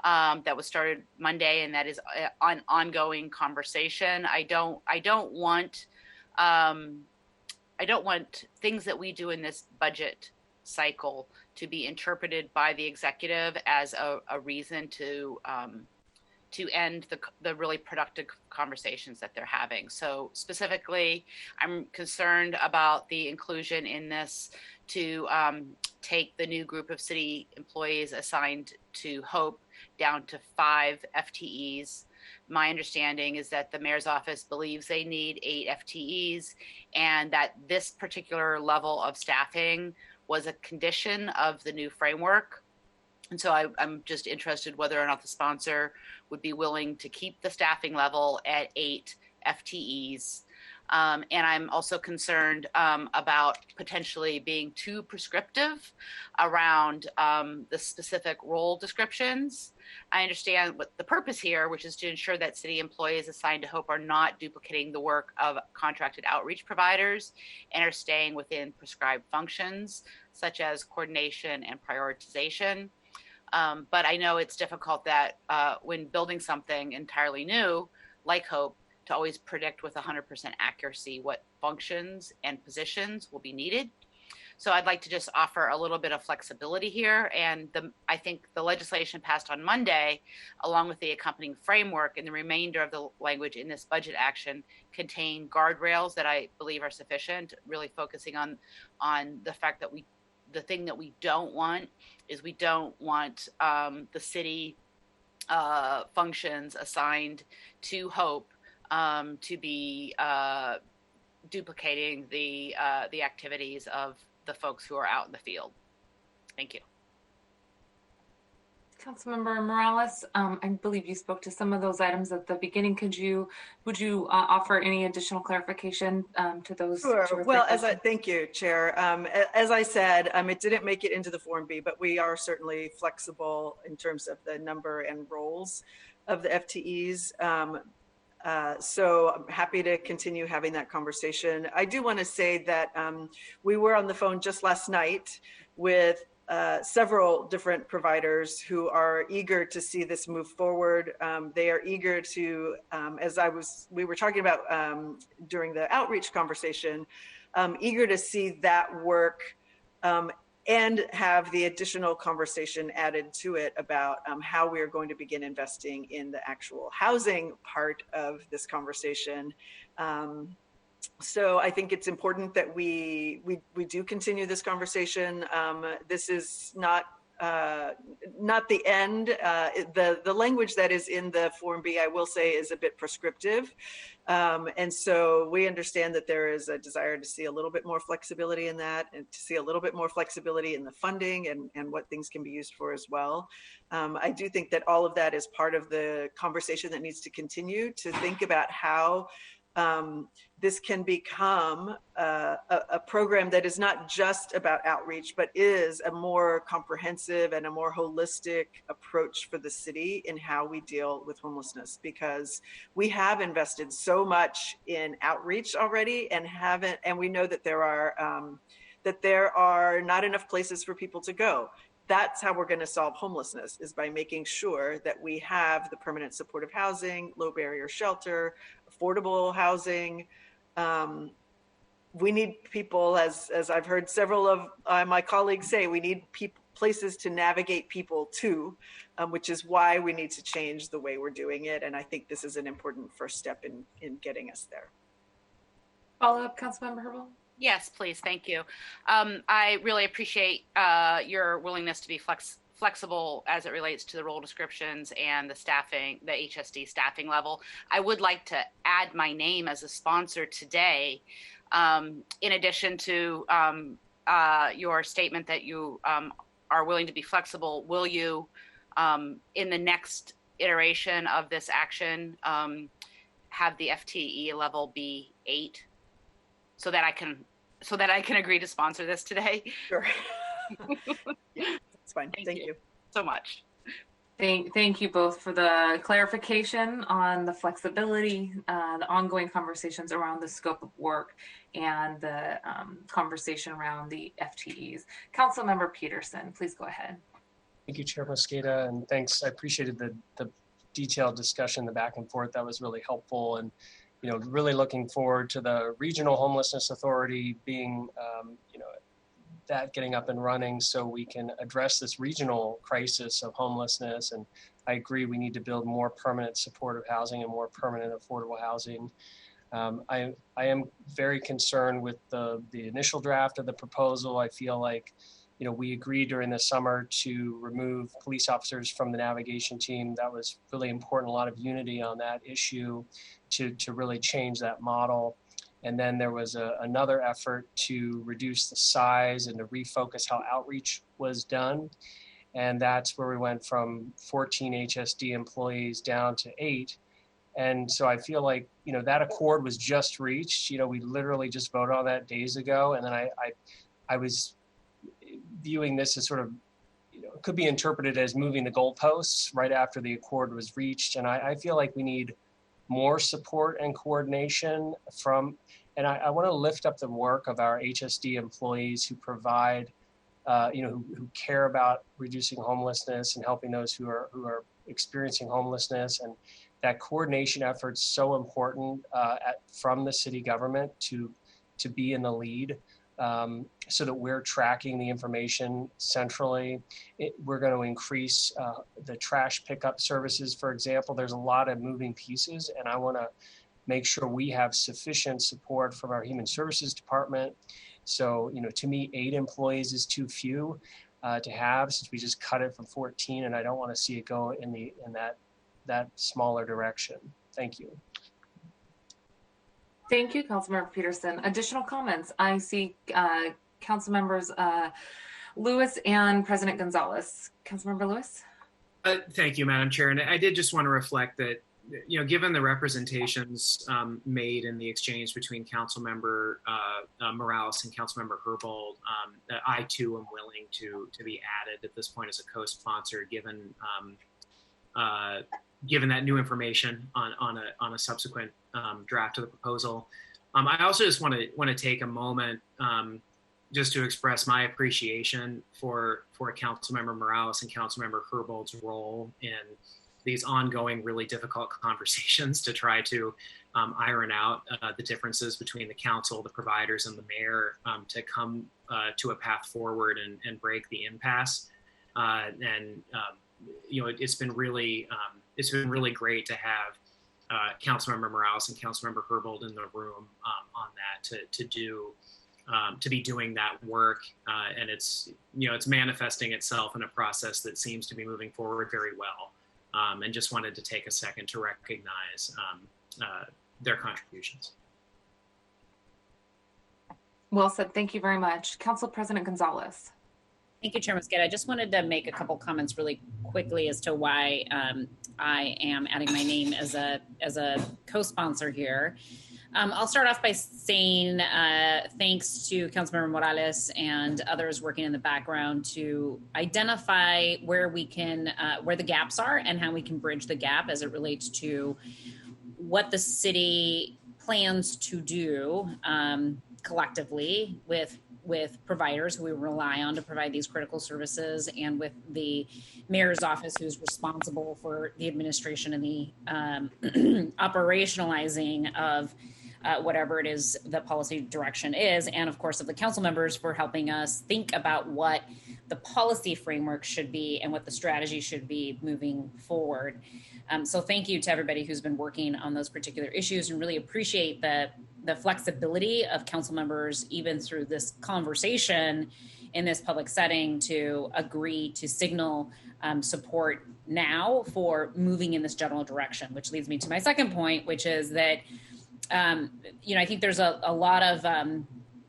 that was started Monday, and that is an ongoing conversation. I don't want things that we do in this budget cycle to be interpreted by the executive as a reason to end the really productive conversations that they're having. So specifically, I'm concerned about the inclusion in this to take the new group of city employees assigned to HOPE down to 5 FTEs. My understanding is that the mayor's office believes they need 8 FTEs, and that this particular level of staffing was a condition of the new framework. And so I'm just interested whether or not the sponsor would be willing to keep the staffing level at 8 FTEs. And I'm also concerned about potentially being too prescriptive around the specific role descriptions. I understand what the purpose here, which is to ensure that city employees assigned to HOPE are not duplicating the work of contracted outreach providers and are staying within prescribed functions, such as coordination and prioritization. But I know it's difficult that when building something entirely new, like HOPE, to always predict with 100% accuracy what functions and positions will be needed. So I'd like to just offer a little bit of flexibility here. And I think the legislation passed on Monday, along with the accompanying framework and the remainder of the language in this budget action, contain guardrails that I believe are sufficient, really focusing on the fact that the thing that we don't want is we don't want the city functions assigned to HOPE to be duplicating the activities of the folks who are out in the field. Thank you. Councilmember Morales, I believe you spoke to some of those items at the beginning. Would you offer any additional clarification to those? Sure. Well, thank you, Chair. As I said, it didn't make it into the Form B, but we are certainly flexible in terms of the number and roles of the FTEs. So I'm happy to continue having that conversation. I do want to say that we were on the phone just last night with several different providers who are eager to see this move forward. They are eager to, we were talking about during the outreach conversation, eager to see that work and have the additional conversation added to it about how we are going to begin investing in the actual housing part of this conversation. So I think it's important that we do continue this conversation. This is not the end. The language that is in the Form B, I will say, is a bit prescriptive. And so we understand that there is a desire to see a little bit more flexibility in that, and to see a little bit more flexibility in the funding and what things can be used for as well. I do think that all of that is part of the conversation that needs to continue to think about how this can become a program that is not just about outreach, but is a more comprehensive and a more holistic approach for the city in how we deal with homelessness, because we have invested so much in outreach already and we know that there are not enough places for people to go. That's how we're going to solve homelessness, is by making sure that we have the permanent supportive housing, low barrier shelter, affordable housing. We need people, as I've heard several of my colleagues say, we need places to navigate people to, which is why we need to change the way we're doing it. And I think this is an important first step in getting us there. Follow up, Councilmember Herbold? Yes, please. Thank you. I really appreciate your willingness to be flexible as it relates to the role descriptions and the staffing, the HSD staffing level. I would like to add my name as a sponsor today, in addition to your statement that you are willing to be flexible. Will you, in the next iteration of this action, have the FTE level be 8 so that I can agree to sponsor this today? Sure. Yeah, that's fine. Thank you so much. Thank you both for the clarification on the flexibility, the ongoing conversations around the scope of work, and the conversation around the FTEs. Councilmember Peterson, please go ahead. Thank you, Chair Mosqueda, and thanks. I appreciated the detailed discussion, the back and forth. That was really helpful, and really looking forward to the Regional Homelessness Authority being, that getting up and running so we can address this regional crisis of homelessness. And I agree, we need to build more permanent supportive housing and more permanent affordable housing. I am very concerned with the initial draft of the proposal. I feel like, we agreed during the summer to remove police officers from the navigation team. That was really important, a lot of unity on that issue to really change that model. And then there was another effort to reduce the size and to refocus how outreach was done. And that's where we went from 14 HSD employees down to 8. And so I feel like, that accord was just reached. We literally just voted on that days ago. And then I was viewing this as sort of, it could be interpreted as moving the goalposts right after the accord was reached. And I feel like we need more support and coordination and I want to lift up the work of our HSD employees who provide, who care about reducing homelessness and helping those who are experiencing homelessness. And that coordination effort's so important from the city government to be in the lead, so that we're tracking the information centrally. We're going to increase the trash pickup services, for example. There's a lot of moving pieces, and I want to make sure we have sufficient support from our Human Services Department. So, to me, 8 employees is too few to have, since we just cut it from 14, and I don't want to see it go in that smaller direction. Thank you. Thank you, Councilmember Peterson. Additional comments? I see Councilmembers Lewis and President Gonzalez. Councilmember Lewis? Thank you, Madam Chair. And I did just want to reflect that, given the representations made in the exchange between Councilmember Morales and Councilmember Herbold, I too am willing to be added at this point as a co-sponsor, given that new information on a subsequent draft of the proposal. I also just want to take a moment just to express my appreciation for Councilmember Morales and Councilmember Herbold's role in these ongoing, really difficult conversations to try to iron out the differences between the council, the providers, and the mayor to come to a path forward and break the impasse. It's been really great to have Councilmember Morales and Councilmember Herbold in the room on that to be doing that work, and it's manifesting itself in a process that seems to be moving forward very well. And just wanted to take a second to recognize their contributions. Well said. Thank you very much. Council President Gonzalez. Thank you, Chair Mosqueda. I just wanted to make a couple comments really quickly as to why I am adding my name as a co-sponsor here. I'll start off by saying thanks to Councilmember Morales and others working in the background to identify where the gaps are and how we can bridge the gap as it relates to what the city plans to do collectively with providers who we rely on to provide these critical services, and with the mayor's office, who's responsible for the administration and the operationalizing of whatever it is the policy direction is, and of course of the council members for helping us think about what the policy framework should be and what the strategy should be moving forward. So thank you to everybody who's been working on those particular issues, and really appreciate the flexibility of council members, even through this conversation in this public setting, to agree to signal support now for moving in this general direction, which leads me to my second point, which is that I think there's a lot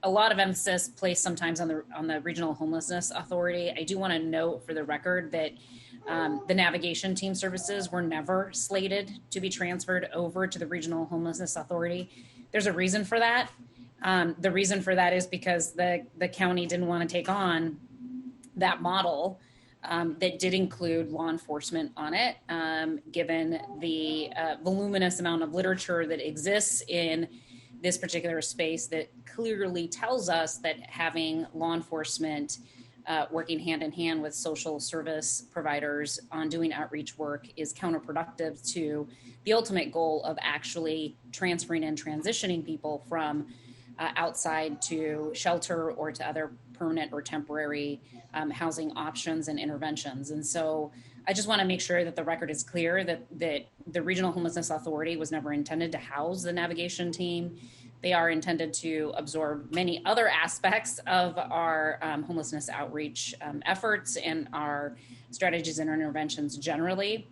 a lot of emphasis placed sometimes on the Regional Homelessness Authority. I do want to note for the record that the navigation team services were never slated to be transferred over to the Regional Homelessness Authority. There's a reason for that. The reason for that is because the county didn't want to take on that model that did include law enforcement on it, given the voluminous amount of literature that exists in this particular space that clearly tells us that having law enforcement working hand in hand with social service providers on doing outreach work is counterproductive to the ultimate goal of actually transferring and transitioning people from outside to shelter or to other permanent or temporary housing options and interventions. And so I just want to make sure that the record is clear that the Regional Homelessness Authority was never intended to house the navigation team. They are intended to absorb many other aspects of our homelessness outreach efforts and our strategies and interventions generally.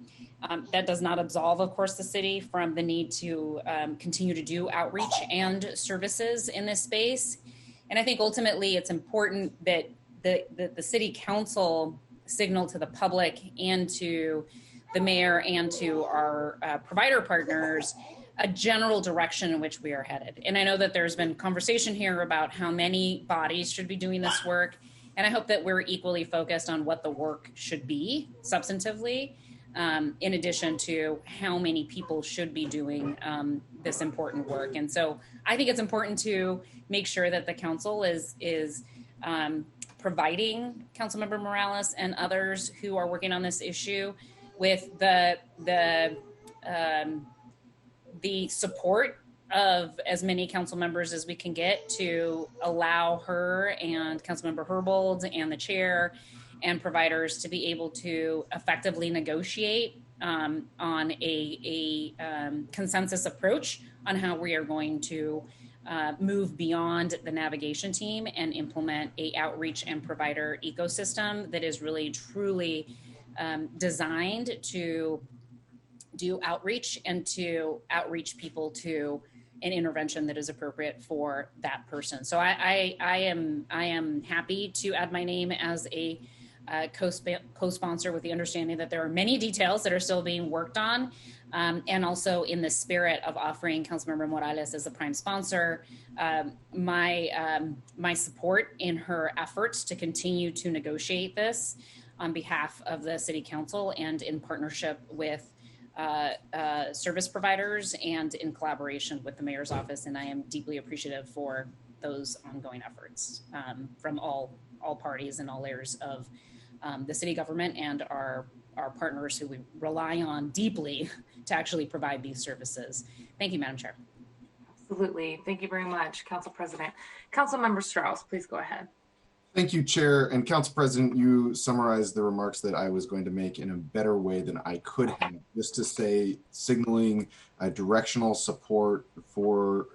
That does not absolve, of course, the city from the need to continue to do outreach and services in this space. And I think ultimately it's important that the city council signal to the public and to the mayor and to our provider partners a general direction in which we are headed. And I know that there's been conversation here about how many bodies should be doing this work. And I hope that we're equally focused on what the work should be substantively, in addition to how many people should be doing this important work. And so I think it's important to make sure that the council is providing Councilmember Morales and others who are working on this issue with the support of as many council members as we can get to allow her and Councilmember Herbold and the chair and providers to be able to effectively negotiate on a consensus approach on how we are going to move beyond the navigation team and implement a outreach and provider ecosystem that is really truly designed to do outreach and to outreach people to an intervention that is appropriate for that person. So I am happy to add my name as a co-sponsor with the understanding that there are many details that are still being worked on, and also in the spirit of offering Councilmember Morales as a prime sponsor, my support in her efforts to continue to negotiate this on behalf of the City Council and in partnership with service providers and in collaboration with the Mayor's Office. And I am deeply appreciative for those ongoing efforts from all parties and all layers of the city government and our partners who we rely on deeply to actually provide these services. Thank you, Madam Chair. Absolutely. Thank you very much, Council President. Councilmember Strauss, please go ahead. Thank you, Chair. And Council President, you summarized the remarks that I was going to make in a better way than I could have, just to say signaling directional support for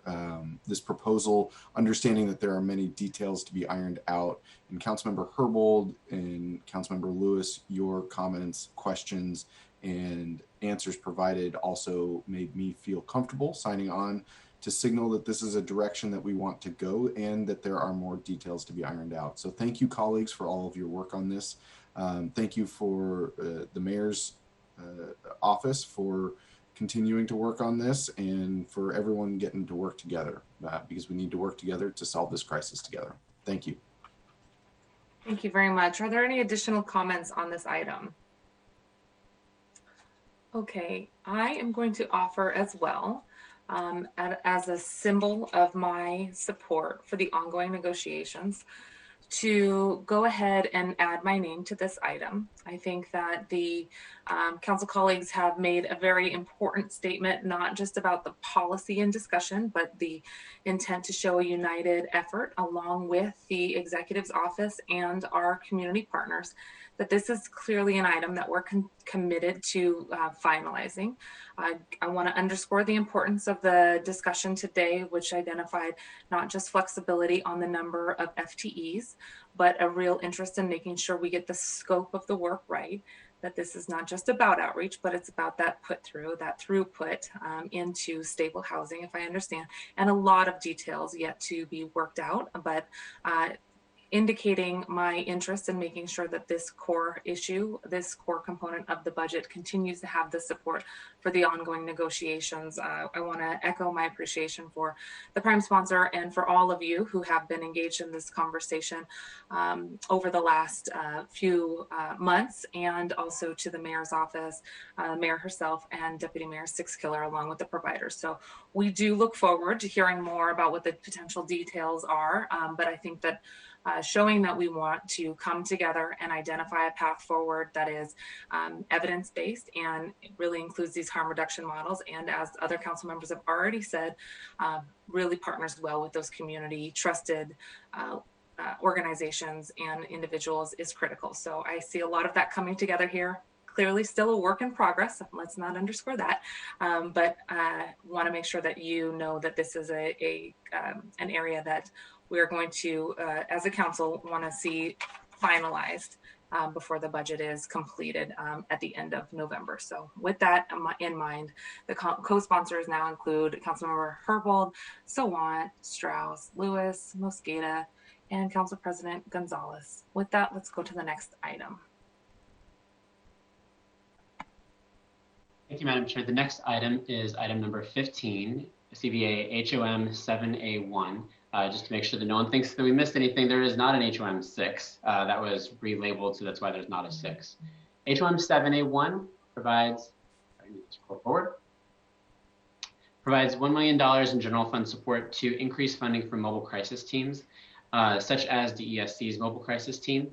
this proposal, understanding that there are many details to be ironed out. And Councilmember Herbold and Councilmember Lewis, your comments, questions, and answers provided also made me feel comfortable signing on to signal that this is a direction that we want to go and that there are more details to be ironed out. So thank you, colleagues, for all of your work on this. Thank you for the Mayor's office for continuing to work on this and for everyone getting to work together because we need to work together to solve this crisis together. Thank you. Thank you very much. Are there any additional comments on this item? Okay, I am going to offer as well. As a symbol of my support for the ongoing negotiations, to go ahead and add my name to this item. I think that the council colleagues have made a very important statement, not just about the policy and discussion, but the intent to show a united effort along with the executive's office and our community partners, that this is clearly an item that we're committed to finalizing. I want to underscore the importance of the discussion today, which identified not just flexibility on the number of FTEs, but a real interest in making sure we get the scope of the work right, that this is not just about outreach, but it's about that throughput into stable housing, if I understand, and a lot of details yet to be worked out, but indicating my interest in making sure that this core issue, this core component of the budget continues to have the support for the ongoing negotiations. I want to echo my appreciation for the prime sponsor and for all of you who have been engaged in this conversation over the last few months, and also to the mayor's office, mayor herself, and Deputy Mayor Sixkiller, along with the providers. So we do look forward to hearing more about what the potential details are, but I think that showing that we want to come together and identify a path forward that is evidence-based and it really includes these harm reduction models. And as other council members have already said, really partners well with those community trusted organizations and individuals is critical. So I see a lot of that coming together here. Clearly still a work in progress. Let's not underscore that. But I want to make sure that you know that this is an area that we're going to, as a council, want to see finalized before the budget is completed at the end of November. So with that in mind, the co-sponsors now include Councilmember Herbold, Sawant, Strauss, Lewis, Mosqueda, and Council President Gonzalez. With that, let's go to the next item. Thank you, Madam Chair. The next item is item number 15, CBA HOM 7A1. Just to make sure that no one thinks that we missed anything, there is not an HOM 6. That was relabeled, so that's why there's not a 6. HOM 7A1 provides, I need to scroll forward, provides $1 million in general fund support to increase funding for mobile crisis teams, such as DESC's mobile crisis team.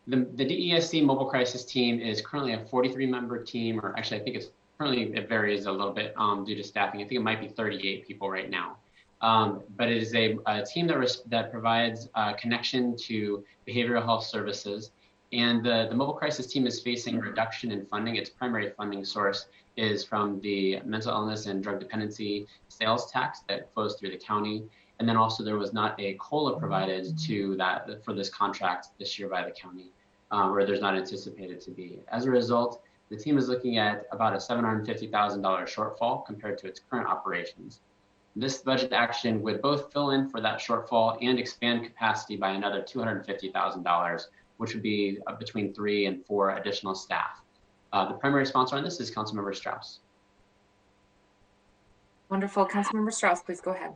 The DESC mobile crisis team is currently a 43-member team, or actually I think it varies a little bit due to staffing. I think it might be 38 people right now. But it is a team that provides connection to behavioral health services. And the mobile crisis team is facing a reduction in funding. Its primary funding source is from the mental illness and drug dependency sales tax that flows through the county. And then also there was not a COLA provided to that for this contract this year by the county, where there's not anticipated to be. As a result, the team is looking at about a $750,000 shortfall compared to its current operations. This budget action would both fill in for that shortfall and expand capacity by another $250,000, which would be between 3 and 4 additional staff. The primary sponsor on this is Councilmember Strauss. Wonderful. Councilmember Strauss, please go ahead.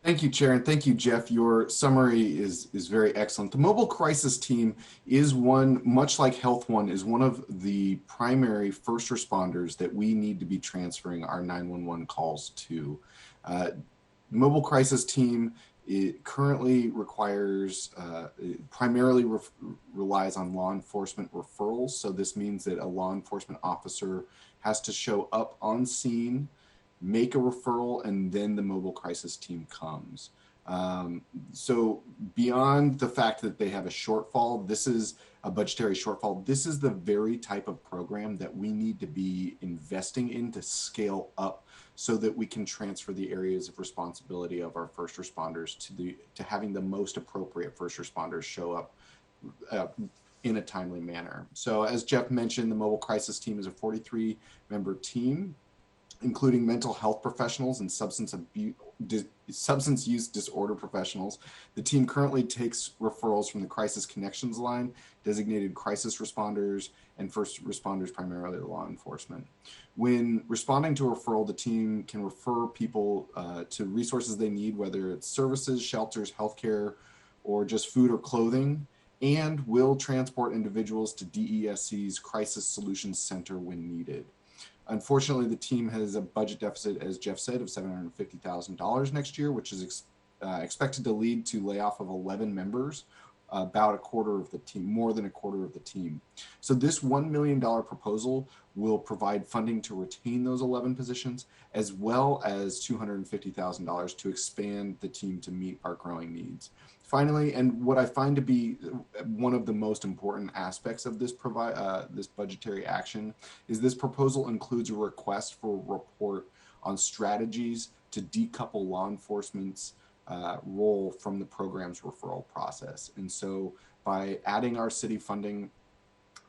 Thank you, Chair, and thank you, Jeff. Your summary is very excellent. The mobile crisis team is one, much like Health One, is one of the primary first responders that we need to be transferring our 911 calls to. Mobile crisis team, it currently requires, primarily relies on law enforcement referrals. So this means that a law enforcement officer has to show up on scene, make a referral, and then the mobile crisis team comes. So beyond the fact that they have a shortfall, this is a budgetary shortfall. This is the very type of program that we need to be investing in to scale up so that we can transfer the areas of responsibility of our first responders to having the most appropriate first responders show up in a timely manner. So as Jeff mentioned, the mobile crisis team is a 43-member team, including mental health professionals and substance use disorder professionals. The team currently takes referrals from the Crisis Connections line, designated crisis responders, and first responders, primarily law enforcement. When responding to a referral, the team can refer people to resources they need, whether it's services, shelters, healthcare, or just food or clothing, and will transport individuals to DESC's Crisis Solutions Center when needed. Unfortunately, the team has a budget deficit, as Jeff said, of $750,000 next year, which is expected to lead to layoff of 11 members, about a quarter of the team, more than a quarter of the team. So this $1 million proposal will provide funding to retain those 11 positions, as well as $250,000 to expand the team to meet our growing needs. Finally, and what I find to be one of the most important aspects of this this budgetary action is this proposal includes a request for a report on strategies to decouple law enforcement's role from the program's referral process. And so by adding our city funding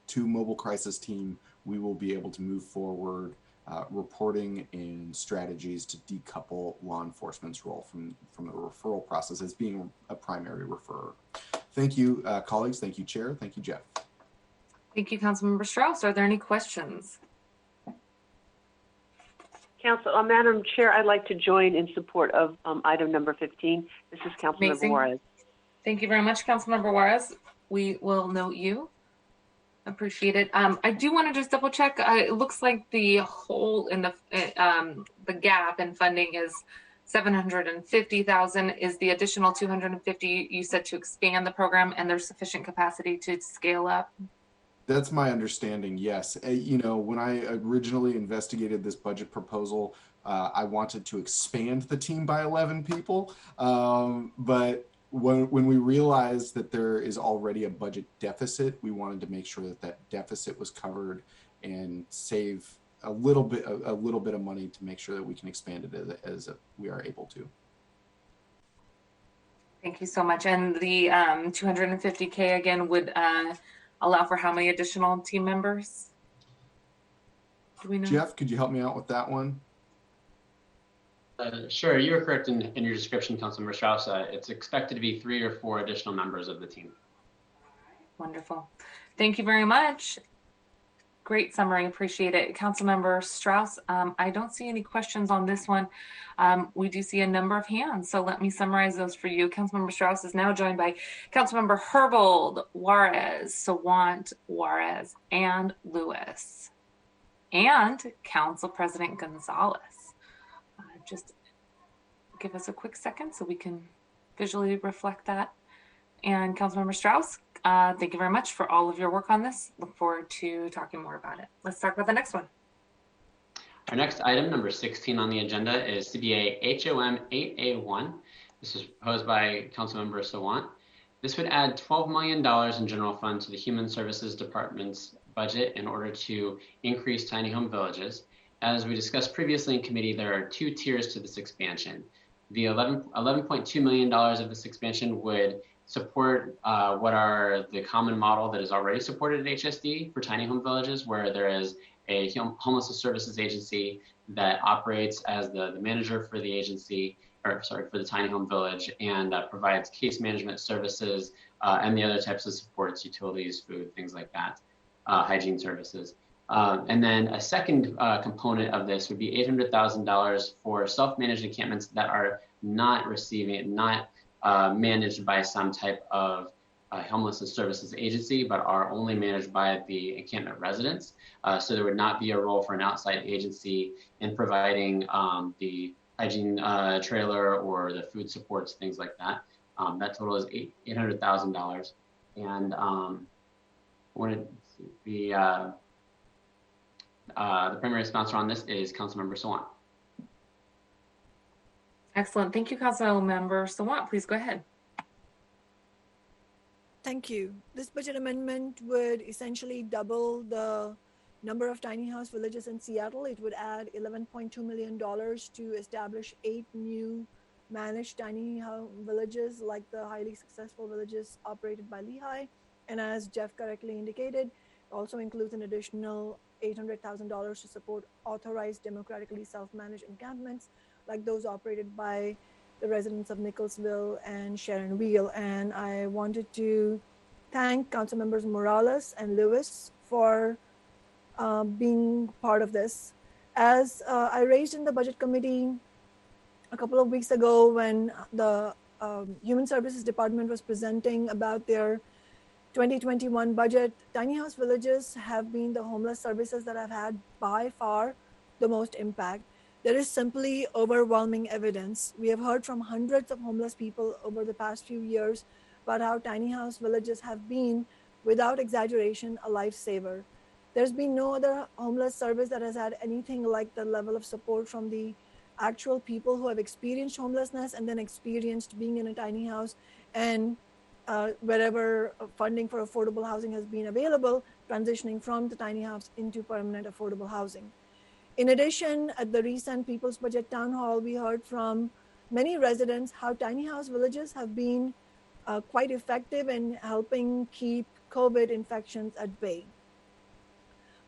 to Mobile Crisis Team, we will be able to move forward reporting and strategies to decouple law enforcement's role from the referral process as being a primary referrer. Thank you, colleagues. Thank you, Chair. Thank you, Jeff. Thank you, Councilmember Strauss. Are there any questions? Madam Chair, I'd like to join in support of item number 15. This is Councilmember Juarez. Thank you very much, Councilmember Juarez. We will note you. Appreciate it. I do want to just double check. It looks like the hole in the gap in funding is 750,000. Is the additional 250 you said to expand the program, and there's sufficient capacity to scale up? That's my understanding, yes. You know, when I originally investigated this budget proposal, I wanted to expand the team by 11 people. But when we realized that there is already a budget deficit, we wanted to make sure that that deficit was covered and save a little bit of money to make sure that we can expand it as we are able to. Thank you so much. And the 250K again would allow for how many additional team members? Do we know? Jeff, could you help me out with that one? Sure, you were correct in your description, Councilmember Strauss. It's expected to be 3 or 4 additional members of the team. Wonderful. Thank you very much. Great summary, appreciate it. Councilmember Strauss, I don't see any questions on this one. We do see a number of hands, so let me summarize those for you. Councilmember Strauss is now joined by Councilmember Herbold, Juarez, Sawant, Juarez, and Lewis, and Council President Gonzalez. Just give us a quick second so we can visually reflect that. And Councilmember Strauss, thank you very much for all of your work on this. Look forward to talking more about it. Let's talk about the next one. Our next item, number 16 on the agenda, is CBA HOM 8A1. This was proposed by Councilmember Sawant. This would add $12 million in general fund to the Human Services Department's budget in order to increase tiny home villages. As we discussed previously in committee, there are 2 tiers to this expansion. The $11.2 million of this expansion would support what are the common model that is already supported at HSD for tiny home villages, where there is a homelessness services agency that operates as the manager for the agency, or sorry, for the tiny home village, and provides case management services and the other types of supports, utilities, food, things like that, hygiene services. And then a second component of this would be $800,000 for self-managed encampments that are not managed by some type of homelessness services agency, but are only managed by the encampment residents. So there would not be a role for an outside agency in providing the hygiene trailer or the food supports, things like that. That total is $800,000. And the primary sponsor on this is Councilmember Sawant. Excellent. Thank you, Councilmember Sawant. Please go ahead. Thank you. This budget amendment would essentially double the number of tiny house villages in Seattle. It would add $11.2 million to establish 8 new managed tiny house villages, like the highly successful villages operated by Lehigh. And as Jeff correctly indicated, it also includes an additional $800,000 to support authorized democratically self-managed encampments, like those operated by the residents of Nicholsville and Sharonville. And I wanted to thank Council Members Morales and Lewis for being part of this. As I raised in the Budget Committee a couple of weeks ago when the Human Services Department was presenting about their 2021 budget, tiny house villages have been the homeless services that have had by far the most impact. There is simply overwhelming evidence. We have heard from hundreds of homeless people over the past few years about how tiny house villages have been, without exaggeration, a lifesaver. There's been no other homeless service that has had anything like the level of support from the actual people who have experienced homelessness and then experienced being in a tiny house and wherever funding for affordable housing has been available, transitioning from the tiny house into permanent affordable housing. In addition, at the recent People's Budget Town Hall, we heard from many residents how tiny house villages have been quite effective in helping keep COVID infections at bay.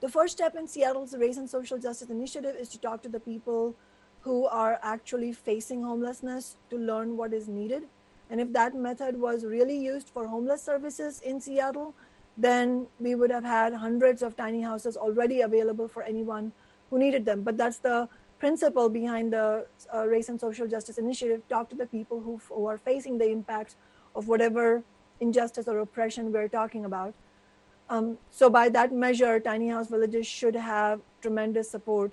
The first step in Seattle's Race and Social Justice Initiative is to talk to the people who are actually facing homelessness to learn what is needed. And if that method was really used for homeless services in Seattle, then we would have had hundreds of tiny houses already available for anyone who needed them. But that's the principle behind the Race and Social Justice Initiative. Talk to the people who are facing the impacts of whatever injustice or oppression we're talking about. So by that measure, tiny house villages should have tremendous support.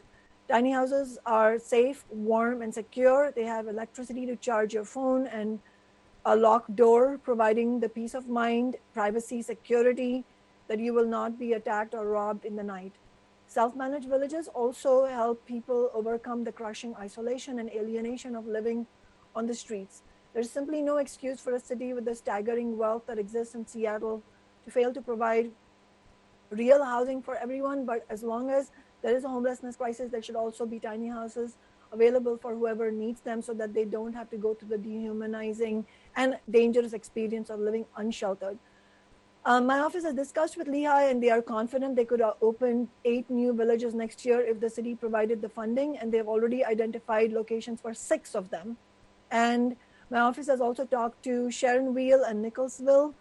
Tiny houses are safe, warm, and secure. They have electricity to charge your phone and a locked door, providing the peace of mind, privacy, security, that you will not be attacked or robbed in the night. Self-managed villages also help people overcome the crushing isolation and alienation of living on the streets. There's simply no excuse for a city with the staggering wealth that exists in Seattle to fail to provide real housing for everyone. But as long as there is a homelessness crisis, there should also be tiny houses available for whoever needs them, so that they don't have to go through the dehumanizing and dangerous experience of living unsheltered. My office has discussed with Lehigh, and they are confident they could open 8 new villages next year if the city provided the funding, and they've already identified locations for 6 of them. And my office has also talked to Sharonville and Nicholsville,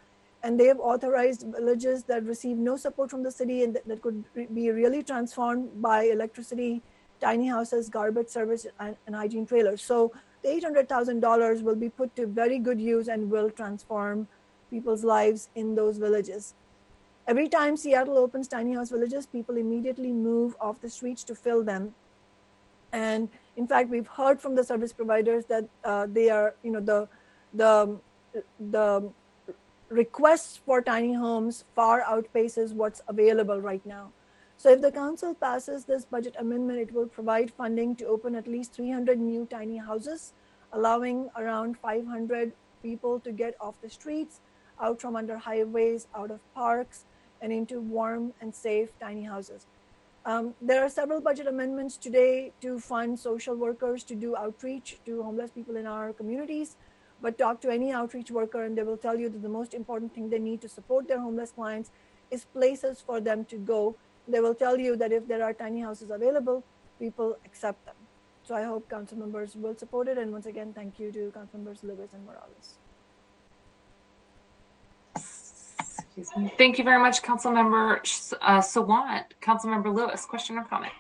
and they have authorized villages that receive no support from the city and that could be really transformed by electricity, tiny houses, garbage service, and hygiene trailers. So the $800,000 will be put to very good use and will transform people's lives in those villages. Every time Seattle opens tiny house villages, people immediately move off the streets to fill them. And in fact, we've heard from the service providers that they are, the requests for tiny homes far outpaces what's available right now. So if the council passes this budget amendment, it will provide funding to open at least 300 new tiny houses, allowing around 500 people to get off the streets, out from under highways, out of parks, and into warm and safe tiny houses. There are several budget amendments today to fund social workers to do outreach to homeless people in our communities. But talk to any outreach worker and they will tell you that the most important thing they need to support their homeless clients is places for them to go. They will tell you that if there are tiny houses available, people accept them. So I hope council members will support it. And once again, thank you to council members Lewis and Morales. Thank you very much, Councilmember Sawant. Councilmember Lewis, question or comment?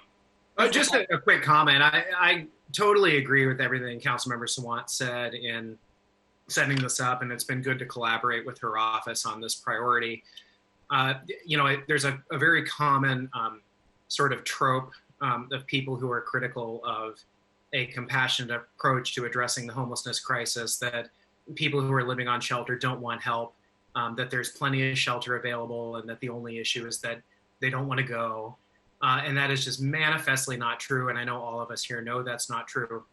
Just a quick comment. I totally agree with everything Councilmember Sawant said in setting this up, and it's been good to collaborate with her office on this priority. There's a very common sort of trope of people who are critical of a compassionate approach to addressing the homelessness crisis, that people who are living on shelter don't want help, that there's plenty of shelter available, and that the only issue is that they don't want to go. And that is just manifestly not true. And I know all of us here know that's not true.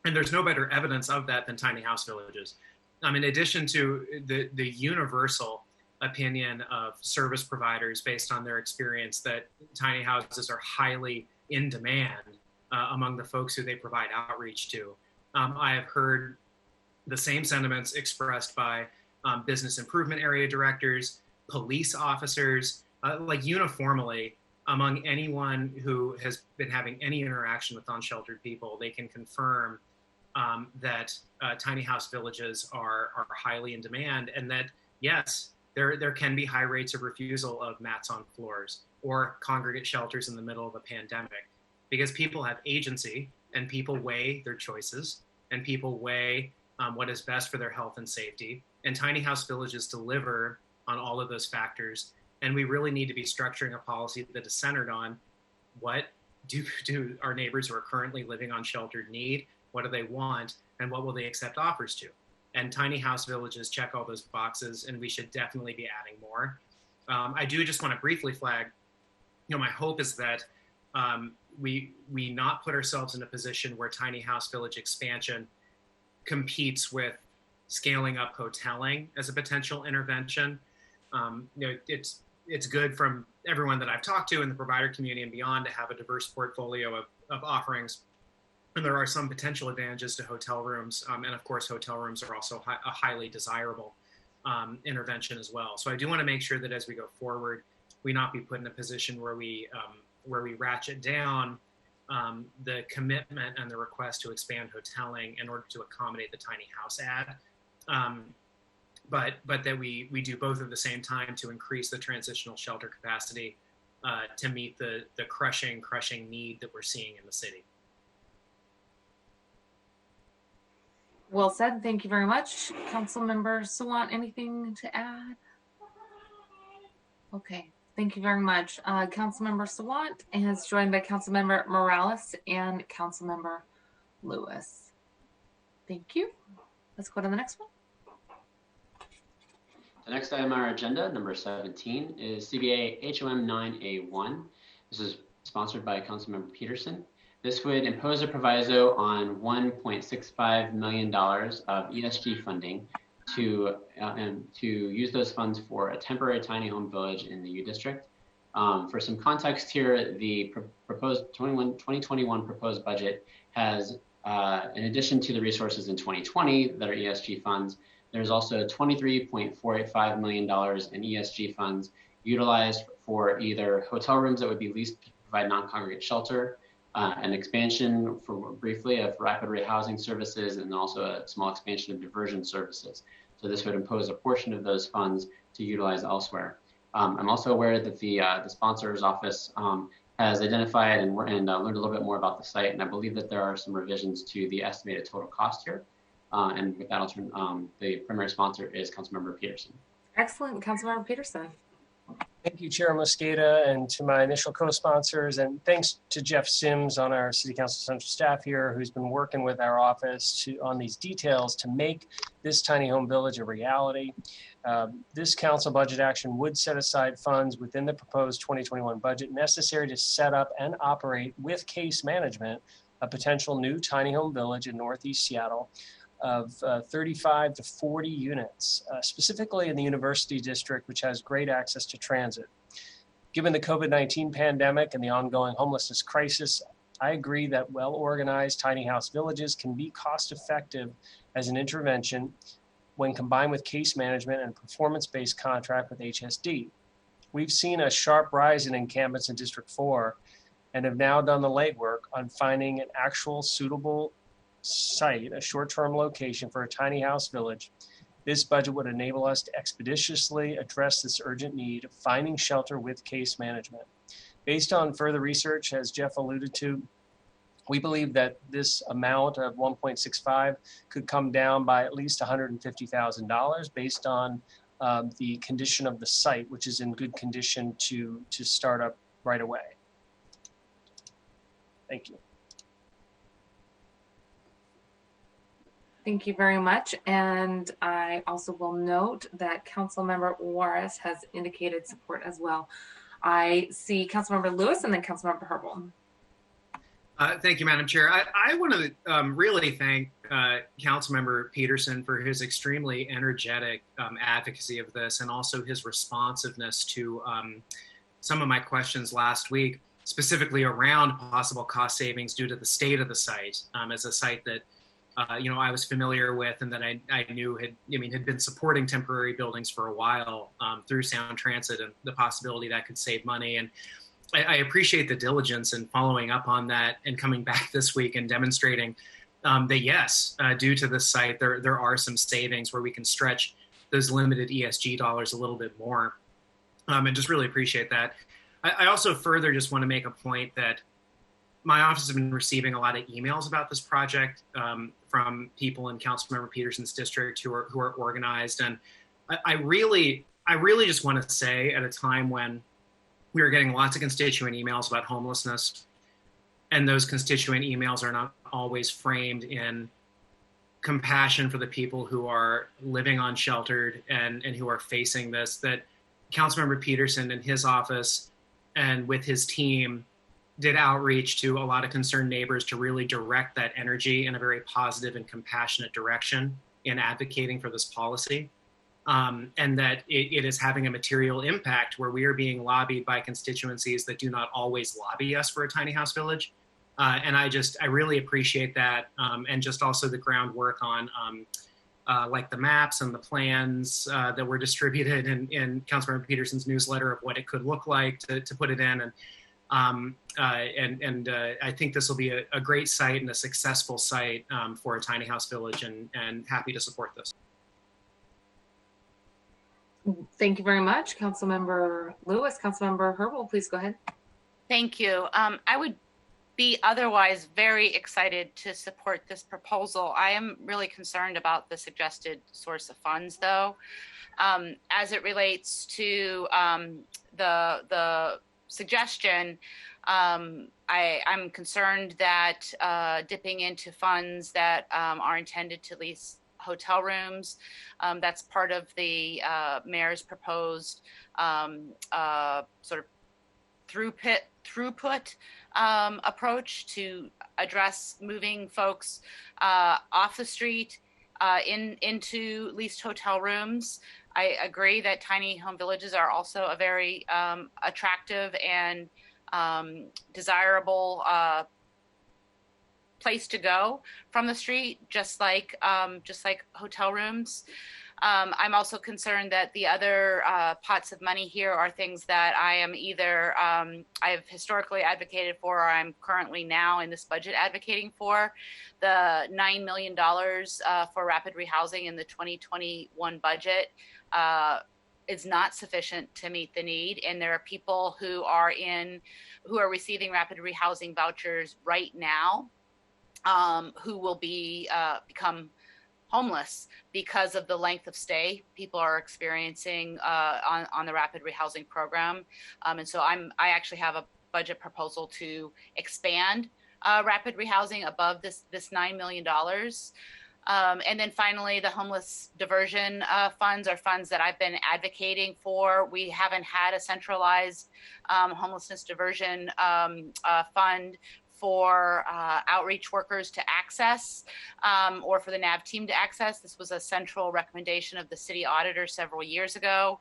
And there's no better evidence of that than tiny house villages. In addition to the universal opinion of service providers based on their experience that tiny houses are highly in demand among the folks who they provide outreach to. I have heard the same sentiments expressed by business improvement area directors, police officers, uniformly among anyone who has been having any interaction with unsheltered people. They can confirm that tiny house villages are highly in demand, and that, yes, there can be high rates of refusal of mats on floors or congregate shelters in the middle of a pandemic, because people have agency and people weigh their choices and people weigh what is best for their health and safety. And tiny house villages deliver on all of those factors. And we really need to be structuring a policy that is centered on what do our neighbors who are currently living on sheltered need, what do they want, and what will they accept offers to? And tiny house villages check all those boxes, and we should definitely be adding more. I do just want to briefly flag, my hope is that we not put ourselves in a position where tiny house village expansion competes with scaling up hoteling as a potential intervention. It's good from everyone that I've talked to in the provider community and beyond to have a diverse portfolio of offerings. And there are some potential advantages to hotel rooms. And of course, hotel rooms are also a highly desirable intervention as well. So I do want to make sure that as we go forward, we not be put in a position where we ratchet down the commitment and the request to expand hoteling in order to accommodate the tiny house ad. But that we do both at the same time to increase the transitional shelter capacity to meet the crushing need that we're seeing in the city. Well said. Thank you very much. Councilmember Sawant, anything to add? Okay. Thank you very much. Councilmember Sawant is joined by Councilmember Morales and Councilmember Lewis. Thank you. Let's go to the next one. The next item on our agenda, number 17, is CBA HOM 9A1. This is sponsored by Councilmember Peterson. This would impose a proviso on $1.65 million of ESG funding to use those funds for a temporary tiny home village in the U District. For some context here, the proposed 2021 proposed budget has, in addition to the resources in 2020 that are ESG funds, there's also $23.485 million in ESG funds utilized for either hotel rooms that would be leased to provide non-congregate shelter, an expansion briefly of rapid rehousing services, and also a small expansion of diversion services. So this would impose a portion of those funds to utilize elsewhere. I'm also aware that the sponsor's office has identified and learned a little bit more about the site, and I believe that there are some revisions to the estimated total cost here. And with that, I'll turn, the primary sponsor is Councilmember Peterson. Excellent. Councilmember Peterson. Thank you, Chair Mosqueda, and to my initial co-sponsors, and thanks to Jeff Sims on our City Council Central staff here, who's been working with our office on these details to make this tiny home village a reality. This council budget action would set aside funds within the proposed 2021 budget necessary to set up and operate with case management a potential new tiny home village in Northeast Seattle of 35 to 40 units, specifically in the University District, which has great access to transit. Given the COVID-19 pandemic and the ongoing homelessness crisis, I agree that well-organized tiny house villages can be cost-effective as an intervention when combined with case management and performance-based contract with HSD. We've seen a sharp rise in encampments in District 4 and have now done the legwork on finding an actual suitable site, a short-term location for a tiny house village. This budget would enable us to expeditiously address this urgent need of finding shelter with case management. Based on further research, as Jeff alluded to, we believe that this amount of 1.65 could come down by at least $150,000 based on the condition of the site, which is in good condition to start up right away. Thank you. Thank you very much. And I also will note that Councilmember Juarez has indicated support as well. I see Councilmember Lewis and then Councilmember Herbold. Thank you, Madam Chair. I want to really thank Councilmember Peterson for his extremely energetic advocacy of this and also his responsiveness to some of my questions last week, specifically around possible cost savings due to the state of the site as a site that I was familiar with and that I knew had been supporting temporary buildings for a while through Sound Transit and the possibility that could save money. And I appreciate the diligence in following up on that and coming back this week and demonstrating that yes, due to this site, there are some savings where we can stretch those limited ESG dollars a little bit more. And just really appreciate that. I also further just want to make a point that my office has been receiving a lot of emails about this project from people in Councilmember Peterson's district who are organized. And I really just want to say, at a time when we are getting lots of constituent emails about homelessness, and those constituent emails are not always framed in compassion for the people who are living unsheltered and who are facing this, that Councilmember Peterson and his office and with his team did outreach to a lot of concerned neighbors to really direct that energy in a very positive and compassionate direction in advocating for this policy. And that it is having a material impact where we are being lobbied by constituencies that do not always lobby us for a tiny house village. And I really appreciate that. And just also the groundwork on like the maps and the plans that were distributed in Councilmember Peterson's newsletter of what it could look like to put it in. And I think this will be a great site and a successful site for a tiny house village, and happy to support this. Thank you very much, Councilmember Lewis. Councilmember Herbold, please go ahead. Thank you. I would be otherwise very excited to support this proposal. I am really concerned about the suggested source of funds, though. As it relates to the suggestion, I'm concerned that dipping into funds that are intended to lease hotel rooms, that's part of the mayor's proposed sort of throughput approach to address moving folks off the street into leased hotel rooms. I agree that tiny home villages are also a very attractive and desirable place to go from the street, just like hotel rooms. I'm also concerned that the other pots of money here are things that I am either I've historically advocated for, or I'm currently now in this budget advocating for. The $9 million for rapid rehousing in the 2021 budget is not sufficient to meet the need, and there are people who are receiving rapid rehousing vouchers right now who will become homeless because of the length of stay people are experiencing on the rapid rehousing program. And so I actually have a budget proposal to expand rapid rehousing above this $9 million. And then finally, the homeless diversion funds are funds that I've been advocating for. We haven't had a centralized homelessness diversion fund for outreach workers to access or for the NAV team to access. This was a central recommendation of the city auditor several years ago,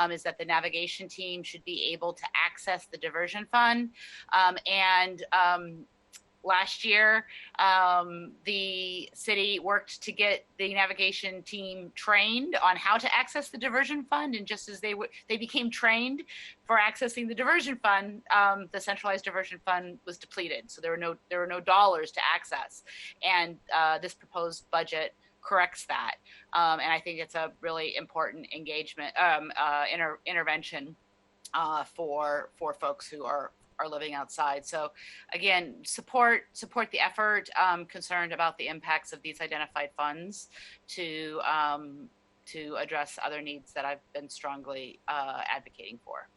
is that the navigation team should be able to access the diversion fund. Last year, the city worked to get the navigation team trained on how to access the diversion fund. And just as they became trained for accessing the diversion fund, the centralized diversion fund was depleted. So there were no dollars to access. And this proposed budget corrects that. And I think it's a really important engagement intervention for folks who are living outside. So again, support the effort, concerned about the impacts of these identified funds to address other needs that I've been strongly advocating for.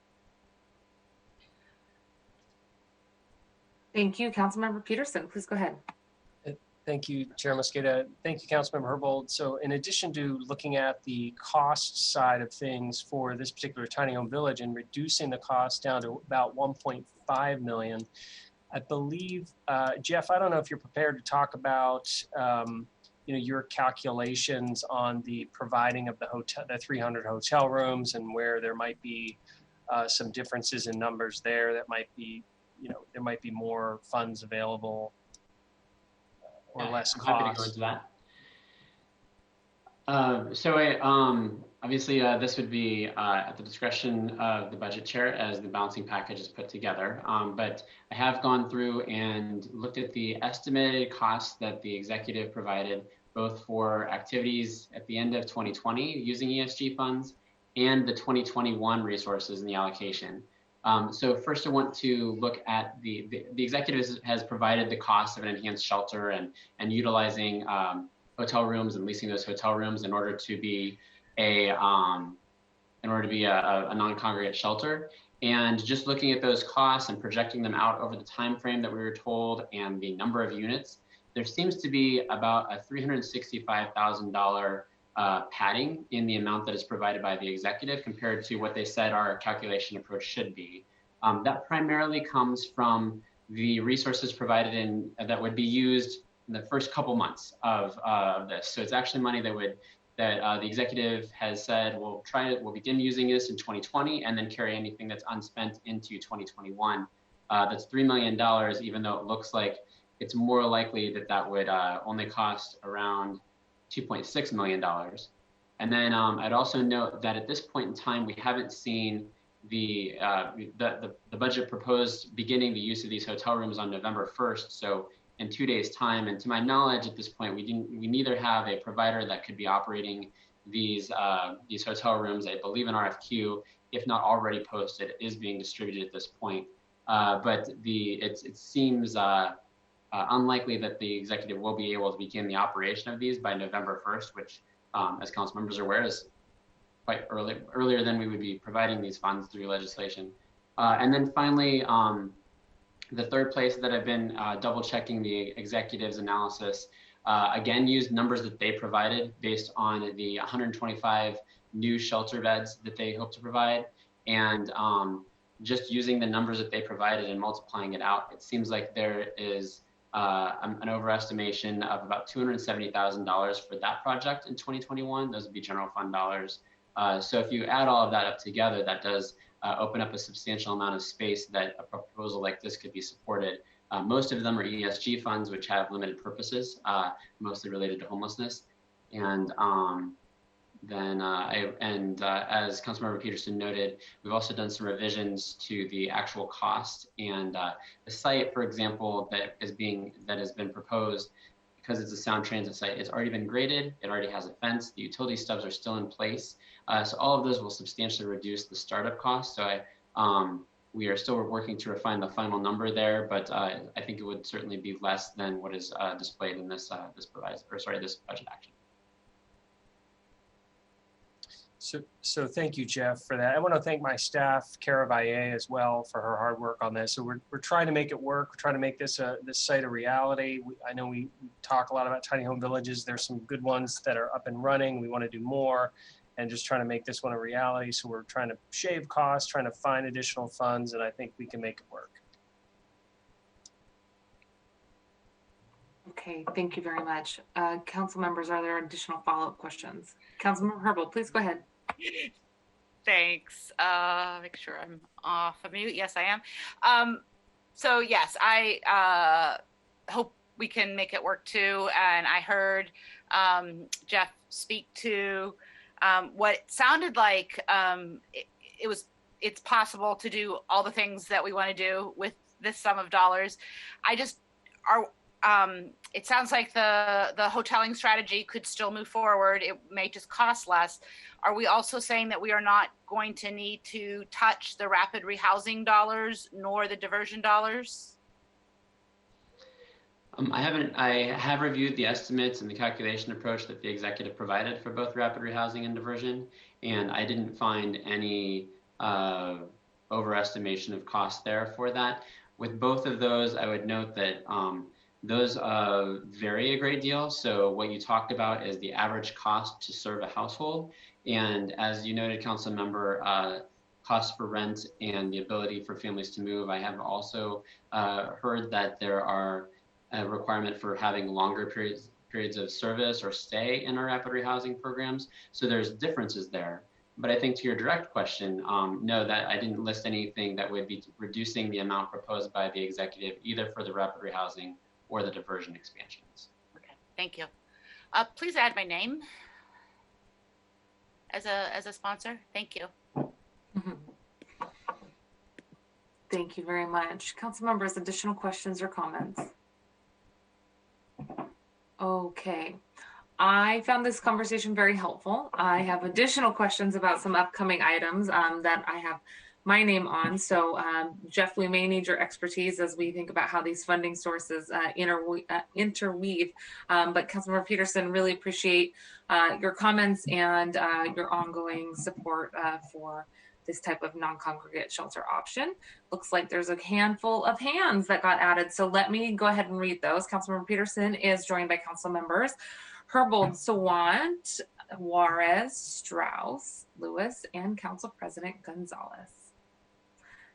Thank you. Councilmember Peterson, please go ahead. Thank you, Chair Mosqueda. Thank you, Councilmember Herbold. So in addition to looking at the cost side of things for this particular tiny home village and reducing the cost down to about 1.5 million, I believe, Jeff, I don't know if you're prepared to talk about your calculations on the providing of the 300 hotel rooms and where there might be some differences in numbers there that might be, there might be more funds available or less cost. I'm happy to go into that. Obviously, this would be at the discretion of the budget chair as the balancing package is put together. But I have gone through and looked at the estimated costs that the executive provided, both for activities at the end of 2020 using ESG funds and the 2021 resources in the allocation. So first I want to look at the executive has provided the cost of an enhanced shelter and utilizing hotel rooms and leasing those hotel rooms in order to be a non-congregate shelter. And just looking at those costs and projecting them out over the time frame that we were told and the number of units, there seems to be about a $365,000 padding in the amount that is provided by the executive compared to what they said our calculation approach should be. That primarily comes from the resources provided that would be used the first couple months of this. So it's actually money that the executive has said we'll begin using this in 2020 and then carry anything that's unspent into 2021. That's $3 million, even though it looks like it's more likely that would only cost around $2.6 million. And then I'd also note that at this point in time, we haven't seen the budget proposed beginning the use of these hotel rooms on November 1st. So in 2 days' time, and to my knowledge, at this point, we neither have a provider that could be operating these hotel rooms. I believe an RFQ, if not already posted, is being distributed at this point. But it seems unlikely that the executive will be able to begin the operation of these by November 1st, which, as council members are aware, is quite earlier than we would be providing these funds through legislation. And then finally, the third place that I've been double checking the executive's analysis, again, used numbers that they provided based on the 125 new shelter beds that they hope to provide. And just using the numbers that they provided and multiplying it out, it seems like there is an overestimation of about $270,000 for that project in 2021. Those would be general fund dollars. So if you add all of that up together, that does open up a substantial amount of space that a proposal like this could be supported. Most of them are ESG funds, which have limited purposes, mostly related to homelessness. And as Councilmember Peterson noted, we've also done some revisions to the actual cost. And the site, for example, that has been proposed, because it's a sound transit site, it's already been graded. It already has a fence. The utility stubs are still in place. So all of those will substantially reduce the startup cost. So we are still working to refine the final number there, but I think it would certainly be less than what is displayed in this budget action. So thank you, Jeff, for that. I want to thank my staff, Kara Valle, as well, for her hard work on this. So we're trying to make it work. We're trying to make this site a reality. I know we talk a lot about tiny home villages. There's some good ones that are up and running. We want to do more, and just trying to make this one a reality. So we're trying to shave costs, trying to find additional funds, and I think we can make it work. Okay, thank you very much. Council members, are there additional follow-up questions? Councilmember Herbold, please go ahead. Thanks. Make sure I'm off of mute. Yes, I am. So yes, I hope we can make it work too. And I heard Jeff speak to what sounded like it's possible to do all the things that we want to do with this sum of dollars. It sounds like the hoteling strategy could still move forward. It may just cost less. Are we also saying that we are not going to need to touch the rapid rehousing dollars nor the diversion dollars? I have reviewed the estimates and the calculation approach that the executive provided for both rapid rehousing and diversion, and I didn't find any overestimation of cost there for that. With both of those, I would note that those vary a great deal. So what you talked about is the average cost to serve a household. And as you noted, council member, cost for rent and the ability for families to move. I have also heard that there are a requirement for having longer periods of service or stay in our rapid rehousing programs. So there's differences there. But I think to your direct question, no, that I didn't list anything that would be reducing the amount proposed by the executive, either for the rapid rehousing or the diversion expansions. Okay, thank you. Please add my name as a sponsor. Thank you. Mm-hmm. Thank you very much. Council members, additional questions or comments? Okay. I found this conversation very helpful. I have additional questions about some upcoming items that I have my name on. So Jeff, we may need your expertise as we think about how these funding sources interweave. But Councilmember Peterson, really appreciate your comments and your ongoing support for this type of non-congregate shelter option. Looks like there's a handful of hands that got added. So let me go ahead and read those. Councilmember Peterson is joined by council members Herbold, Sawant, Juarez, Strauss, Lewis, and Council President Gonzalez.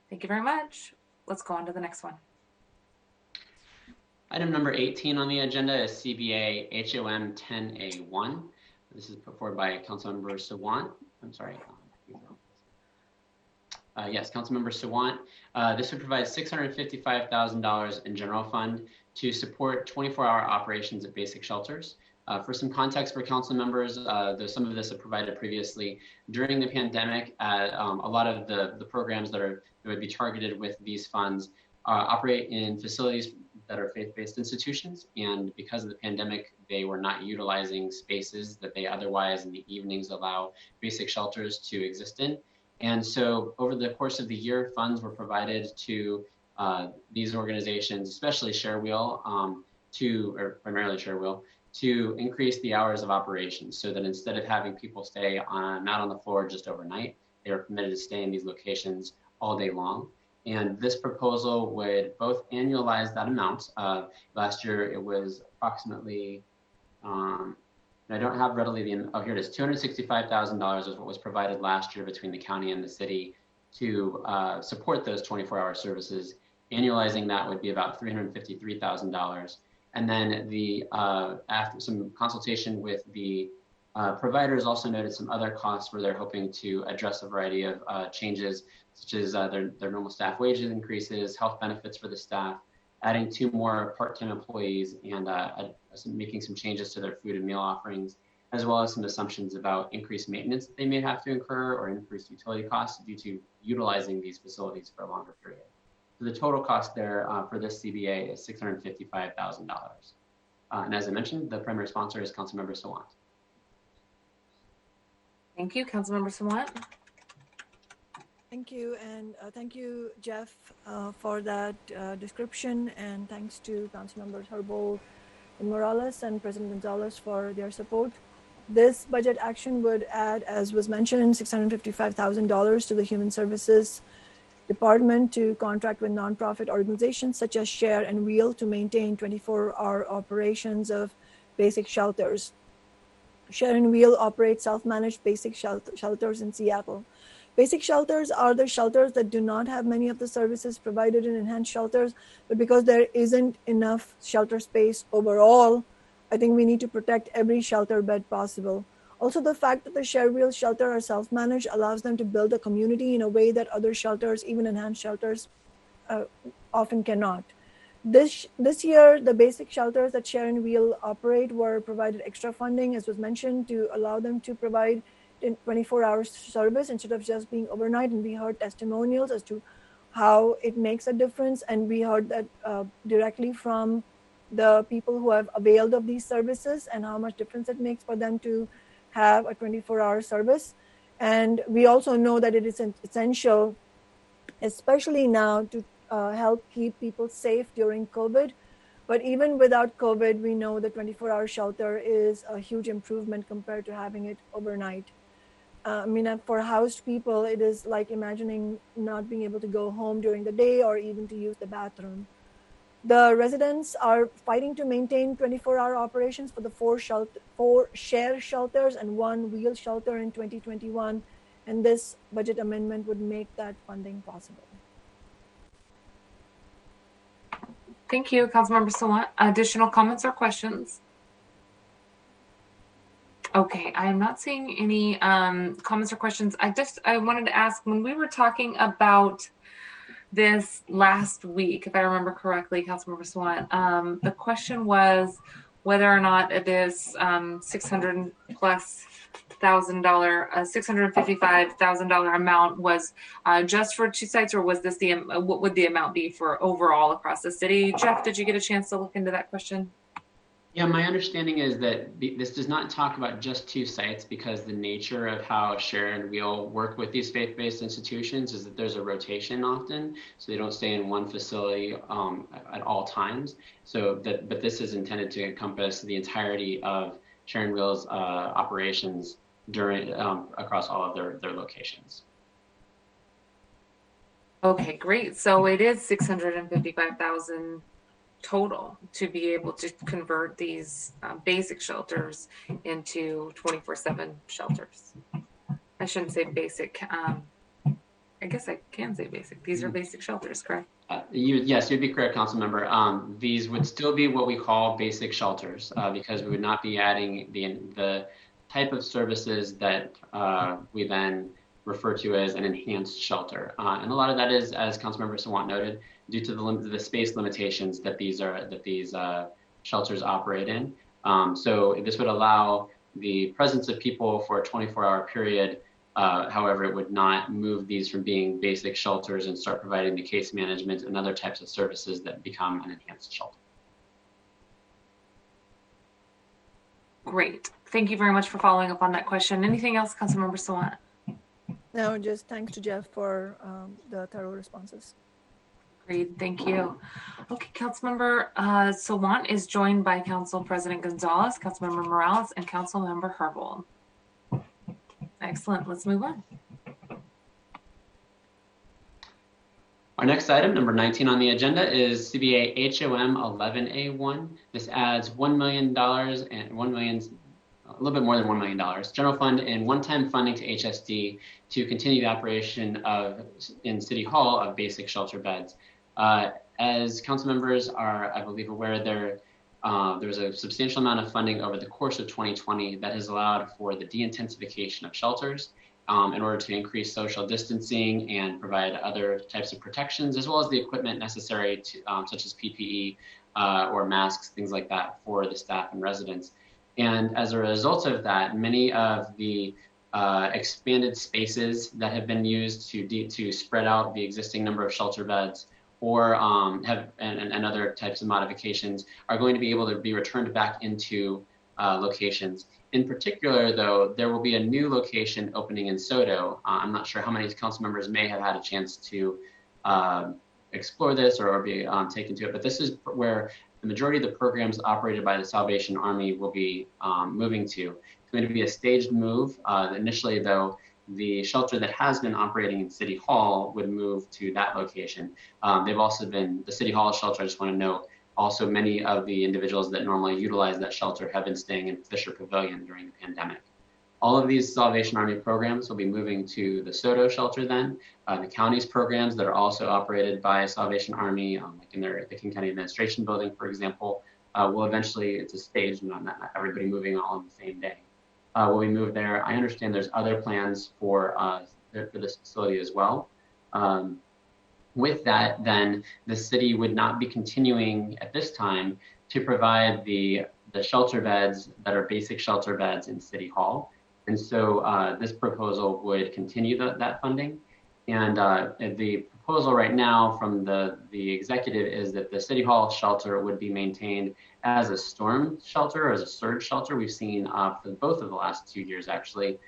Thank you very much. Let's go on to the next one. Item number 18 on the agenda is CBA HOM 10A1. This is put forward by Councilmember Sawant. I'm sorry. Yes, Councilmember Sawant. This would provide $655,000 in general fund to support 24-hour operations at basic shelters. For some context for council members, some of this I provided previously. During the pandemic, a lot of the programs that would be targeted with these funds operate in facilities that are faith-based institutions, and because of the pandemic, they were not utilizing spaces that they otherwise in the evenings allow basic shelters to exist in. And so over the course of the year, funds were provided to these organizations, especially ShareWheel, or primarily ShareWheel, to increase the hours of operation so that instead of having people stay not on the floor just overnight, they are permitted to stay in these locations all day long. And this proposal would both annualize that amount. Last year, it was approximately, I don't have readily here it is, $265,000 is what was provided last year between the county and the city to support those 24-hour services. Annualizing that would be about $353,000. And then after some consultation with the providers also noted some other costs where they're hoping to address a variety of changes, such as their normal staff wages increases, health benefits for the staff, adding 2 more part-time employees, and making some changes to their food and meal offerings, as well as some assumptions about increased maintenance that they may have to incur or increased utility costs due to utilizing these facilities for a longer period. So the total cost there for this CBA is $655,000. And as I mentioned, the primary sponsor is Councilmember Sawant. Thank you, Councilmember Sawant. Thank you, and thank you, Jeff, for that description, and thanks to Councilmembers Herbold and Morales and President Gonzalez for their support. This budget action would add, as was mentioned, $655,000 to the Human Services Department to contract with nonprofit organizations such as Share and Wheel to maintain 24-hour operations of basic shelters. Share and Wheel operates self-managed basic shelters in Seattle. Basic shelters are the shelters that do not have many of the services provided in enhanced shelters, but because there isn't enough shelter space overall, I think we need to protect every shelter bed possible. Also, the fact that the Share Wheel shelter are self-managed allows them to build a community in a way that other shelters, even enhanced shelters, often cannot. This year, the basic shelters that Share and Wheel operate were provided extra funding, as was mentioned, to allow them to provide 24-hour service instead of just being overnight. And we heard testimonials as to how it makes a difference. And we heard that directly from the people who have availed of these services and how much difference it makes for them to have a 24-hour service. And we also know that it is essential, especially now, to help keep people safe during COVID. But even without COVID, we know the 24-hour shelter is a huge improvement compared to having it overnight. I mean, for housed people, it is like imagining not being able to go home during the day or even to use the bathroom. The residents are fighting to maintain 24-hour operations for the 4 share shelters and 1 wheel shelter in 2021, and this budget amendment would make that funding possible. Thank you, Councilmember Sawant. Additional comments or questions? Okay, I am not seeing any comments or questions. I wanted to ask, when we were talking about this last week, if I remember correctly, Councilmember Sawant, the question was whether or not this $655,000 amount was just for 2 sites, or was this what would the amount be for overall across the city? Jeff, did you get a chance to look into that question? Yeah, my understanding is that this does not talk about just 2 sites, because the nature of how Share and Wheel work with these faith-based institutions is that there's a rotation often, so they don't stay in one facility at all times. But this is intended to encompass the entirety of Share and Wheel's operations during across all of their locations. Okay, great. So it is $655,000 total to be able to convert these basic shelters into 24/7 shelters. I shouldn't say basic. I guess I can say basic. These are basic shelters, correct? Yes, you'd be correct, council member. These would still be what we call basic shelters because we would not be adding the type of services that we then refer to as an enhanced shelter. And a lot of that is, as Councilmember Sawant noted, due to the space limitations that these shelters operate in. So this would allow the presence of people for a 24-hour period. However, it would not move these from being basic shelters and start providing the case management and other types of services that become an enhanced shelter. Great. Thank you very much for following up on that question. Anything else, Councilmember Sawant? No, just thanks to Jeff for the thorough responses. Great, thank you. Okay, Councilmember Sawant is joined by Council President Gonzalez, Councilmember Morales, and Councilmember Herbold. Excellent, let's move on. Our next item, number 19 on the agenda, is CBA HOM 11A1. This adds $1 million and a little bit more than $1 million, general fund and one-time funding to HSD to continue the operation in City Hall of basic shelter beds. As council members are, I believe, aware, there was a substantial amount of funding over the course of 2020 that has allowed for the de-intensification of shelters in order to increase social distancing and provide other types of protections, as well as the equipment necessary to, such as PPE or masks, things like that, for the staff and residents. And as a result of that, many of the expanded spaces that have been used to spread out the existing number of shelter beds or and other types of modifications are going to be able to be returned back into locations. In particular, though, there will be a new location opening in SODO. I'm not sure how many council members may have had a chance to explore this or be taken to it, but this is where the majority of the programs operated by the Salvation Army will be moving to. It's going to be a staged move. Initially, though, the shelter that has been operating in City Hall would move to that location. They've also been, the City Hall shelter, I just want to note, also many of the individuals that normally utilize that shelter have been staying in Fisher Pavilion during the pandemic. All of these Salvation Army programs will be moving to the SODO shelter then. The county's programs that are also operated by Salvation Army, like in the King County Administration Building, for example, will eventually, it's a stage, not everybody moving all on the same day. Will we move there? I understand there's other plans for this facility as well. With that, then the city would not be continuing at this time to provide the shelter beds that are basic shelter beds in City Hall. And so this proposal would continue that funding. And the proposal right now from the executive is that the City Hall shelter would be maintained as a storm shelter or as a surge shelter. We've seen for both of the last 2 years, actually,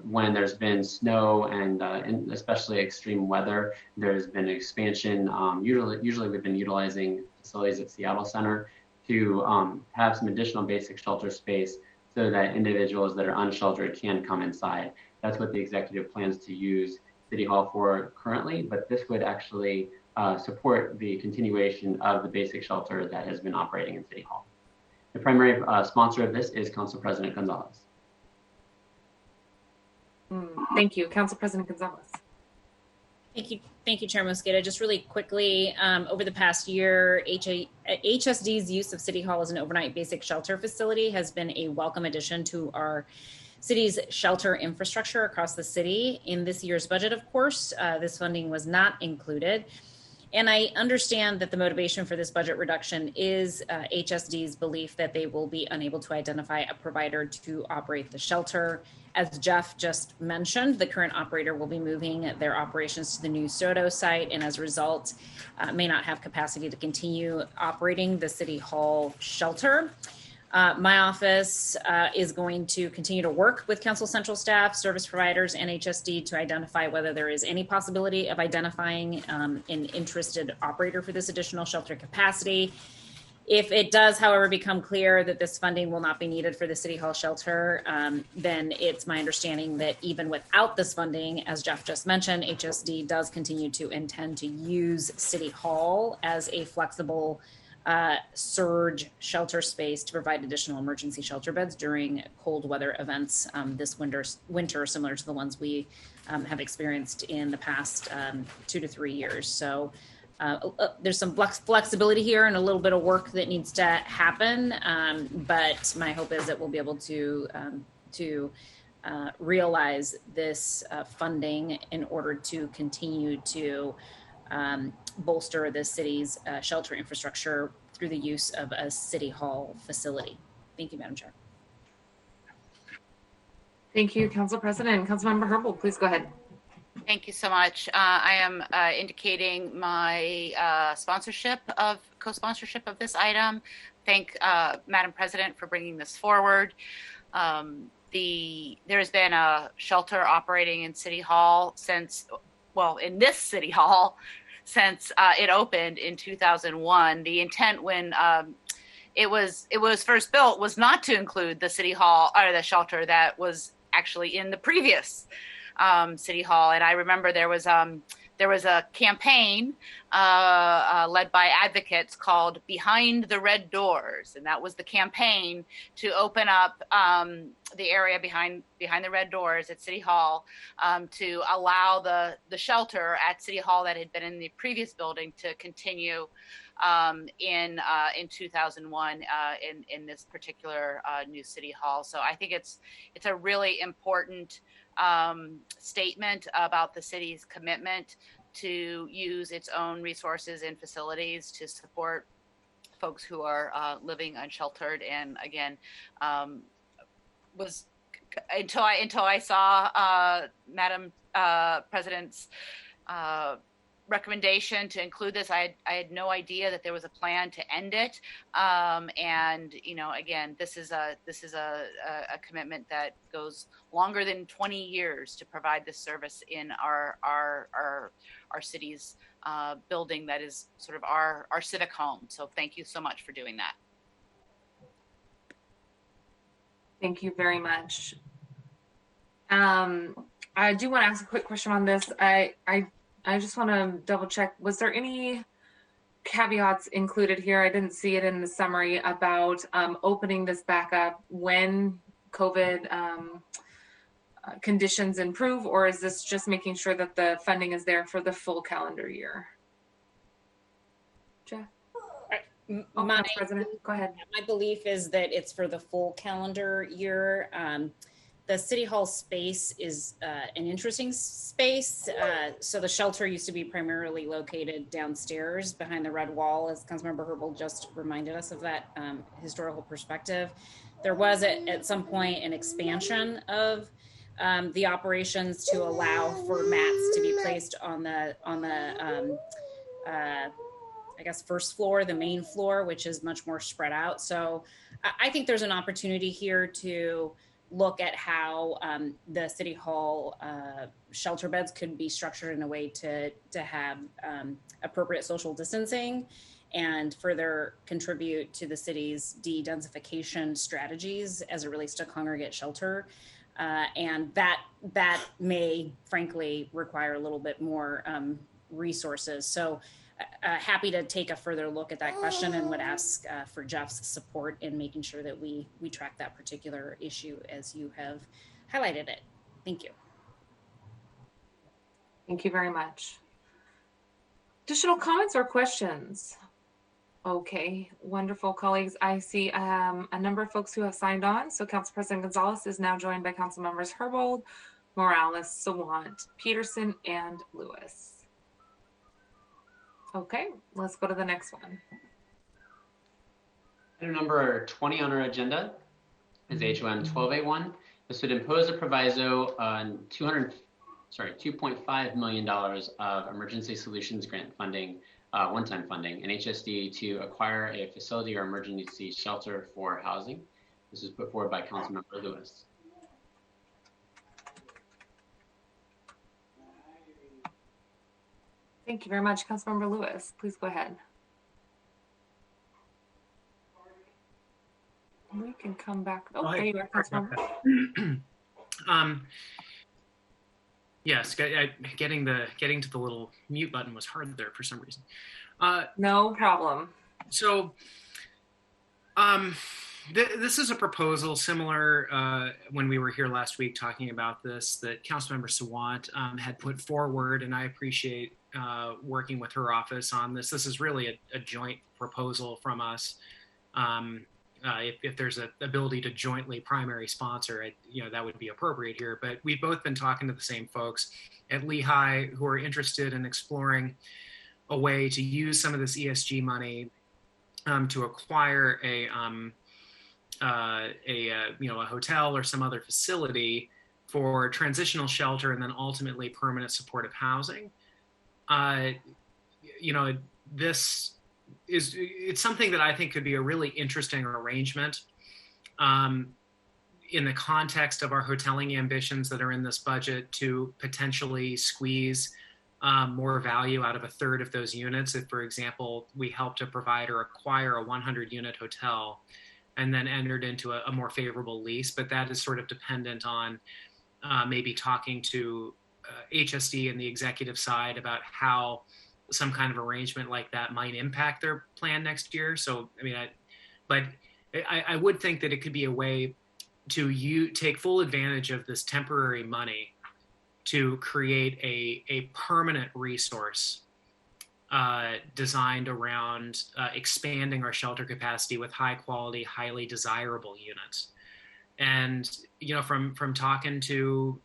when there's been snow and especially extreme weather, there's been expansion. Usually we've been utilizing facilities at Seattle Center to have some additional basic shelter space so that individuals that are unsheltered can come inside. That's what the executive plans to use City Hall for currently, but this would actually support the continuation of the basic shelter that has been operating in City Hall. The primary sponsor of this is Council President Gonzalez. Thank you. Council President Gonzalez. Thank you, Chair Mosqueda. Just really quickly, over the past year, HSD's use of City Hall as an overnight basic shelter facility has been a welcome addition to our city's shelter infrastructure across the city. In this year's budget, of course, this funding was not included. And I understand that the motivation for this budget reduction is HSD's belief that they will be unable to identify a provider to operate the shelter. As Jeff just mentioned, the current operator will be moving their operations to the new SODO site, and as a result, may not have capacity to continue operating the City Hall shelter. My office is going to continue to work with Council Central staff, service providers, and HSD to identify whether there is any possibility of identifying an interested operator for this additional shelter capacity. If it does, however, become clear that this funding will not be needed for the City Hall shelter, then it's my understanding that even without this funding, as Jeff just mentioned, HSD does continue to intend to use City Hall as a flexible surge shelter space to provide additional emergency shelter beds during cold weather events this winter, similar to the ones we have experienced in the past 2 to 3 years. So there's some flexibility here and a little bit of work that needs to happen. But my hope is that we'll be able to realize this funding in order to continue to bolster the city's shelter infrastructure through the use of a city hall facility. Thank you, Madam Chair. Thank you, Council President. Councilmember Herbold, please go ahead. Thank you so much. I am indicating my co-sponsorship of this item. Thank Madam President for bringing this forward. There's been a shelter operating in City Hall in this City Hall since it opened in 2001. The intent when it was first built was not to include the City Hall or the shelter that was actually in the previous City Hall. And I remember there was a campaign led by advocates called Behind the Red Doors. And that was the campaign to open up the area behind the red doors at City Hall to allow the shelter at City Hall that had been in the previous building to continue in 2001 in this particular new City Hall. So I think it's a really important statement about the city's commitment to use its own resources and facilities to support folks who are living unsheltered. And again, was until I saw Madam President's recommendation to include this, I had no idea that there was a plan to end it. And again, this is a commitment that goes longer than 20 years to provide this service in our city's building that is sort of our civic home. So thank you so much for doing that. Thank you very much. I do want to ask a quick question on this. I just want to double check. Was there any caveats included here? I didn't see it in the summary about opening this back up when COVID conditions improve, or is this just making sure that the funding is there for the full calendar year? Jeff? My President, go ahead. My belief is that it's for the full calendar year. The City Hall space is an interesting space. So the shelter used to be primarily located downstairs behind the red wall, as Councilmember Herbold just reminded us of that historical perspective. There was at some point an expansion of the operations to allow for mats to be placed on the I guess first floor, the main floor, which is much more spread out. So I think there's an opportunity here to look at how the City Hall shelter beds could be structured in a way to have appropriate social distancing and further contribute to the city's de-densification strategies as it relates to congregate shelter. And that may frankly require a little bit more resources. So happy to take a further look at that question and would ask for Jeff's support in making sure that we track that particular issue as you have highlighted it. Thank you. Thank you very much. Additional comments or questions? Okay, wonderful, colleagues. I see a number of folks who have signed on. So Council President Gonzalez is now joined by Council Members Herbold, Morales, Sawant, Peterson, and Lewis. Okay, let's go to the next one. Item number 20 on our agenda is HOM 1281. This would impose a proviso on $2.5 million of emergency solutions grant funding, one-time funding, and HSD to acquire a facility or emergency shelter for housing. This is put forward by Councilmember Lewis. Thank you very much, Councilmember Lewis. Please go ahead. We can come back. Oh, there you are, Councilmember. Yes, getting to the little mute button was hard there for some reason. No problem. So, this is a proposal similar when we were here last week talking about this that Councilmember Sawant had put forward, and I appreciate working with her office on this. This is really a joint proposal from us. If there's an ability to jointly primary sponsor, that would be appropriate here. But we've both been talking to the same folks at Lehigh who are interested in exploring a way to use some of this ESG money to acquire a hotel or some other facility for transitional shelter and then ultimately permanent supportive housing. It's something that I think could be a really interesting arrangement in the context of our hoteling ambitions that are in this budget to potentially squeeze more value out of a third of those units. If, for example, we help to provide or acquire a 100-unit hotel and then entered into a more favorable lease, but that is sort of dependent on maybe talking to HSD and the executive side about how some kind of arrangement like that might impact their plan next year. So, I would think that it could be a way to take full advantage of this temporary money to create a permanent resource designed around expanding our shelter capacity with high quality, highly desirable units. And, from talking to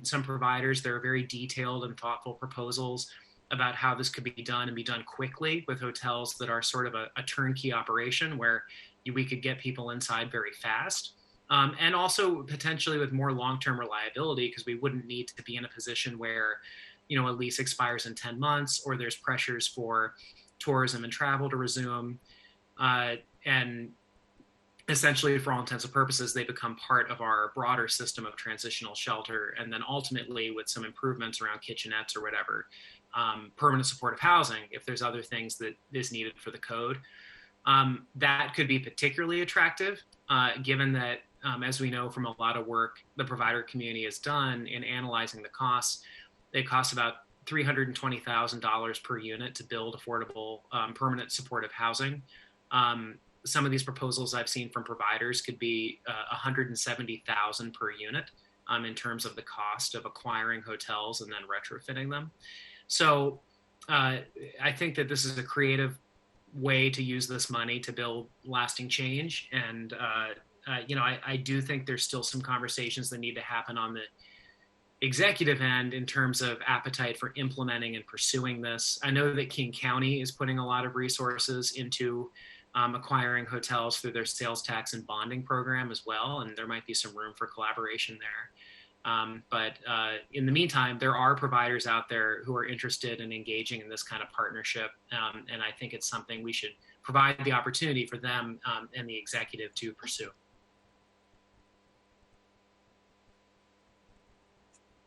some providers, there are very detailed and thoughtful proposals about how this could be done and be done quickly with hotels that are sort of a turnkey operation where we could get people inside very fast. And also potentially with more long-term reliability, because we wouldn't need to be in a position where, a lease expires in 10 months or there's pressures for tourism and travel to resume. And essentially, for all intents and purposes, they become part of our broader system of transitional shelter. And then ultimately, with some improvements around kitchenettes or whatever, permanent supportive housing, if there's other things that is needed for the code. That could be particularly attractive, given that, as we know from a lot of work the provider community has done in analyzing the costs, they cost about $320,000 per unit to build affordable permanent supportive housing. Some of these proposals I've seen from providers could be $170,000 per unit in terms of the cost of acquiring hotels and then retrofitting them. So I think that this is a creative way to use this money to build lasting change. And, I do think there's still some conversations that need to happen on the executive end in terms of appetite for implementing and pursuing this. I know that King County is putting a lot of resources into acquiring hotels through their sales tax and bonding program as well, and there might be some room for collaboration there. But in the meantime, there are providers out there who are interested in engaging in this kind of partnership, and I think it's something we should provide the opportunity for them and the executive to pursue.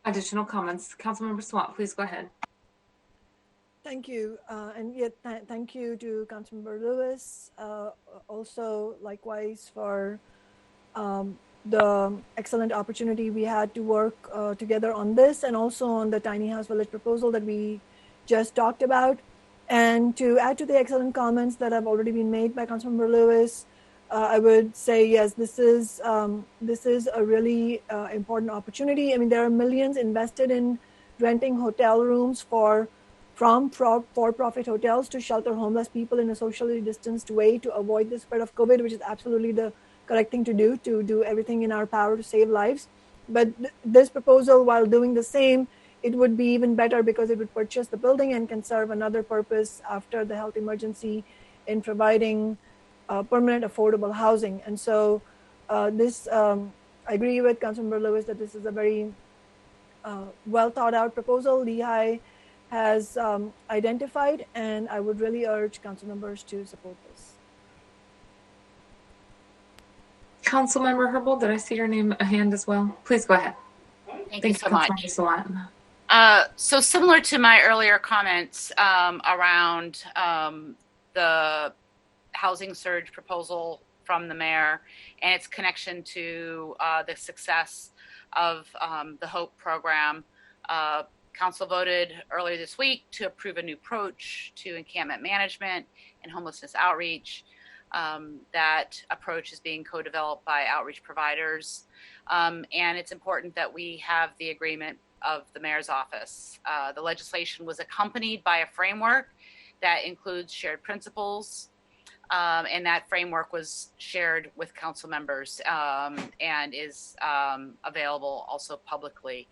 Additional comments? Councilmember Swamp, please go ahead. Thank you. And yet, thank you to Councilmember Lewis. Also, likewise, for the excellent opportunity we had to work together on this and also on the tiny house village proposal that we just talked about. And to add to the excellent comments that have already been made by Councilmember Lewis, I would say, yes, this is a really important opportunity. I mean, there are millions invested in renting hotel rooms from for-profit hotels to shelter homeless people in a socially distanced way to avoid the spread of COVID, which is absolutely the correct thing to do everything in our power to save lives. But this proposal, while doing the same, it would be even better because it would purchase the building and can serve another purpose after the health emergency in providing permanent affordable housing. And so I agree with Councilmember Lewis that this is a very well thought out proposal Lehigh has identified, and I would really urge council members to support this. Councilmember Herbold, did I see your hand as well? Please go ahead. Thank you so much. Councilmember So similar to my earlier comments around the housing surge proposal from the mayor and its connection to the success of the HOPE program, Council voted earlier this week to approve a new approach to encampment management and homelessness outreach. That approach is being co-developed by outreach providers. And it's important that we have the agreement the mayor's office. The legislation was accompanied by a framework that includes shared principles, and that framework was shared with council members and is available also publicly.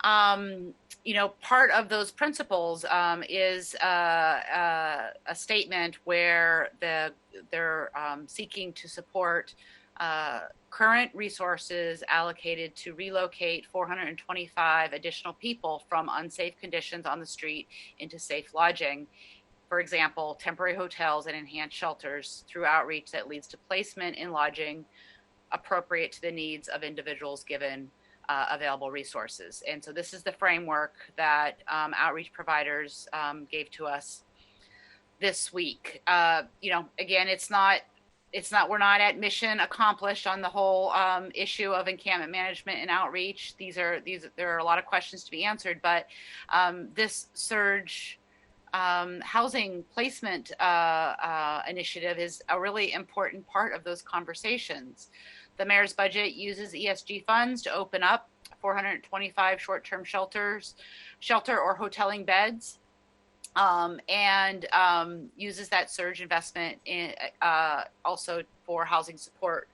Part of those principles is a statement where they're seeking to support current resources allocated to relocate 425 additional people from unsafe conditions on the street into safe lodging. For example, temporary hotels and enhanced shelters through outreach that leads to placement in lodging appropriate to the needs of individuals given available resources. And so this is the framework that outreach providers gave to us this week. Again, we're not at mission accomplished on the whole issue of encampment management and outreach. There are a lot of questions to be answered, but this surge housing placement initiative is a really important part of those conversations. The mayor's budget uses ESG funds to open up 425 short-term shelter or hoteling beds, and uses that surge investment in also for housing support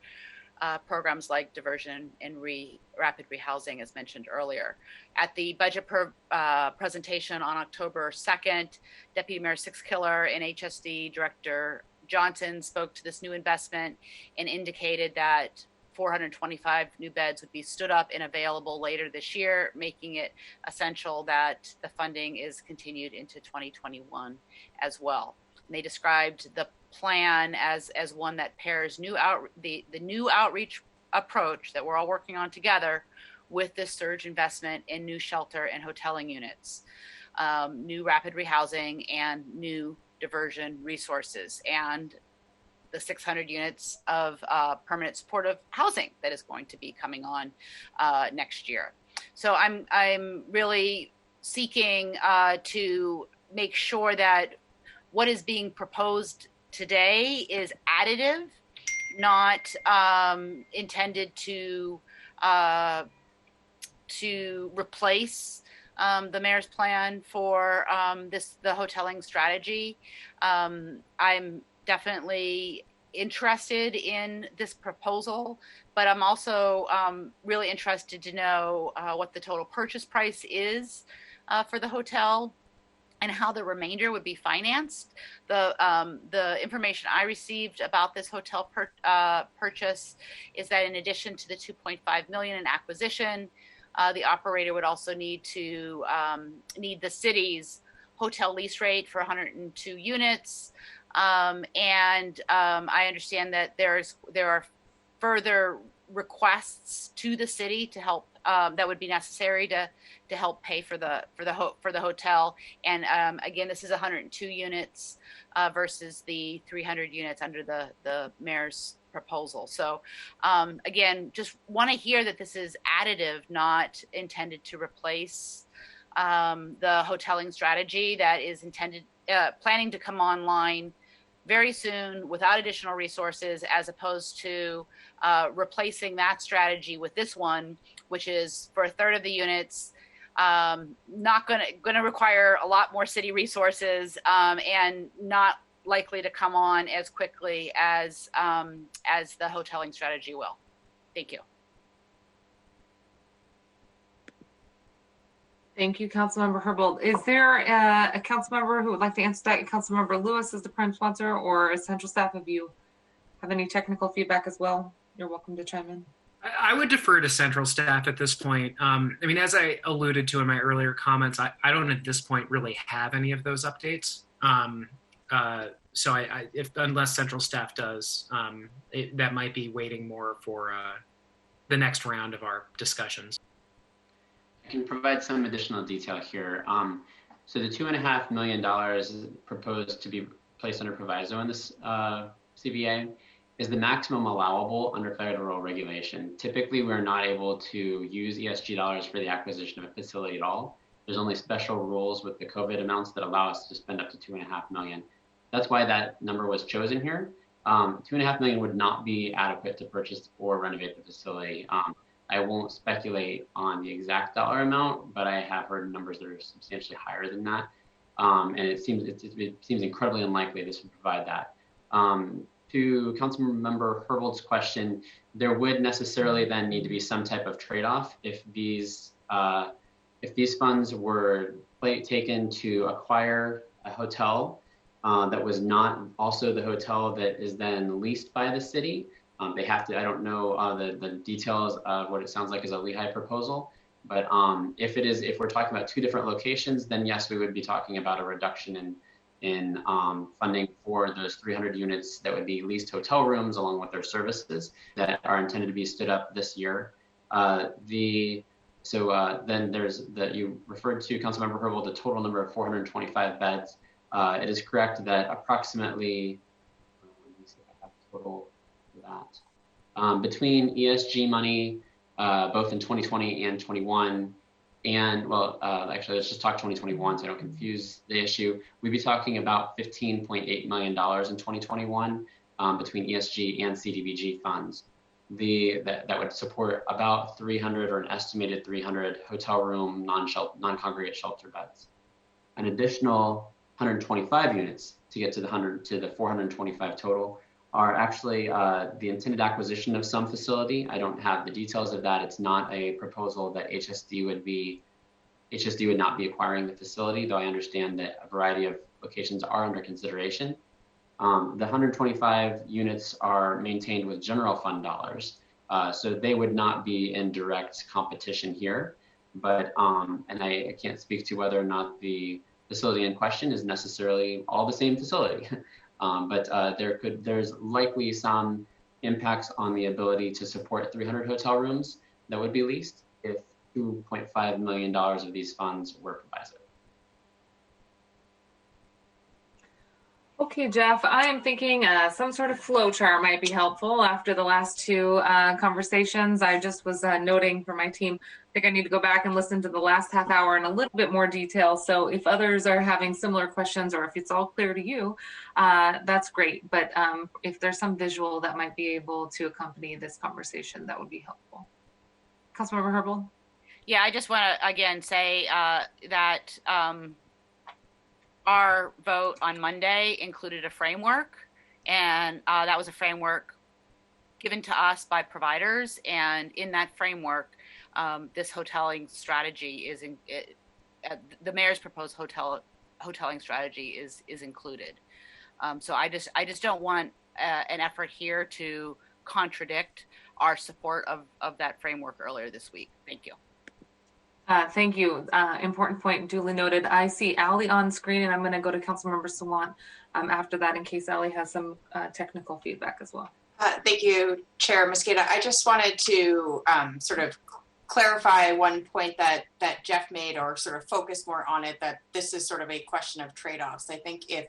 programs like diversion and rapid rehousing, as mentioned earlier. At the budget presentation on October 2nd, Deputy Mayor Sixkiller and HSD Director Johnson spoke to this new investment and indicated that 425 new beds would be stood up and available later this year, making it essential that the funding is continued into 2021 as well. And they described the plan as one that pairs the new outreach approach that we're all working on together with this surge investment in new shelter and hoteling units, new rapid rehousing, and new diversion resources, and the 600 units of permanent supportive housing that is going to be coming on next year. So I'm really seeking to make sure that what is being proposed today is additive, not intended to replace the mayor's plan for the hoteling strategy. I'm definitely interested in this proposal, but I'm also really interested to know what the total purchase price is for the hotel and how the remainder would be financed. The information I received about this hotel purchase is that in addition to the $2.5 million in acquisition, the operator would also need the city's hotel lease rate for 102 units. And I understand that there are further requests to the city to help that would be necessary to help pay for the hotel. And again, this is 102 units versus the 300 units under the mayor's proposal. So again, just want to hear that this is additive, not intended to replace the hoteling strategy that is planning to come online very soon without additional resources, as opposed to replacing that strategy with this one, which is for a third of the units, not going to require a lot more city resources, and not likely to come on as quickly as the hoteling strategy will. Thank you. Thank you, Councilmember Herbold. Is there a council member who would like to answer that? Councilmember Lewis is the prime sponsor, or Central Staff, if you have any technical feedback as well, you're welcome to chime in. I would defer to Central Staff at this point. As I alluded to in my earlier comments, I don't at this point really have any of those updates. So unless Central Staff does, that might be waiting more for the next round of our discussions. I can provide some additional detail here. So the $2.5 million is proposed to be placed under proviso in this CBA is the maximum allowable under federal regulation. Typically, we're not able to use ESG dollars for the acquisition of a facility at all. There's only special rules with the COVID amounts that allow us to spend up to $2.5 million. That's why that number was chosen here. $2.5 million would not be adequate to purchase or renovate the facility. I won't speculate on the exact dollar amount, but I have heard numbers that are substantially higher than that. And it seems incredibly unlikely this would provide that. To Councilmember Herbold's question, there would necessarily then need to be some type of trade-off if these funds were taken to acquire a hotel that was not also the hotel that is then leased by the city. They have to, I don't know the details of what it sounds like is a Lehigh proposal, but if we're talking about two different locations, then yes, we would be talking about a reduction in funding for those 300 units that would be leased hotel rooms along with their services that are intended to be stood up this year. Then there's you referred to, Councilmember Herbold, the total number of 425 beds. It is correct that approximately, let me see if I have total for that, between ESG money, both in 2020 and 21, and actually let's just talk 2021 so I don't confuse the issue. We'd be talking about $15.8 million in 2021 between ESG and CDBG funds. That would support about 300 or an estimated 300 hotel room non-congregate shelter beds. An additional 125 units to get to the 425 total are actually the intended acquisition of some facility. I don't have the details of that. It's not a proposal that HSD would not be acquiring the facility, though I understand that a variety of locations are under consideration. The 125 units are maintained with general fund dollars, so they would not be in direct competition here. But and I can't speak to whether or not the facility in question is necessarily all the same facility. But there's likely some impacts on the ability to support 300 hotel rooms that would be leased if $2.5 million of these funds were provided. Okay, Jeff, I am thinking some sort of flow chart might be helpful after the last two conversations. I just was noting for my team, I think I need to go back and listen to the last half hour in a little bit more detail. So if others are having similar questions or if it's all clear to you, that's great. But if there's some visual that might be able to accompany this conversation, that would be helpful. Councilmember Herbold? Yeah, I just want to again say that our vote on Monday included a framework, and that was a framework given to us by providers. And in that framework, this hoteling strategy the mayor's proposed hoteling strategy is included. So I just don't want an effort here to contradict our support of that framework earlier this week. Thank you. Thank you. Important point, duly noted. I see Ally on screen, and I'm going to go to Councilmember Sawant after that in case Ally has some technical feedback as well. Thank you, Chair Mosqueda. I just wanted to sort of clarify one point that Jeff made, or sort of focus more on it, that this is sort of a question of trade-offs. I think if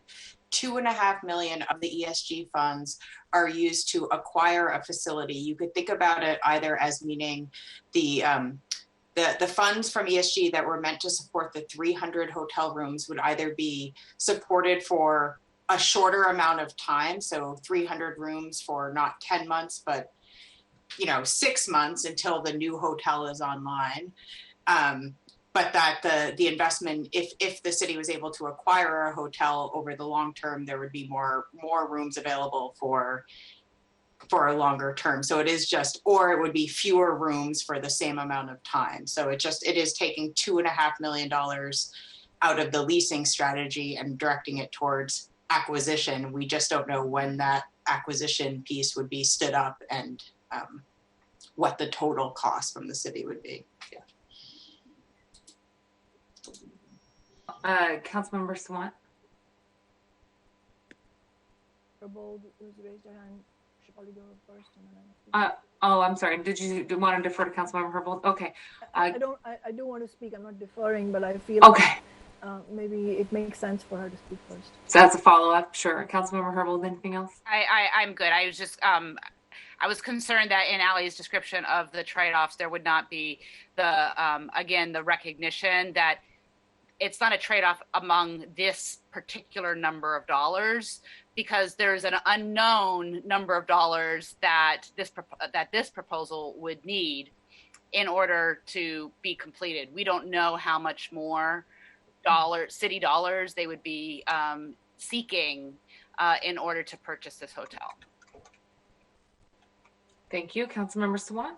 $2.5 million of the ESG funds are used to acquire a facility, you could think about it either as meaning the funds from ESG that were meant to support the 300 hotel rooms would either be supported for a shorter amount of time, so 300 rooms for not 10 months, but 6 months until the new hotel is online. But that the investment, if the city was able to acquire a hotel over the long term, there would be more rooms available for a longer term. So it is just, or it would be fewer rooms for the same amount of time. So it is taking $2.5 million out of the leasing strategy and directing it towards acquisition. We just don't know when that acquisition piece would be stood up and what the total cost from the city would be. Yeah. Councilmember Sawant. Herbold, who's raised her hand, should probably go first. I'm sorry. Did you want to defer to Councilmember Herbold? Okay. I do want to speak. I'm not deferring, but I feel okay. Maybe it makes sense for her to speak first. So that's a follow-up. Sure. Councilmember Herbold, anything else? I'm good. I was just I was concerned that in Ally's description of the trade-offs, there would not be the recognition that it's not a trade-off among this particular number of dollars, because there's an unknown number of dollars that this proposal would need in order to be completed. We don't know how much more city dollars they would be seeking in order to purchase this hotel. Thank you. Councilmember Sawant.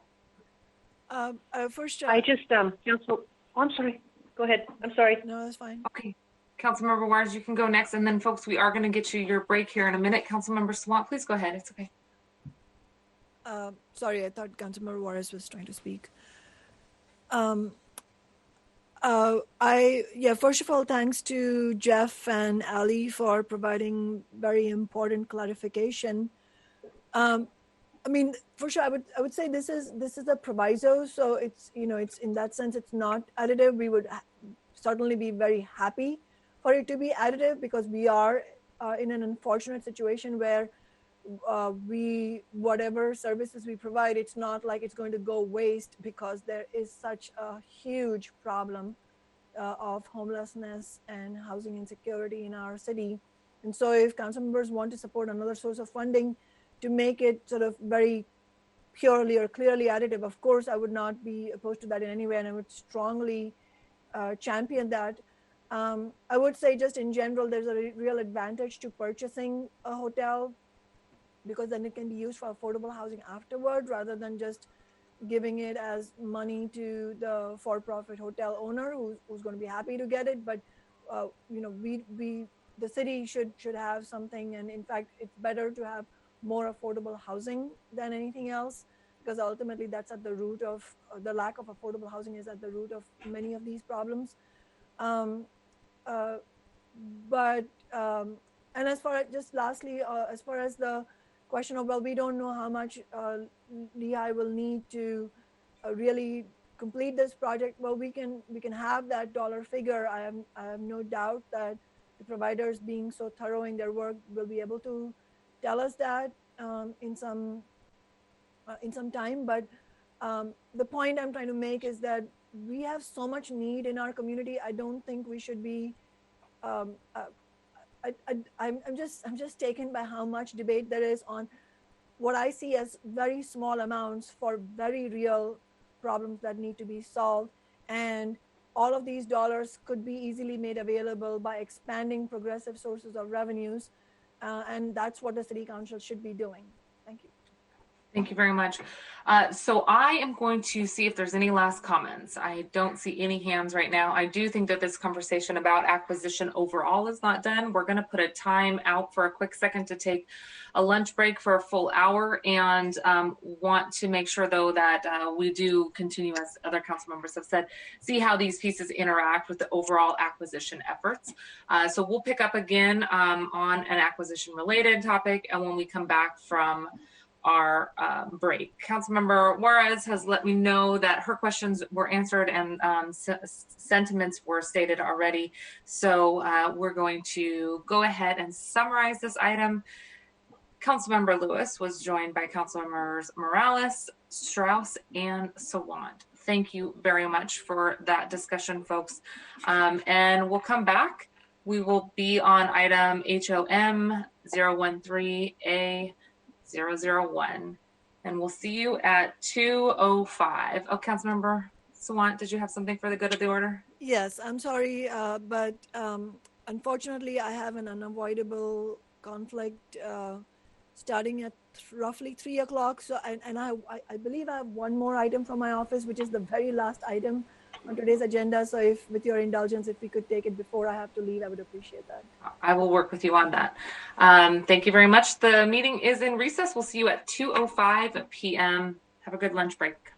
First, I just, Council, I'm sorry. Go ahead. I'm sorry. No, that's fine. Okay. Councilmember Juarez, you can go next. And then, folks, we are going to get you your break here in a minute. Councilmember Sawant, please go ahead. It's okay. Sorry, I thought Councilmember Juarez was trying to speak. First of all, thanks to Jeff and Ali for providing very important clarification. I mean, for sure, I would say this is a proviso, so it's it's in that sense it's not additive. We would certainly be very happy for it to be additive because we are in an unfortunate situation where whatever services we provide, it's not like it's going to go waste because there is such a huge problem of homelessness and housing insecurity in our city. And so if council members want to support another source of funding to make it sort of very purely or clearly additive, of course, I would not be opposed to that in any way, and I would strongly champion that. I would say just in general, there's a real advantage to purchasing a hotel because then it can be used for affordable housing afterward rather than just giving it as money to the for-profit hotel owner who's going to be happy to get it. But the city should have something, and in fact, it's better to have more affordable housing than anything else, because ultimately that's at the root of the lack of affordable housing is at the root of many of these problems. And as far as just lastly, as far as the question of, well, we don't know how much Lehigh will need to really complete this project. Well, we can have that dollar figure. I have no doubt that the providers, being so thorough in their work, will be able to tell us that in some time. But the point I'm trying to make is that we have so much need in our community. I don't think we should be. I'm just taken by how much debate there is on what I see as very small amounts for very real problems that need to be solved. And all of these dollars could be easily made available by expanding progressive sources of revenues. And that's what the city council should be doing. Thank you. Thank you very much. So I am going to see if there's any last comments. I don't see any hands right now. I do think that this conversation about acquisition overall is not done. We're going to put a time out for a quick second to take a lunch break for a full hour, and want to make sure, though, that we do continue, as other council members have said, see how these pieces interact with the overall acquisition efforts. So we'll pick up again on an acquisition-related topic, and when we come back from our break. Councilmember Juarez has let me know that her questions were answered and sentiments were stated already. So we're going to go ahead and summarize this item. Councilmember Lewis was joined by Councilmembers Morales, Strauss, and Sawant. Thank you very much for that discussion, folks. And we'll come back. We will be on item HOM 013A 001, and we'll see you at 2:05. Oh, Councilmember Sawant, did you have something for the good of the order? Yes, I'm sorry, but unfortunately, I have an unavoidable conflict starting at roughly 3 o'clock. So, and I believe I have one more item from my office, which is the very last item on today's agenda. So if, with your indulgence, if we could take it before I have to leave, I would appreciate that. I will work with you on that. Thank you very much. The meeting is in recess. We'll see you at 2:05 p.m. Have a good lunch break.